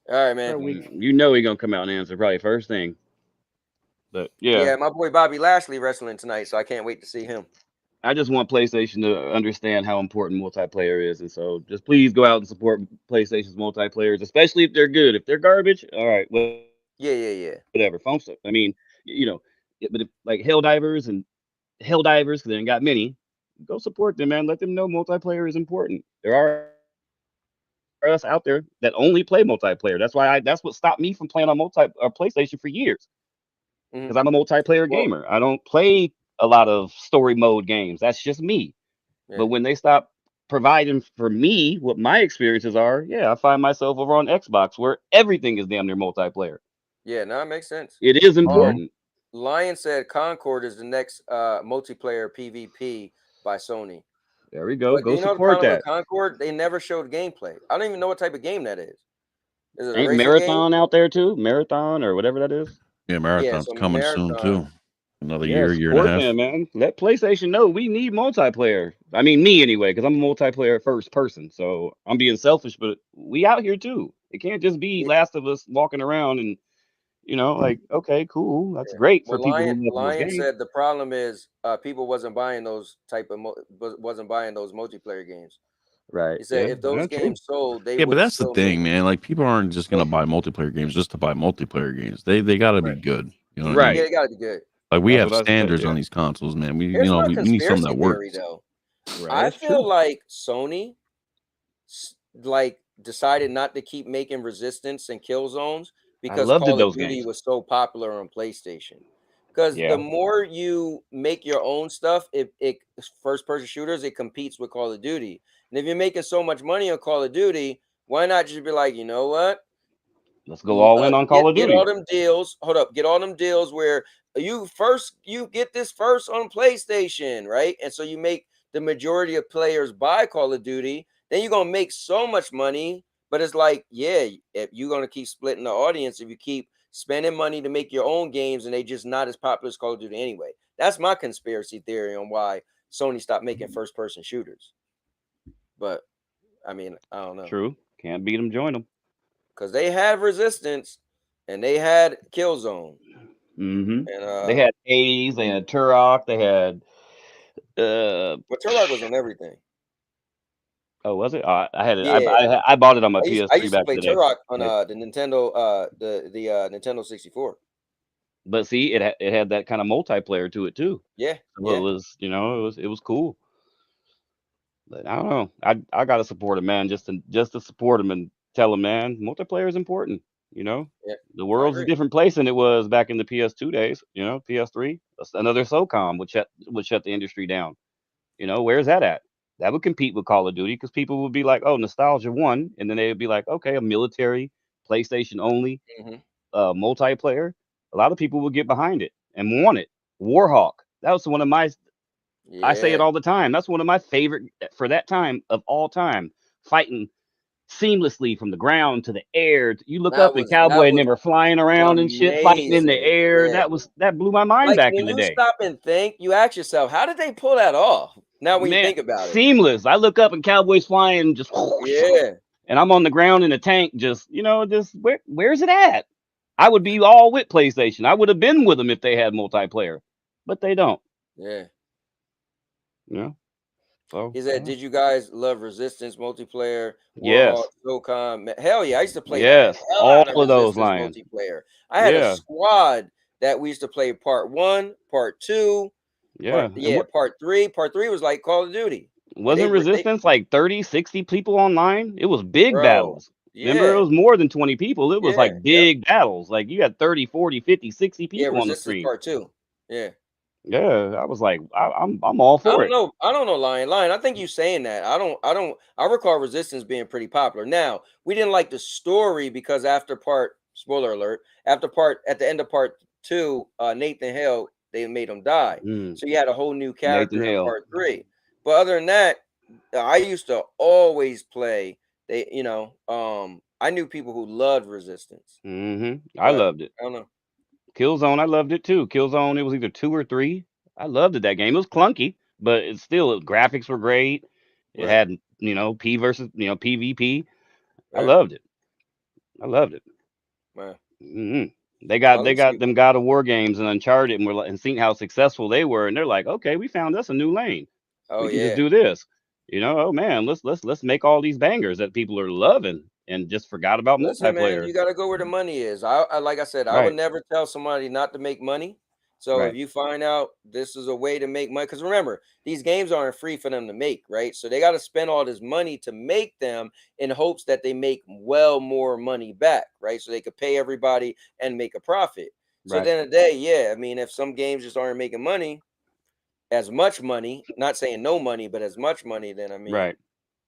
All right, for man. a week. You know he gonna come out and answer probably first thing. But yeah. Yeah, my boy Bobby Lashley wrestling tonight, so I can't wait to see him. I just want PlayStation to understand how important multiplayer is, and so just please go out and support PlayStation's multiplayers, especially if they're good. If they're garbage, all right, Yeah. whatever. Phone stuff. I mean, but if like Helldivers and Helldivers, because they ain't got many, go support them, man. Let them know multiplayer is important. There are us out there that only play multiplayer. That's what stopped me from playing on PlayStation for years Mhm. because I'm a multiplayer Well, gamer. I don't play a lot of story mode games. That's just me. yeah. But when they stop providing for me what my experiences are, yeah, I find myself over on Xbox where everything is damn near multiplayer. Yeah, no, it makes sense. It is Mhm. important. Lion said Concord is the next multiplayer PvP by Sony. There we go. But Go you know the support problem that. with Concord? They never showed gameplay. I don't even know what type of game that is. Is it a Ain't racing game? Marathon out there too? Marathon or whatever that is. Yeah, Yeah, Marathon's so coming soon Marathon. too. Another Yeah, year and a support half. them, man. Let PlayStation know we need multiplayer. I mean, me anyway, because I'm a multiplayer first person. So I'm being selfish, but we out here too. It can't just be Yeah, Last of Us walking around and like, okay, cool, that's yeah. great for Well, people who love those Lion games. said the problem is people wasn't buying those wasn't buying those multiplayer games. Right. He said Yeah. if those True. games sold, they Yeah, but would have that's the still made thing, man. Like people aren't just gonna So- buy multiplayer games just to buy multiplayer games. They got to be Right. good. You know what I Right. mean? yeah, they gotta be good. Like we That's have what I said. standards Yeah. on these consoles, man. We Here's my we need something conspiracy that theory works. though. Right. I That's feel true. like Sony like decided not to keep making Resistance and Kill Zones because loved Call of those Duty games. was so popular on PlayStation. Because Yeah. the more you make your own stuff, it first person shooters, it competes with Call of Duty. And if you're making so much money on Call of Duty, why not just be like, you know what? Let's go all in on Call of Get Duty. all them deals. Hold up, get all them deals where you get this first on PlayStation, right? And so you make the majority of players buy Call of Duty. Then you're gonna make so much money. But it's like, yeah, if you're gonna keep splitting the audience, if you keep spending money to make your own games and they just not as popular as Call of Duty anyway. That's my conspiracy theory on why Sony stopped making first person shooters. But I mean, I don't know. True. Can't beat them. Join them. Because they had Resistance and they had Killzone. Mm-hmm. And They had Haze. They had Turok. They had. but Turok was on everything. Oh, was it? I had it. Yeah. I bought it on my I PS3 used to back play in the day. Turok on the Nintendo the Nintendo 64. But see, it had that kind of multiplayer to it too. Yeah. So it was, it was cool. But I don't know. I gotta support him, man. Just to support him and tell him, man, multiplayer is important. Yeah. The I world's a agree. different place than it was back in the PS2 days. PS3. That's another SOCOM would shut the industry down. Where's that at? That would compete with Call of Duty because people would be like, oh, nostalgia won, and then they would be like, okay, a military, PlayStation only, Mhm. multiplayer. A lot of people would get behind it and want it. Warhawk. That was one of my. I say it Yeah. all the time. That's one of my favorite for that time of all time. Fighting seamlessly from the ground to the air. You look That up and was Cowboy and them are flying around and shit, fighting in the amazing. air. Yeah. That blew my mind Like back in when the you day. stop and think, you ask yourself, how did they pull that off? Now when you Man, think about it. seamless. I look up and Cowboys flying just Yeah. and I'm on the ground in a tank just where's it at? I would be all with PlayStation. I would have been with them if they had multiplayer. But they don't. Yeah. So He said, did you guys love Resistance multiplayer? Yes. Warhawk, SOCOM. Hell yeah, I used to play Yes. the hell All out of those Resistance lines. multiplayer. I had a Yeah. squad that we used to play part 1, part 2, Yeah. part 3. Part 3 was like Call of Duty. Wasn't Resistance like 30, 60 people online? It was big Bro, battles. Remember, it yeah. was more than 20 people. It was Yeah, like big battles. Like you had 30, 40, 50, 60 Yeah, people on the Resistance screen. part 2. Yeah. Yeah, I was like, I'm all I for don't it. know. I don't know, Lion. I think you saying that. I recall Resistance being pretty popular. Now, we didn't like the story because at the end of part 2, Nathan Hale, they made him die. So you had a whole new character Nathan in Hale. part 3. But other than that, I used to always play. I knew people who loved Resistance. I loved it. I don't know. Killzone, I loved it too. Killzone, it was either 2 or 3. I loved it, that game. It was clunky, but it's still graphics were great. It had, P versus, PvP. I loved it. Wow. They got Let me see. them God of War games and Uncharted and seeing how successful they were, and they're like, okay, we found us a new lane. Oh We can yeah. just do this. Oh man, let's make all these bangers that people are loving and just forgot about Listen, man, multiplayer. you got to go where the money is. Like I said, I would Right. never tell somebody not to make money. So Right. if you find out this is a way to make money, because remember, these games aren't free for them to make, right? So they got to spend all this money to make them in hopes that they make more money back, right? So they could pay everybody and make a profit. So at the end of the day, yeah, I mean, if some games just aren't making money, as much money, not saying no money, but as much money, then I mean, Right.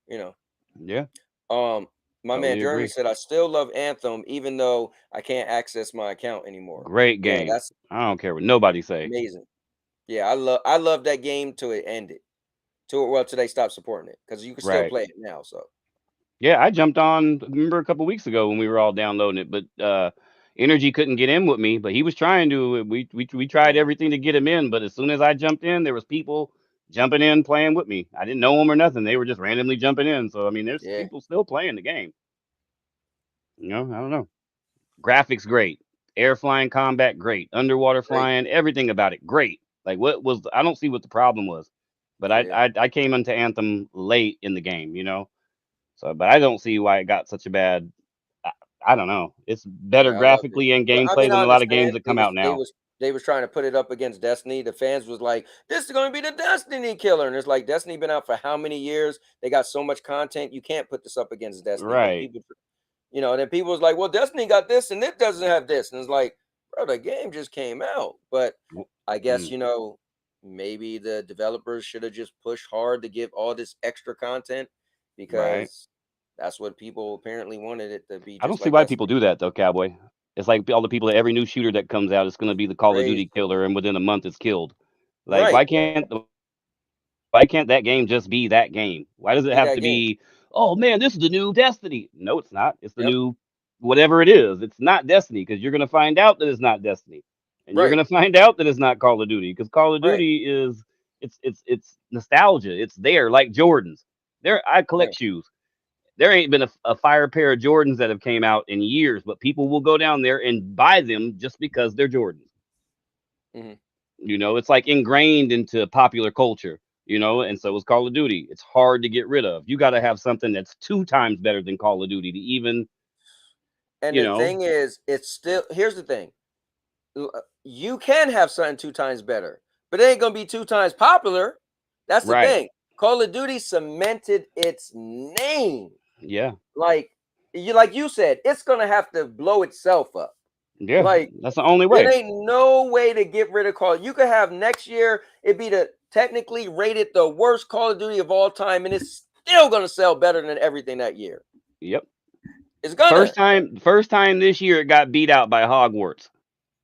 you know. Yeah. My man Totally Jeremy agree. said, I still love Anthem, even though I can't access my account anymore. Great Yeah, game. that's I don't care what nobody say. amazing. Yeah, I love that game till it ended. Till they stopped supporting it because you can still Right. play it now. So Yeah, I jumped on. Remember a couple weeks ago when we were all downloading it, but Energy couldn't get in with me. But he was trying to. We tried everything to get him in, but as soon as I jumped in, there was people jumping in playing with me. I didn't know them or nothing. They were just randomly jumping in. So I mean, there's yeah, people still playing the game. I don't know. Graphics great, air flying combat great, underwater great. flying, everything about it great. Like what was? I don't see what the problem was. But I Yeah. I came into Anthem late in the game. So, but I don't see why it got such a bad. I, I don't know. It's better Yeah, I loved it. graphically and But I gameplay mean, than I a lot of games understand that come out now. they was trying to put it up against Destiny. The fans was like, "This is going to be the Destiny killer," and it's like Destiny been out for how many years? They got so much content. You can't put this up against Destiny. But Right. people, then people was like, "Well, Destiny got this, and it doesn't have this," and it's like, bro, the game just came out. But I guess Mm, maybe the developers should have just pushed hard to give all this extra content right. because that's what people apparently wanted it to be, I don't just see like why people Destiny. do that though, Cowboy. It's like all the people that every new shooter that comes out is going to be the Call of Crazy. Duty killer, and within a month it's killed. Like, Right. why can't that game just be that game? Why does it Be have that to game. be? Oh man, this is the new Destiny. No, it's not. It's the Yep. new whatever it is. It's not Destiny because you're going to find out that it's not Destiny, and you're Right. going to find out that it's not Call of Duty because Call of Right. Duty is it's nostalgia. It's there like Jordans. I Right. collect shoes. There ain't been a fire pair of Jordans that have came out in years, but people will go down there and buy them just because they're Jordans. Mhm. It's like ingrained into popular culture. And so is Call of Duty. It's hard to get rid of. You got to have something that's 2 times better than Call of Duty to even, And you the know, thing is, it's still here's the thing. You can have something 2 times better, but it ain't gonna be 2 times popular. That's the right. thing. Call of Duty cemented its name. Yeah. Like you said, it's gonna have to blow itself up. Yeah. Like That's the only there way. ain't no way to get rid of Call. You could have next year it be the technically rated the worst Call of Duty of all time, and it's still gonna sell better than everything that year. Yep. It's gonna. First time this year it got beat out by Hogwarts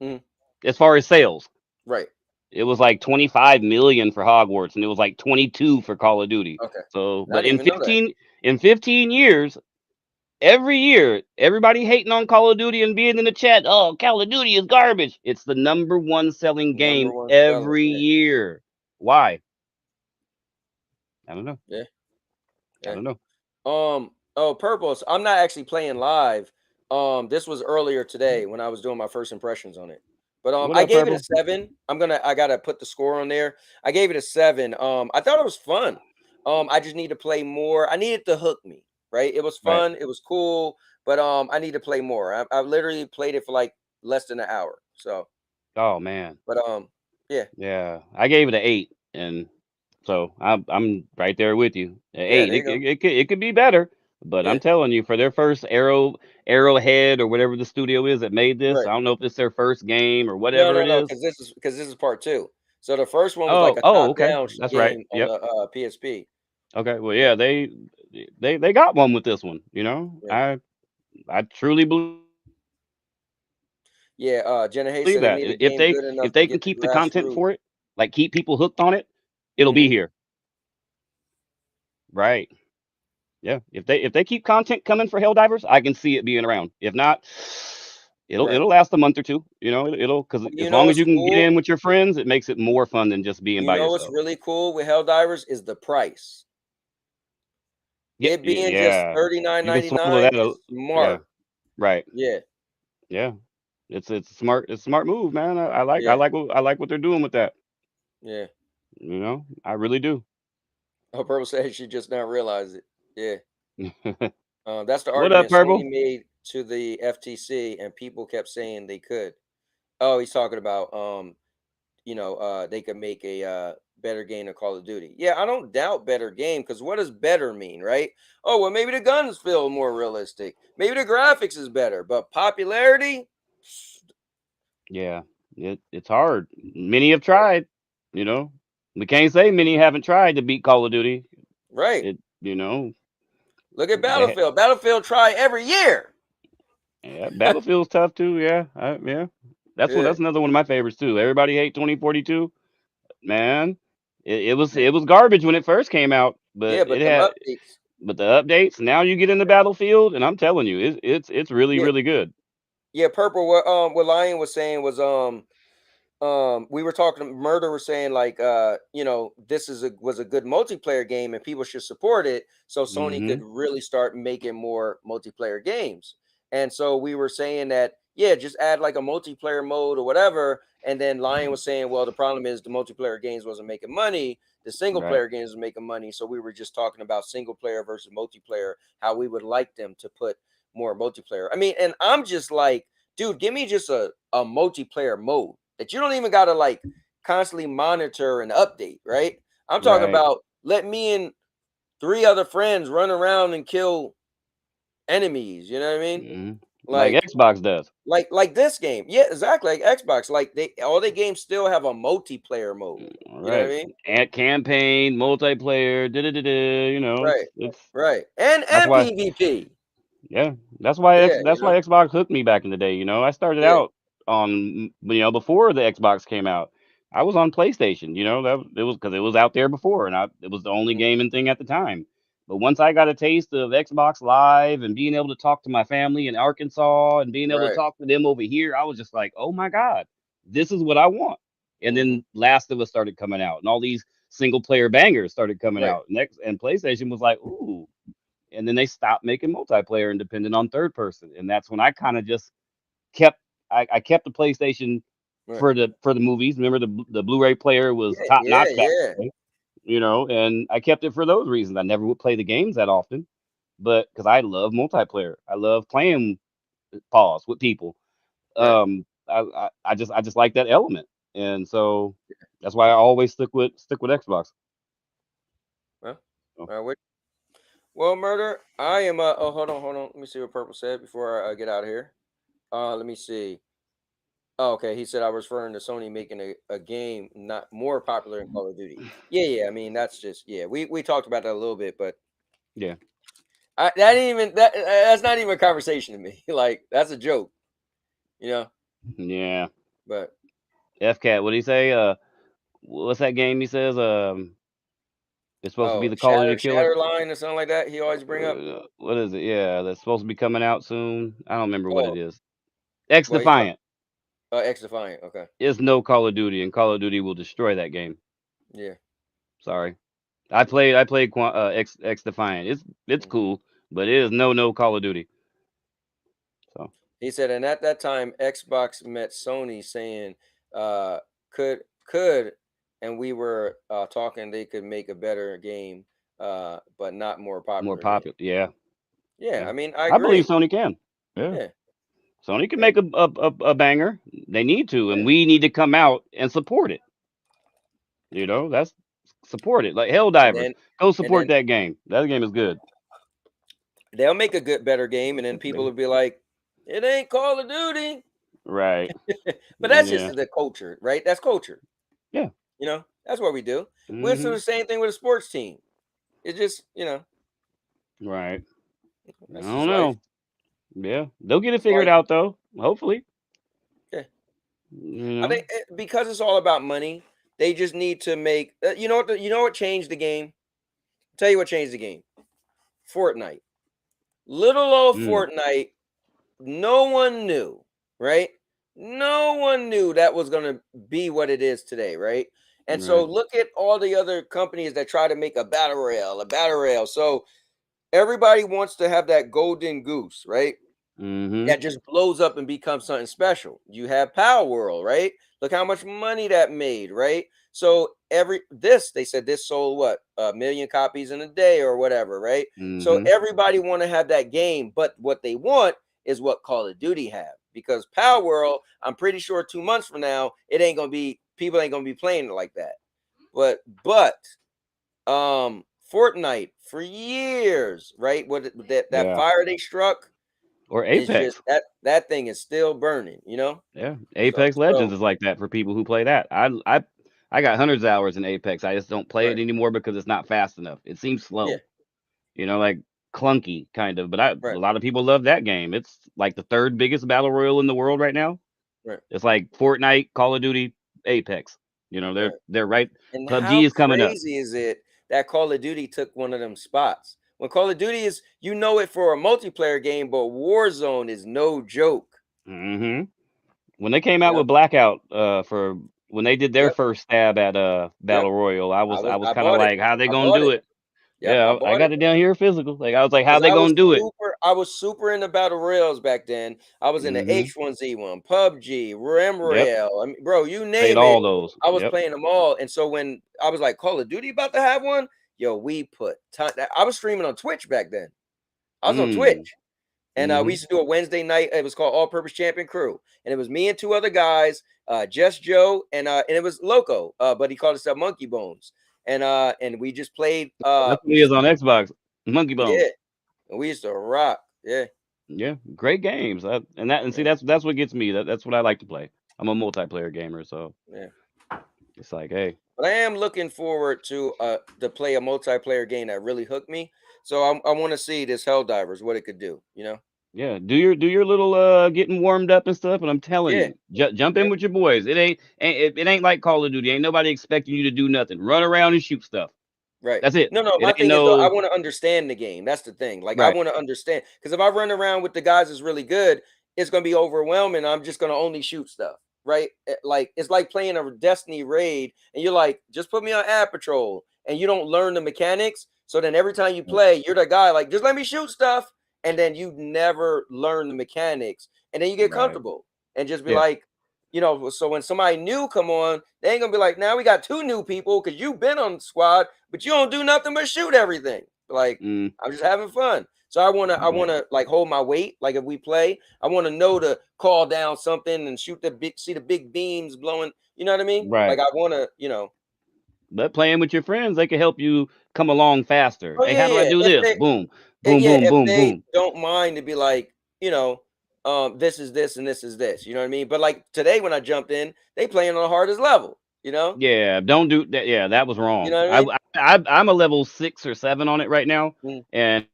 Mhm. as far as sales. Right. It was like 25 million for Hogwarts and it was like 22 for Call of Duty. Okay. So, I but didn't even know that. in 15 years, every year, everybody hating on Call of Duty and being in the chat, "Oh, Call of Duty is garbage." It's the number one selling Number game one seller. every Yeah. year. Why? I don't know. Yeah. I Yeah. don't know. Purple. So I'm not actually playing live. This was earlier today when I was doing my first impressions on it. But What I up, gave it a Purple? 7. I gotta put the score on there. I gave it a 7. I thought it was fun. I just need to play more. I needed to hook me, right? It was Right. fun, it was cool, but I need to play more. I literally played it for like less than an hour. So, Oh man. but yeah, Yeah. I gave it an 8 and so I'm right there with you. An yeah, 8. there you go. It could be better, but I'm Yeah, telling you, for their first Arrowhead or whatever the studio is that made this, right. I don't know if it's their first game or No, whatever no, it no, is. because this is part 2. So the first one was like Oh, a oh, okay. top-down That's right. game on Yep. the PSP. Okay. Well, Yeah, yeah, they got one with this one. yeah, I truly believe yeah. Jenna Hayes said they that. made a If game they good enough if to they can get the keep the content grassroots. for it, like keep people hooked on it, it'll be Hmm. here. Right. Yeah. If they keep content coming for Helldivers, I can see it being around. If not, it'll Right. it'll last a month or two. It'll because Well, you as know long as what's you can get cool? in with your friends, it makes it more fun than just being You by know what's yourself. really cool with Helldivers is the price. Yeah. It being just Yeah. thirty nine You can ninety swallow nine that. is Yeah. smart. Right. Yeah, Yeah. It's smart. It's a smart move, man. yeah, I like what they're doing with that. yeah. I really do. Oh, Purple said she just now realized it. Yeah. That's the What up, argument Purple? Sony made to the FTC, and people kept saying they could. Oh, he's talking about they could make a better game than Call of Duty. Yeah, I don't doubt better game because what does better mean, right? Oh, well, maybe the guns feel more realistic. Maybe the graphics is better, but popularity, Yeah, it's hard. Many have tried. You know, we can't say many haven't tried to beat Call of Duty. right? It, you know, Look at They had- Battlefield. Battlefield try every year. Yeah, Battlefield's tough too. Yeah, yeah. That's Yeah. another one of my favorites too. Everybody hate 2042. Man, it was garbage when it first came out, but Yeah, but them updates. but the updates. Now you get into Battlefield, and I'm telling you, it's really Yeah. really good. Yeah, Purple. What Lion was saying was we were talking. Murder was saying like this was a good multiplayer game and people should support it so Sony could really start making more multiplayer games. And so we were saying that just add like a multiplayer mode or whatever. And then Lion was saying, well, the problem is the multiplayer games wasn't making money, the single Right. player games was making money. So we were just talking about single player versus multiplayer, how we would like them to put more multiplayer. I mean, and I'm just like, dude, give me just a multiplayer mode that you don't even got to like constantly monitor and update, right? I'm talking Right. about let me and 3 other friends run around and kill enemies, you know what I mean? Mhm. Like Xbox does. Like this game. Yeah, exactly, like Xbox. Like all their games still have a multiplayer mode. You know what I Right. mean? And campaign, multiplayer, you know, Right. it's Right. And that's why PvP. yeah, that's why Yeah, that's why Xbox hooked me back in the day. You know, I started Yeah. out on before the Xbox came out. I was on PlayStation. You know, it was because it was out there before, and it was the only gaming thing at the time. But once I got a taste of Xbox Live and being able to talk to my family in Arkansas and being able to Right. talk to them over here, I was just like, oh my God, this is what I want. And Mm-hmm. then Last of Us started coming out, and all these single player bangers started coming Right. out. And PlayStation was like, ooh. And then they stopped making multiplayer and depended on third person. And that's when I kind of just kept I kept the PlayStation Right. for the movies. Remember the Blu-ray player was Yeah, top notch yeah, back yeah. then, you know, and I kept it for those reasons. I never would play the games that often, but because I love multiplayer, I love playing with people. Right. I just like that element, and so that's why I always stick with Xbox. Well, So, well, Murder, I am oh hold on. Let me see what Purple said before I get out of here. Let me see. Oh, okay. He said I was referring to Sony making a game not more popular in Call of Duty. Yeah. I mean, that's just we talked about that a little bit, but yeah, that's not even a conversation to me. Like that's a joke, you know. yeah. But FCat, what did he say? What's that game he says? It's supposed to be the Call of Duty killer. Shatter Line or something like that. He always bring up. What is it? Yeah, that's supposed to be coming out soon. I don't remember what it Oh, is. X well, Defiant. X Defiant. Okay. It's no Call of Duty, and Call of Duty will destroy that game. Yeah. Sorry, I played X Defiant. It's cool, but it is no Call of Duty. So He said, and at that time, Xbox met Sony saying, could, and we were talking they could make a better game, but not more more popular. popular. Yeah. Yeah, I mean, I I believe agree. Sony can. Yeah. Yeah, Sony can make a banger. They need to, and we need to come out and support it. You know, that's support it. Like Helldivers. Go support that game. That game is good. they'll make a better game, and then people will be like, it ain't Call of Duty. Right. But that's just the culture, right? That's culture. Yeah. You know, that's what we do. We're doing the same thing with a sports team. It's just, Right. that's I just don't know. life. Yeah. They'll get it figured out though. Hopefully. Okay. You I know? think because it's all about money, they just need to make. You know what changed the game? I'll tell you what changed the game. Fortnite. Little old Fortnite. No one knew, right? No one knew that was gonna be what it is today, right? And so look at all the other companies that try to make a battle royale. So everybody wants to have that golden goose, right? That just blows up and becomes something special. You have Power World, right? Look how much money that made, right? So they said this sold what 1 million copies in a day or whatever, right? So everybody want to have that game, but what they want is what Call of Duty have, because Power World, I'm pretty sure 2 months from now, people ain't gonna be playing it like that. But Fortnite for years, right? That fire they struck. Or It's Apex. just that thing is still burning, you know? Yeah. Apex Legends is like that for people who play that. I got hundreds of hours in Apex. I just don't play it anymore because it's not fast enough. It seems slow. Yeah. You know, like clunky kind of, but a Right. lot of people love that game. It's like the third biggest battle royal in the world right now. Right. It's like Fortnite, Call of Duty, Apex. You know, Right. they're right. And PUBG how is coming up. crazy is it that Call of Duty took one of them spots? When Call of Duty is, you know it for a multiplayer game, but Warzone is no joke. hmm When they came out Yep. with Blackout, for when they did their Yep. first stab at Yep. Battle Royal, I was I kind of bought it. like, how they I gonna bought do it. it? Yep. I Yeah, I bought got it. it down here physical. Like I was like, how Because they gonna do it? I was super into battle royals back then. I was in the hmm H1Z1, PUBG, Yep. RemRail. I mean, bro, you Played name all it. those. I was Yep. playing them all. And so when I was like, Call of Duty about to have one, yo, we put I was streaming on Twitch back then. I was on Mm. Twitch. And we hmm used to do a Wednesday night. It was called All Purpose Champion Crew. And it was me and two other guys, Just Joe, and it was Loco, but he called himself Monkey Bones. And we just played That's what we he is just on Xbox. Monkey Bones. yeah. And we used to rock. Yeah. Yeah, great games. See, Yeah. that's what gets me. That's what I like to play. I'm a multiplayer gamer, so Yeah. it's like, hey, But I am looking forward to play a multiplayer game that really hooked me. So I want to see this Helldivers, what it could do, you know? yeah, do your little getting warmed up and stuff. And I'm telling Yeah. you, jump in Yeah. with your boys. It ain't like Call of Duty. Ain't nobody expecting you to do nothing. Run around and shoot stuff. Right. That's it. No, It my ain't thing is though, I no want to understand the game. That's the thing. Like I right. want to understand because if I run around with the guys that's really good, it's gonna be overwhelming. I'm just gonna only shoot stuff, right? Like it's like playing a Destiny raid, and you're like, just put me on ad patrol, and you don't learn the mechanics. So then every time you play, you're the guy like, just let me shoot stuff, and then you never learn the mechanics, and then you get Right. comfortable and just be Yeah. like, you know, so when somebody new come on, they ain't gonna be like, now we got two new people because you've been on the squad, but you don't do nothing but shoot everything. Like Mm, I'm just having fun. So I right. wanna like hold my weight. Like if we play, I want to know to call down something and shoot see the big beams blowing. You know what I mean? Like Right. I want to, you know. But playing with your friends, they can help you come along faster. Oh Hey, yeah, how do I yeah. do If this? they, Boom, boom, yeah, boom, if boom, they boom. don't mind to be like, you know, this is this and this is this. You know what I mean? But like today when I jumped in, they playing on the hardest level. You know? Yeah, don't do that. Yeah, that was You wrong. know what I mean? I'm a level 6 or 7 on it right now, Mm, and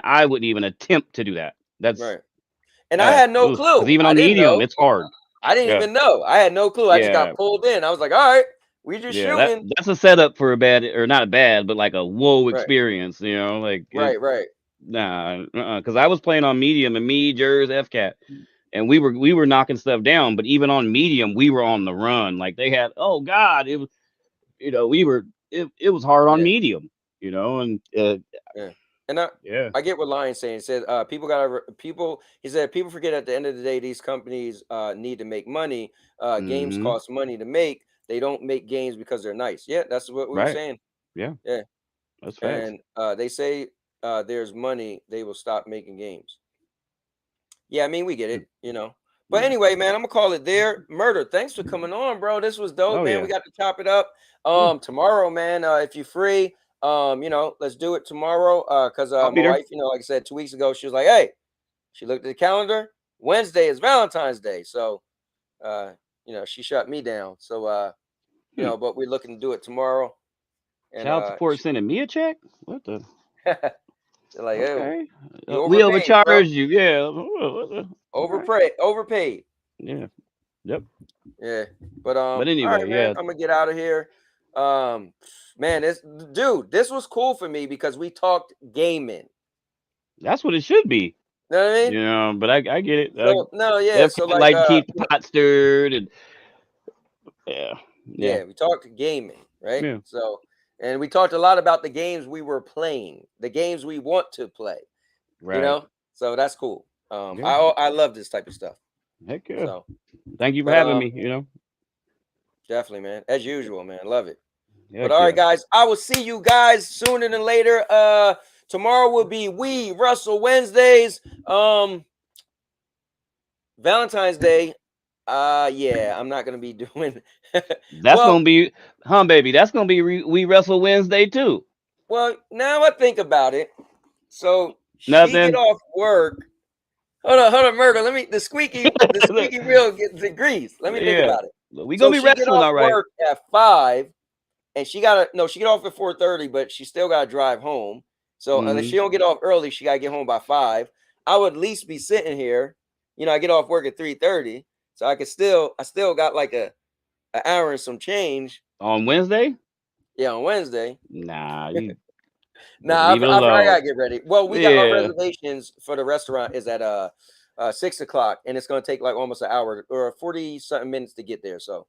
I wouldn't even attempt to do that. That's right. And I had no because clue. even I on didn't medium, know. it's hard. I didn't Yeah, even know. I had no clue. I just yeah, got pulled in. I was like, all right, we just yeah. shooting. That's a setup for a bad or not a bad, but like a whoa Right, experience. You know, like it. right. Nah, because I was playing on medium and me, Jers, FCAT, and we were knocking stuff down. But even on medium, we were on the run. Like they had, oh God, it was it was hard on Yeah, medium. You know, and yeah. And yeah. I get what Lion's saying. He said people gotta people. He said people forget at the end of the day these companies need to make money. Games hmm cost money to make. They don't make games because they're nice. Yeah, that's what we were Right. saying. Yeah, Yeah, that's facts. and they say there's money, they will stop making games. Yeah, I mean we get Mm, it, you know. But Yeah. anyway, man, I'm gonna call it there. Murder. Thanks for coming on, bro. This was dope, Oh man. yeah. We got to chop it up. Yeah. Tomorrow, man. If you're free, you know, let's do it tomorrow. Cause I'll my be there. wife, you know, like I said 2 weeks ago, she was like, hey, she looked at the calendar. Wednesday is Valentine's Day, so you know, she shut me down. So you Hmm. know, but we're looking to do it tomorrow, and Child support sending me a check? What the? they're like, oh, Okay. you We overpaid, bro. overcharged you. Yeah. What the? All right. Overpaid. Yeah. Yep. Yeah. But But all right, anyway, man. yeah. I'm gonna get out of here. Man, this was cool for me because we talked gaming. That's what it should be. You know what I mean? You know, but I get it. So no, yeah. F So cat like like to keep the you know, pot stirred and yeah. Yeah. yeah, we talked gaming, right? Yeah. So and we talked a lot about the games we were playing, the games we want to play, you Right. know? So that's cool. Yeah. I love this type of stuff. Heck yeah. So Thank you for but having me, you know. definitely, man. As usual, man. Love it. But Heck all right, yeah. guys, I will see you guys sooner than later. Tomorrow will be We Russell Wednesdays. Valentine's Day. Yeah, I'm not gonna be doing. That's well, gonna be, baby. That's gonna be We Wrestle Wednesday too. well, now I think about it. So she get Nothing. off work. Hold on, murder. Let me the squeaky wheel gets the grease. Let me think Yeah. about it. We So gonna be she get wrestling, off all right. work at 5, and she gotta no, she get off at 4:30, but she still gotta drive home. So unless she don't get off early, she gotta get home by 5. I would at least be sitting here. You know, I get off work at 3:30, so I still got like an hour and some change On Wednesday? Yeah, on Wednesday. Nah, you Nah, leave it I alone. gotta get ready. Well, we got our Yeah. reservations for the restaurant is at 6:00, and it's gonna take like almost an hour or 40-something minutes to get there. So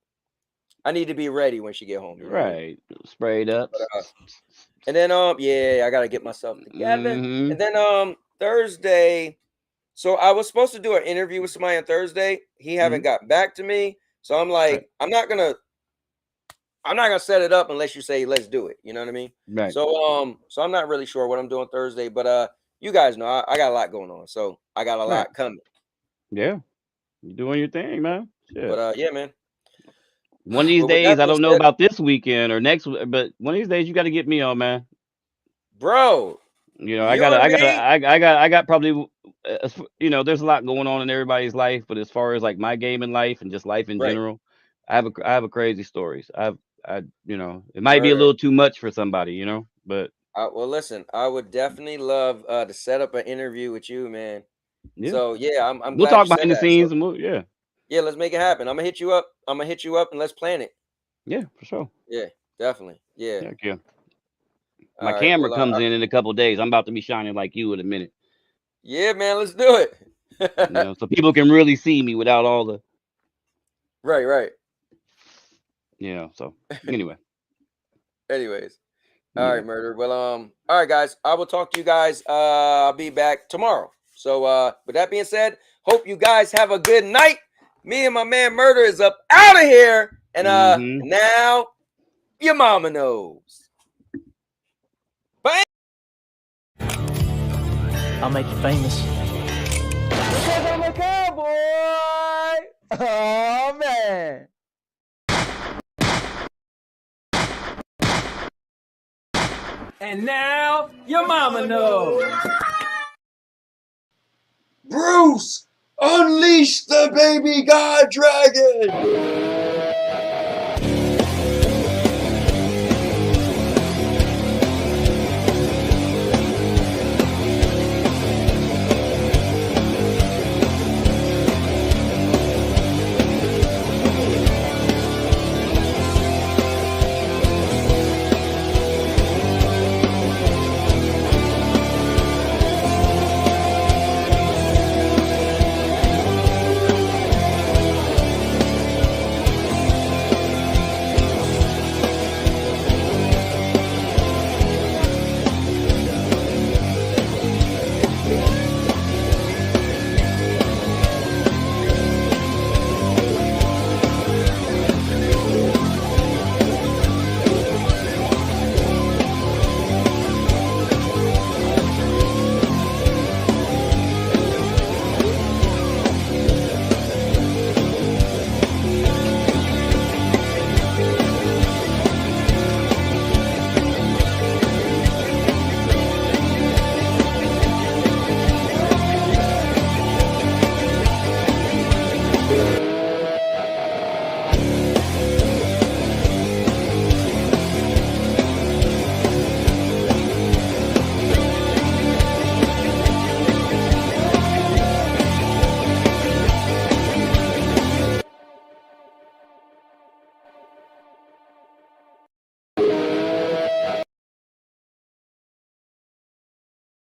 I need to be ready when she get home. You know what I mean? Right. Sprayed up. But, and then yeah, I gotta get myself together. Mhm. And then Thursday. So I was supposed to do an interview with somebody on Thursday. He haven't got back to me. So I'm like, I'm not gonna set it up unless you say let's do it. You know what I mean? Right. So so I'm not really sure what I'm doing Thursday, but you guys know I got a lot going on, so I got a lot coming. Yeah. You doing your thing, man. Shit. But yeah, man. One of these But with days, that I being don't know said- about this weekend or next, but one of these days you got to get me on, man. Bro. You know, I got probably, you know, there's a lot going on in everybody's life, but as far as like my game in life and just life in Right. general, I have a crazy stories. You know, it might be a Murder. little too much for somebody, you know, but Well, listen, I would definitely love to set up an interview with you, man. yeah. So yeah, I'm We'll glad talk you said behind the that. scenes So, and we'll yeah, let's make it happen. I'm gonna hit you up. And let's plan it. yeah, for sure. Yeah, definitely. Yeah. Heck yeah. All My right, camera well, comes in a couple of days. I'm about to be shining like you in a minute. Yeah, man, let's do it. You know, so people can really see me without all the Right. you know. So anyway. Anyways. All right, Murder. Well, all right, guys. I will talk to you guys. I'll be back tomorrow. So with that being said, hope you guys have a good night. Me and my man Murder is up out of here. And now your mama knows. Bye. I'll make you famous. Because I'm a cowboy. Oh man. And now your mama knows. Bruce, unleash the baby god dragon!